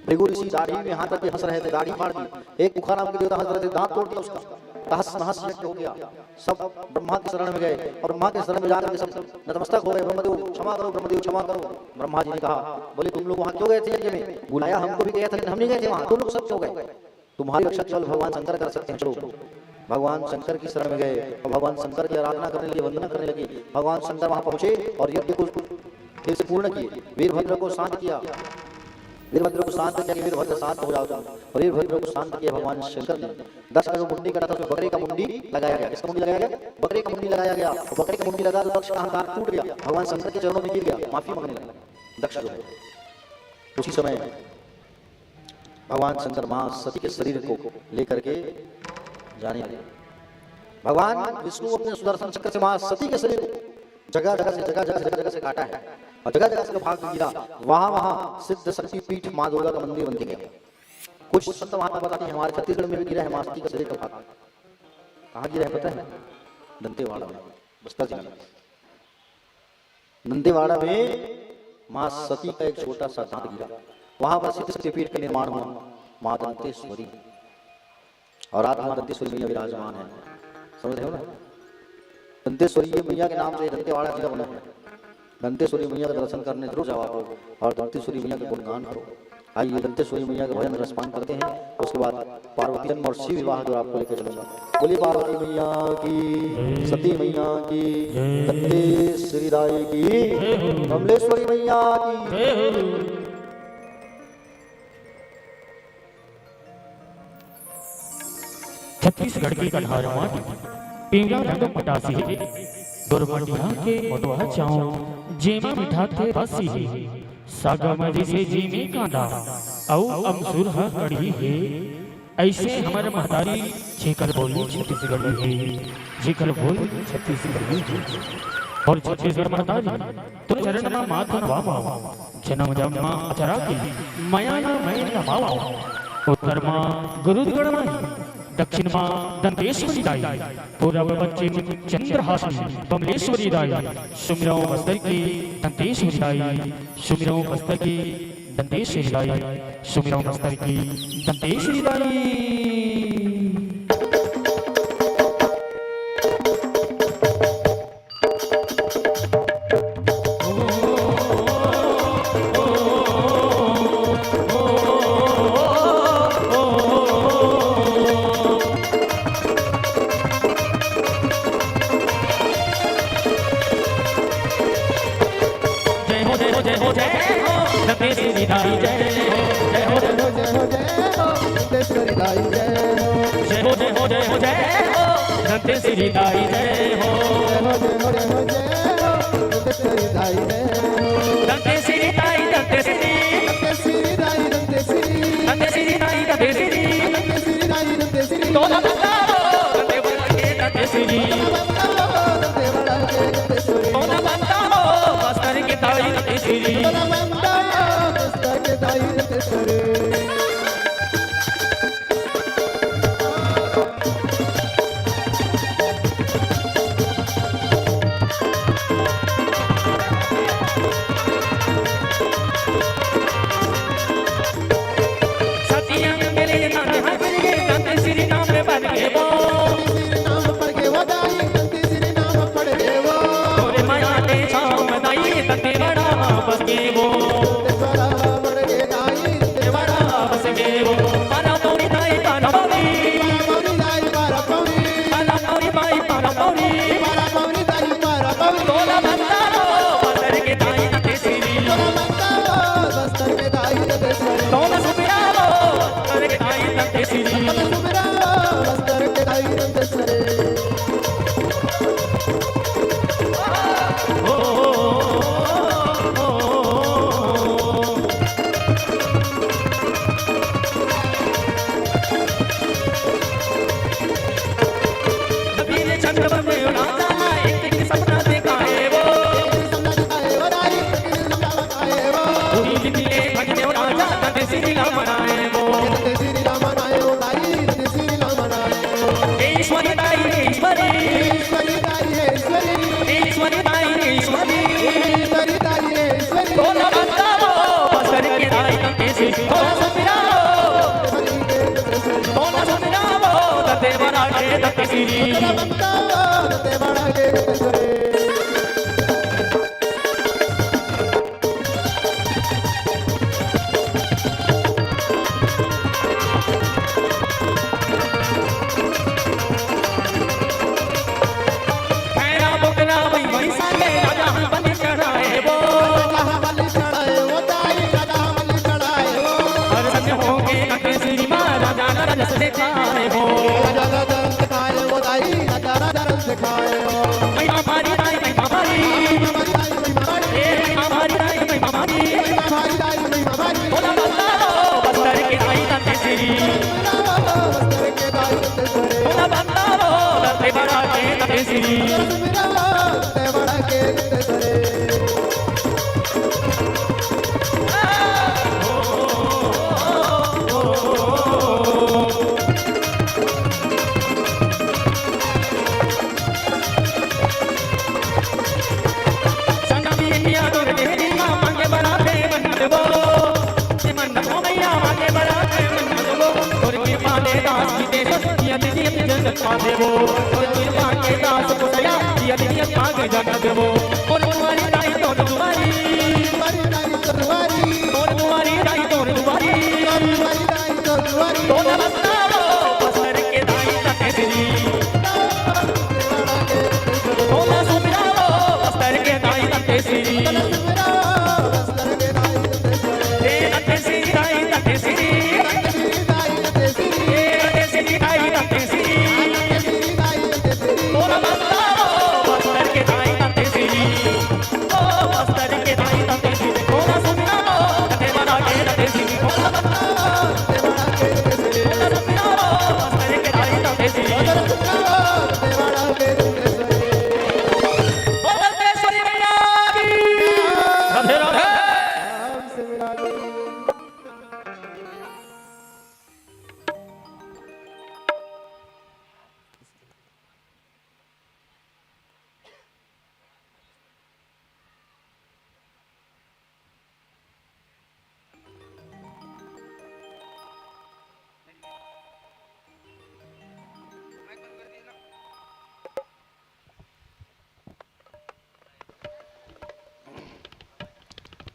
भृगु ऋषि दाढ़ी में हाथ रख के हंस रहे थे, दाढ़ी फाड़ दी। एक मुखा नाम के देवता हंस रहे थे, दांत तोड़ दिया उसका, तहस नहस यज्ञ हो गया। सब ब्रह्मा के शरण में गए, और ब्रह्मा के शरण में जाकर के सब नतमस्तक हो गए। ब्रह्मदेव क्षमा करो, ब्रह्मदेव क्षमा करो। ब्रह्मा जी ने कहा, बोले तुम लोग वहाँ क्यों गए थे यज्ञ में? बुलाया हमको भी गया था, लेकिन हम नहीं गए थे वहाँ, तुम लोग सब क्यों गए? तुम्हारी रक्षा केवल भगवान शंकर कर सकते हैं, चलो। भगवान शंकर की शरण में गए, और भगवान शंकर की आराधना करने लगे, वंदना करने लगे। भगवान शंकर वहाँ पहुंचे और यज्ञ को फिर से पूर्ण किए। वीरभद्र को शांत किया, वीरभद्र को शांत किया, वीरभद्र शांत हो जाओ। और वीरभद्र को शांत किया भगवान शंकर ने। दक्ष का जो मुंडी कटा था उसमें बकरे का मुंडी लगाया गया। किसका मुंडी लगाया गया? बकरे का मुंडी लगाया गया। और बकरे का मुंडी लगा तो दक्ष का अहंकार टूट गया, भगवान शंकर के चरणों में गिर गया, माफी मांगने लगा दक्ष जो है। उसी समय भगवान शंकर मां सती के शरीर को लेकर के जाने लगे। भगवान विष्णु अपने सुदर्शन चक्र से मां सती के शरीर को जगह जगह से काटा है, और जगह जगह से भाग गिरा। वहां सिद्ध शक्ति पीठ माँ दुर्गा का मंदिर बन गया। कुछ संत वहां पर बताते हैं हमारे छत्तीसगढ़ में भी गिरा है माँ सती का शरीर का भाग। कहाँ गिरा है पता है? दंतेवाड़ा में, बस्तर जिला में। दंतेवाड़ा में माँ सती का एक छोटा सा दांत गिरा। वहां पर सिद्ध शक्ति पीठ का निर्माण हुआ, माँ दंतेश्वरी, और आज माँ दंतेश्वरी मैया विराजमान है। समझ रहे हो ना? दंतेश्वरी ये मैया के नाम से दंतेवाड़ा जिला बना है। दंतेश्वरी मैया का दर्शन करने जरूर जाओ आप, और दंतेश्वरी मैया का गुणगान करो। आइए दंतेश्वरी मैया का भजन रसपान करते हैं, उसके बाद पार्वती जन्म और शिव विवाह जो आपको लेकर चलूंगा। बोलिए पार्वती मैया की, सती मैया की, दंतेश्वरी दाई की, कमलेश्वरी मैया की। छत्तीसगढ़ की कन्हार माटी पींगा रंग पटासी है, दुर्मटिया के मोटवा चाऊ जेमा मिठा के बसी है, सागा मदी से जीमे कांदा औ अमसुर हा कड़ी है। ऐसे हमारे महतारी जेकर बोली छत्तीसगढ़ी है, जेकर बोली छत्तीसगढ़ी है। और छत्तीसगढ़ महतारी तो चरण में माथा नवावा, जन्म जब मां अचरा की माया ना मैं नवावा। उत्तर मां गुरुगढ़ माई, दक्षिण मां दंतेश्वरी दाई, पूर्व पश्चिम चंद्रहासिनी कमलेश्वरी दाई। सुमिरो बस्तर की दंतेश्वरी दाई, सुमिरो बस्तर की दंतेश्वरी दाई, सुमिरो बस्तर की दंतेश्वरी दाई। जय हो जय हो दंतेश्वरी दाई जय हो जय हो जय हो जय हो जय हो दंतेश्वरी दाई जय हो जय हो जय हो जय हो जय हो दंतेश्वरी दाई जय हो जय हो दंतेश्वरी दाई जय हो दंतेश्वरी दाई दंतेश्वरी दंतेश्वरी दाई दंतेश्वरी दंतेश्वरी दाई दंतेश्वरी दंतेश्वरी दाई दंतेश्वरी तोला बताओ दंते बड़ा के दंतेश्वरी तोला बताओ बस्तर के दाई दंतेश्वरी बस्तर के दाई दंतेश्वरी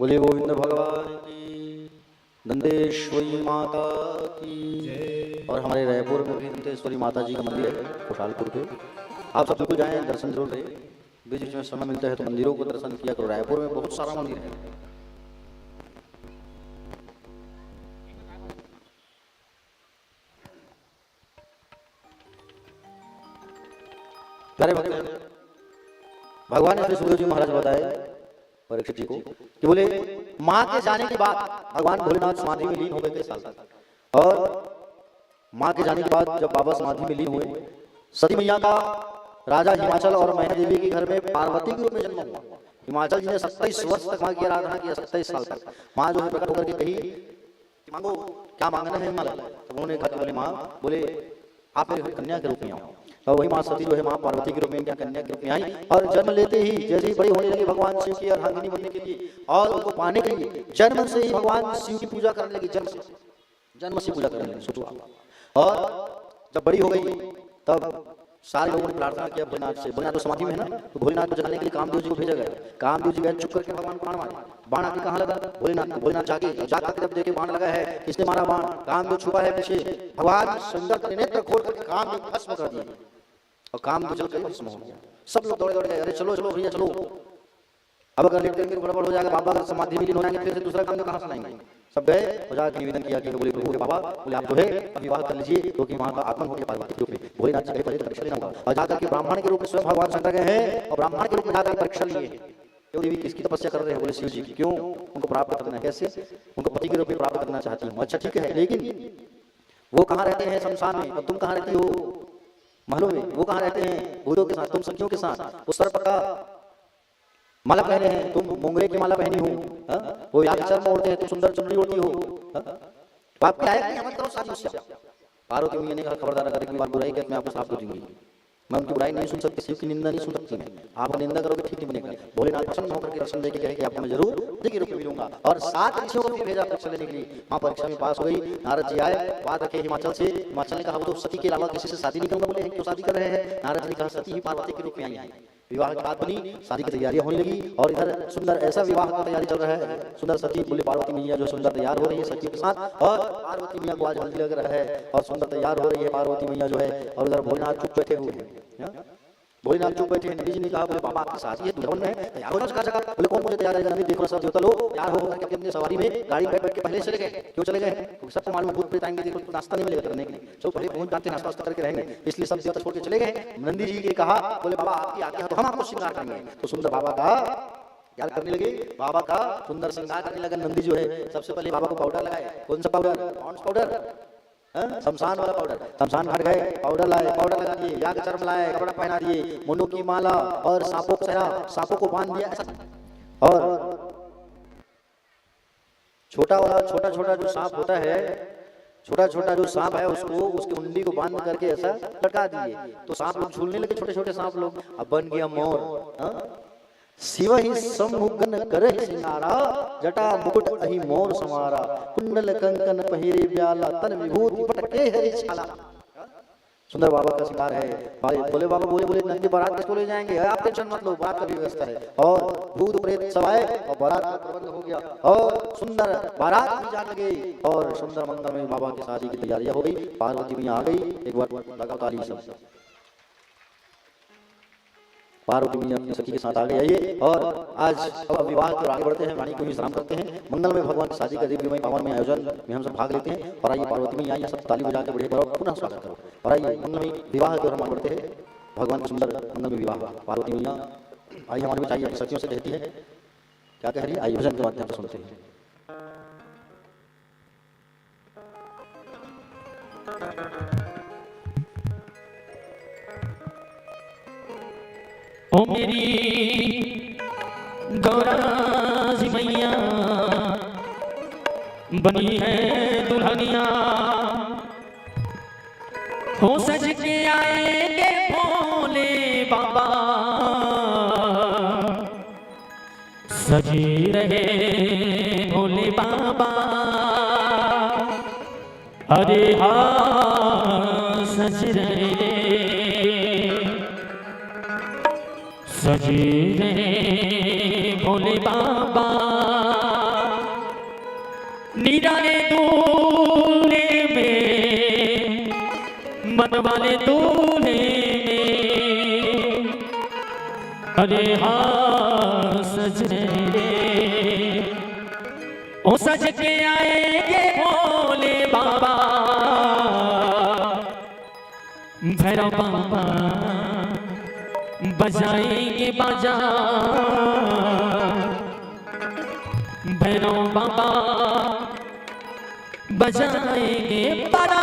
बोले गोविंद भगवान की, दंतेश्वरी माता की। और हमारे रायपुर में भी दंतेश्वरी माता जी का मंदिर है, खुशहालपुर पे। आप सब बिल्कुल जाएं, दर्शन जरूर करें। बीच बीच में समय मिलता है तो मंदिरों को दर्शन किया करो। रायपुर में बहुत सारा मंदिर है, प्यारे भक्त, भगवान ने श्री सुखदेव जी महाराज बताए परीक्षित जी को कि बोले माँ के जाने के बाद भगवान भोलेनाथ समाधि में लीन हो गए साल तक, और माँ के जाने के बाद जब बाबा समाधि में लीन हुए, सती मैया का राजा हिमाचल और मैना देवी के घर में पार्वती के रूप में जन्म हुआ। हिमाचल जी ने 27 वर्ष तक माँ की आराधना किया, 27 साल तक। माँ जो है प्रकट होकर के कही कि मांगो क्या मांगना है हिमालय। तो उन्होंने कहा बोले माँ, बोले आप मेरे कन्या के रूप में आओ। तो वही माँ सती जो है माँ पार्वती के रूप में, क्या कन्या के रूप में आई, और जन्म लेते ही जैसे ही बड़ी होने लगी भगवान शिव की अर्धांगिनी बनने के लिए और उनको पाने के लिए जन्म से ही भगवान शिव की पूजा करने लगी। जन्म से पूजा करने लगी, सोचो। और जब बड़ी हो गई तब सारे लोगों ने प्रार्थना किया भोलेनाथ से। भोलेनाथ तो समाधि में है ना, तो भोलेनाथ को जगाने के लिए कामदेव जी को भेजा गया। कामदेव जी गए, चुप करके भगवान को बाण मारे। बाण आके कहाँ लगा? भोलेनाथ जाके जाकर जब देखे बाण लगा है, किसने मारा बाण? कामदेव छुपा है पीछे। भगवान सुंदर नेत्र खोल करके कामदेव भस्म कर दिए और कामदेव जल कर भस्म हो गया। सब लोग दौड़े दौड़े, अरे चलो चलो भैया चलो, अब अगर लेट करके गड़बड़ हो जाएगा, बाबा अगर समाधि में लीन हो जाएंगे, फिर से दूसरा काम कहाँ सुनाएंगे। सब गए और जाकर निवेदन किया कि बोले प्रभु बाबा, बोले आप जो है विवाह कर लीजिए, क्योंकि वहाँ का आत्मा हो गया पार्वती के रूप में। भोलेनाथ जी पहले तो परीक्षा लेना होगा, और जाकर के ब्राह्मण के रूप में स्वयं भगवान शंकर गए हैं और ब्राह्मण के रूप में जाकर परीक्षा लिए। क्यों देवी किसकी तपस्या कर रहे हैं? बोले शिव जी की। क्यों? उनको प्राप्त करना है। कैसे? उनको पति के रूप में प्राप्त करना चाहती हूँ। अच्छा ठीक है, लेकिन वो कहाँ रहते हैं? शमशान में। और तुम कहाँ रहती हो? महलों में। वो कहाँ रहते हैं? भूतों के साथ, तुम सखियों के साथ। वो सर्प का माला पहने हैं, तुम मोंगरे की माला पहनी हो। वो याद चर्म ओढ़ते हैं, तुम सुंदर चुनरी ओढ़ती हो। तो आप क्या है? मत करो साथी उससे। पार्वती मैया ने कहा खबरदार, अगर एक बार बुराई करके मैं आपको साफ कर दूंगी। मैं उनकी बुराई नहीं सुन सकती, शिव की निंदा नहीं सुन सकती मैं। आप निंदा करोगे ठीक नहीं बनेगा। भोलेनाथ प्रसन्न होकर के दर्शन देके कहे कि आपको मैं जरूर देखिए रूप में मिलूंगा। और 7 ऋषियों को भेजा परीक्षा लेने के लिए। वहाँ परीक्षा में पास हो गई। नारद जी आए, बात रखे हिमाचल से। हिमाचल ने कहा वो तो सती के अलावा किसी से शादी नहीं करूंगा। बोले क्यों शादी कर रहे हैं? नारद जी ने कहा सती ही पार्वती के रूप में आई है। विवाह की बात बनी, शादी की तैयारियां होने लगी, और इधर सुंदर ऐसा विवाह का तैयारी चल रहा है। सुंदर सती बोले पार्वती मैया जो सुंदर तैयार हो रही है सती के साथ, और पार्वती मैया को आज हल्दी लग रहा है और सुंदर तैयार हो रही है पार्वती मैया जो है। और उधर भोलेनाथ चुप बैठे हुए हैं। भोलेनाथ चुप बैठे हैं। नंदी जी ने कहा बोले बाबा आपकी शादी है, दुल्हन है, तैयार हो ना जगह जगह। बोले कौन मुझे तैयार है? जल्दी देखो सब देवता लोग तैयार हो करके अपनी सवारी में गाड़ी में बैठ के पहले चले गए। क्यों चले गए? क्योंकि सबको मालूम भूत प्रेत आएंगे, देखो नाश्ता नहीं मिलेगा करने के लिए। चलो पहले पहुंच जाते हैं, नाश्ता वास्ता करके रहेंगे, इसलिए सब देवता छोड़ के चले गए। नंदी जी ने कहा बोले बाबा आपकी आज्ञा तो हम आपको श्रृंगार करेंगे। तो सुंदर बाबा का क्या करने लगे? बाबा का सुंदर श्रृंगार करने लगा नंदी जो है। सबसे पहले बाबा को पाउडर लगाए। कौन सा पाउडर? कौन सा पाउडर? शमशान वाला पाउडर। शमशान घाट गए, पाउडर लाए, पाउडर लगा दिए, याग चर्म लाए, कपड़ा पहना दिए, मुंडों की माला और सांपों को सहरा, सांपों को बांध दिया। और छोटा छोटा जो सांप होता है, छोटा छोटा जो सांप है उसको, उसकी उंगली को बांध करके ऐसा लटका दिए। तो सांप लोग झूलने लगे, छोटे छोटे सांप लोग। अब बन गया मोर। शिव ही सम्मुगन करहि सिंगारा, जटा मुकुट अहि मोर समारा, कुंडल कंकन पहिरे ब्याला, तन विभूति पटके हरि छाला। सुंदर बाबा का श्रृंगार है। बोले बाबा बोले नंदी बारात किसको ले जाएंगे? आप टेंशन मत लो, बारात का भी व्यवस्था है। और भूत प्रेत सब आए और बारात का प्रबंध हो गया, और सुंदर बारात भी जाने लगी, और सुंदर मंगल में बाबा की शादी की तैयारियां हो गई। पार्वती भी आ गई। एक बार लगा ताली सब। पार्वती मैया अपनी सखी के साथ आगे आइए। और आज अब विवाह को आगे बढ़ते हैं, वाणी को भी स्नान करते हैं। मंगल में भगवान की शादी का दिव्यमय पावन में आयोजन में हम सब भाग लेते हैं। और आइए पार्वती मैया आइए, सब ताली बजा के बढ़िया करो, पुनः स्वागत करो। और आइए मंगलमय विवाह की ओर हम आगे बढ़ते हैं। भगवान का सुंदर मंगलमय विवाह। पार्वती मैया आइए हमारे बीच आइए, अपनी सखियों से कहती है क्या कह रही है, आइए भजन के माध्यम से सुनते हैं। ओ मेरी गौराजी मैया बनी है दुल्हनिया, हो सज के आएंगे भोले बाबा, सजी रहे भोले बाबा। अरे हाँ सज रहे, सजी रहे भोले बाबा। निराले दूल्हे में, मन वाले दूल्हे में, अरे हाँ सज रहे, ओ सज के आएंगे भोले बाबा, भैरव बाबा बजाएंगे बाजा भैरव बाबा बजाएंगे बाजा।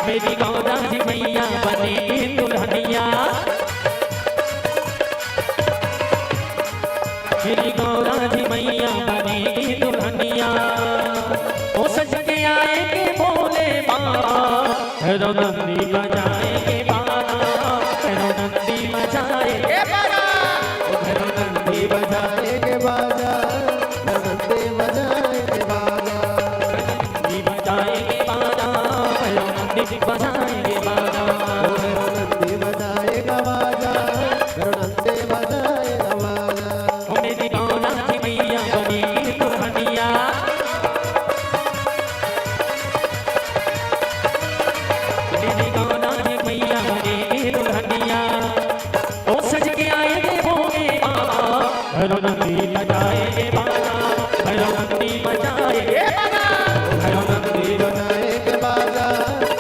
मेरी गौरा जी मैया बने दुल्हनिया, मेरी गौरा जी मैया बने दुल्हनिया। ओ सज के आएंगे भोले बाबा भैरव नंदी बजाएंगे बाबा, भैरव नंदी बजाएंगे बाबा, भैरव नंदी बजाएंगे बाजा, भैरव नंदी बजाएंगे बाजा, नंदी बजाएंगे बाबा, भैरव नंदी बजाएंगे बाबा। भैरव नंदी बजाएगा बाजा, भैरव नंदी बजाएगा बाजा। ओ मेरी गौरा जी मैया बनी दुल्हनिया, मेरी गौरा जी मैया बनी दुल्हनिया। ओ सज के आएंगे भोले बाबा भैरव नंदी बजाएंगे बाबा, भैरव नंदी बजाएंगे बाबा, भैरव नंदी बजाएंगे बाजा,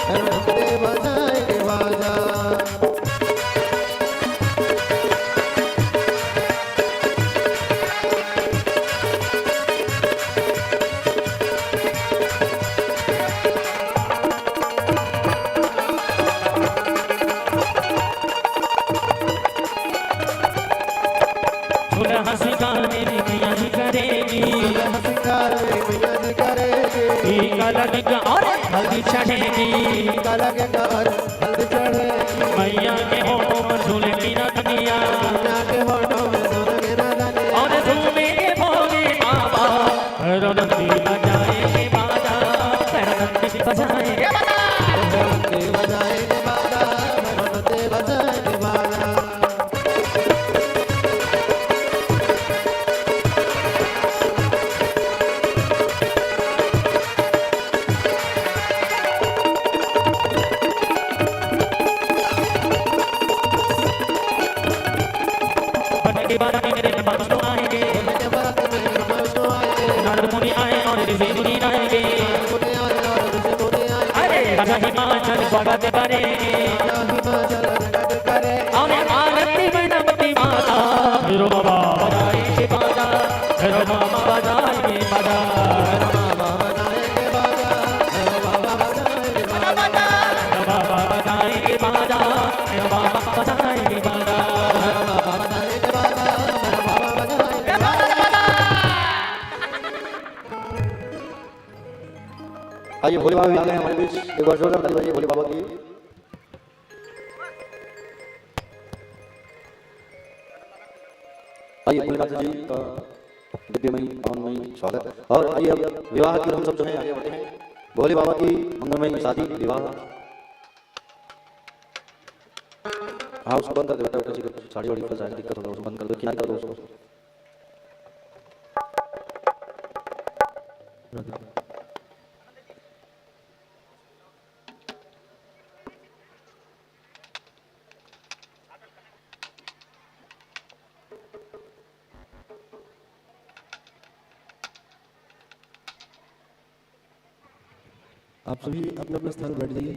भैरव नंदी बजाएंगे बाजा। दुल्हा सिंगार मेरी मैया जी करेगी, सिंगार मैया जी करेगी, टीका लगेगा और हल्दी चढ़ेगी, टीका लगेगा और हल्दी चढ़ेगी। मैया के होठों पर झूलेगी नथनिया, मैया के होठों में झूलेगी नथनिया, और झूमेंगे भोले बाबा भैरव नंदी बजाएंगे बाजा, भैरव नंदी बजाएंगे बाजा। भैरव नंदी बजाएंगे बाजा, भैरव नंदी बजाएंगे बाजा। के बाद मेरे बाबा तो आएंगे, के बात में मस्त आएंगे, नारद मुनि आए और ऋषि मुनि आएंगे। मुनि आए और ऋषि मुनि आएंगे। अरे राजा हिमाचल स्वागत करेंगे, हिमाचल रंगत करे, और आरती में नमती माता भैरव बाबा बजाएंगे बाजा, भैरव बाबा बजाएंगे बाजा, बाबा बजाएंगे बाजा, बाबा बजाएंगे बाजा, भैरव बाबा बजाएंगे बाजा, भैरव बाबा बजाएंगे बाजा। बाबा बजाएंगे बाजा, बाबा बजाएंगे बाजा। आइए भोले बाबा भी आ गए हैं हमारे बीच, एक बार जोरदार ताली बजाइए भोले बाबा की। आइए भोलेनाथ जी का दिव्यमयी पावनमयी स्वागत। और आइए अब विवाह की हम सब जो है आगे बढ़ते हैं। भोले बाबा की मंगलमयी शादी विवाह। हाँ उसको बंद कर दे बेटा, बेटा जी साड़ी वाड़ी फंसा है, दिक्कत होगा, उसको बंद कर दो, किनारे कर दो उसको। आप सभी अपने अपने स्थान पर बैठ जाइए,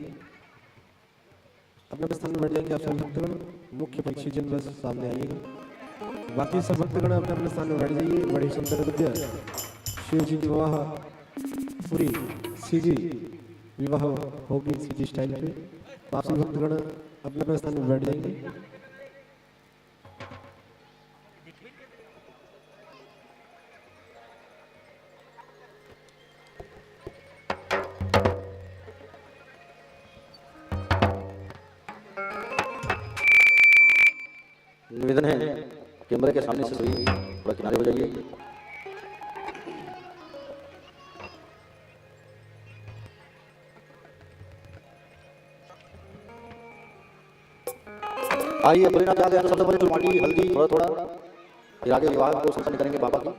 अपने अपने स्थान पर बैठ जाएंगे। आप सभी भक्तगण मुख्य पक्षी जन बस सामने आइएगा। बाकी सब भक्तगण अपने अपने स्थान पर बैठ जाइए। बड़ी सुंदर विद्या शिव जी की विवाह पूरी सीजी विवाह होगी सीजी स्टाइल पे। तो आप सभी भक्तगण अपने अपने स्थान पर बैठ जाएंगे। निवेदन है कैमरे के सामने से सभी थोड़ा किनारे हो जाइए। आइए बलिनाथ याद है सबसे पहले चुमाटी हल्दी थोड़ा थोड़ा, फिर आगे विवाह को संपन्न करेंगे बाबा की।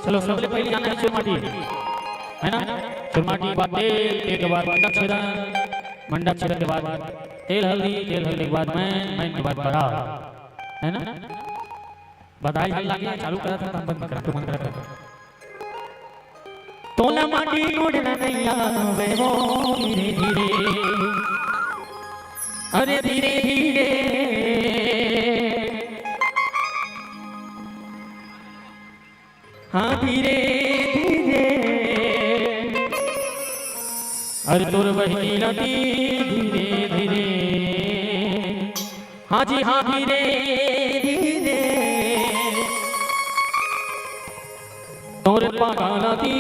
चलो सबसे पहले जाना है चुरमाटी, है ना। चुरमाटी बाद तेल के बाद मंडप छेदन, मंडप छेदन के बाद तेल हल्दी के बाद मैं के बाद बड़ा, है ना। बधाई हल लागे चालू करा था बंद करा तो बंद करा। तोला माटी उड़ना नहीं आवे वो धीरे धीरे, अरे धीरे धीरे, हाँ धीरे धीरे, अरे तोर बहनी लगी धीरे धीरे, हाँ जी हाँ धीरे धीरे, तोर पागा लगी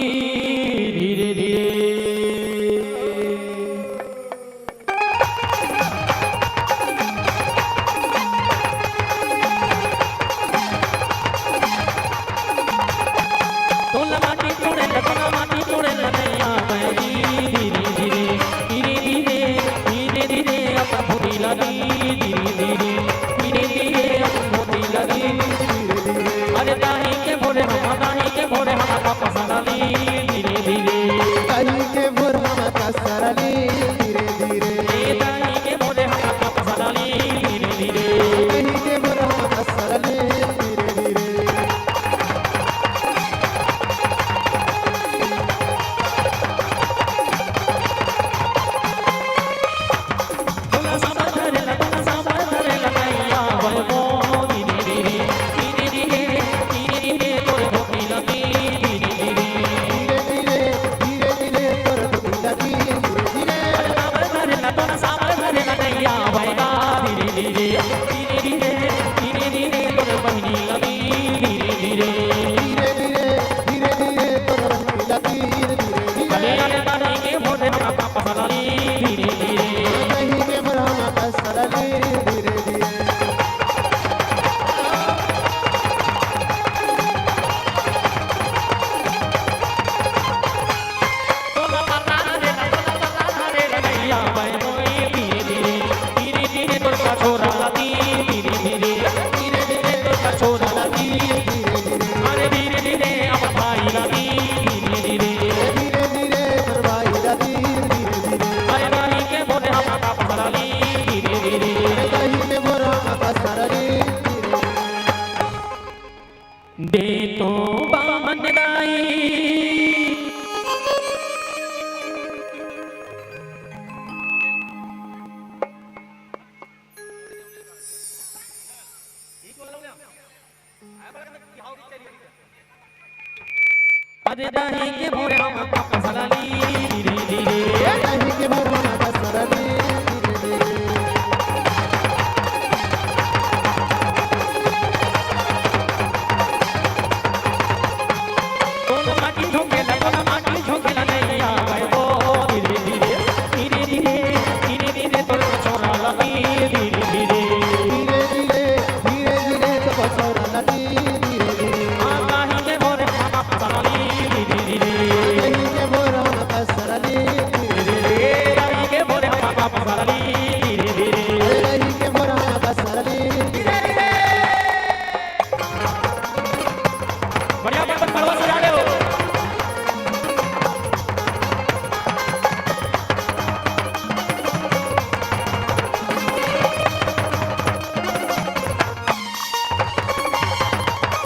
धीरे धीरे। दे तो बामन गाई अरे दाही के भोरे हम पापा सलाली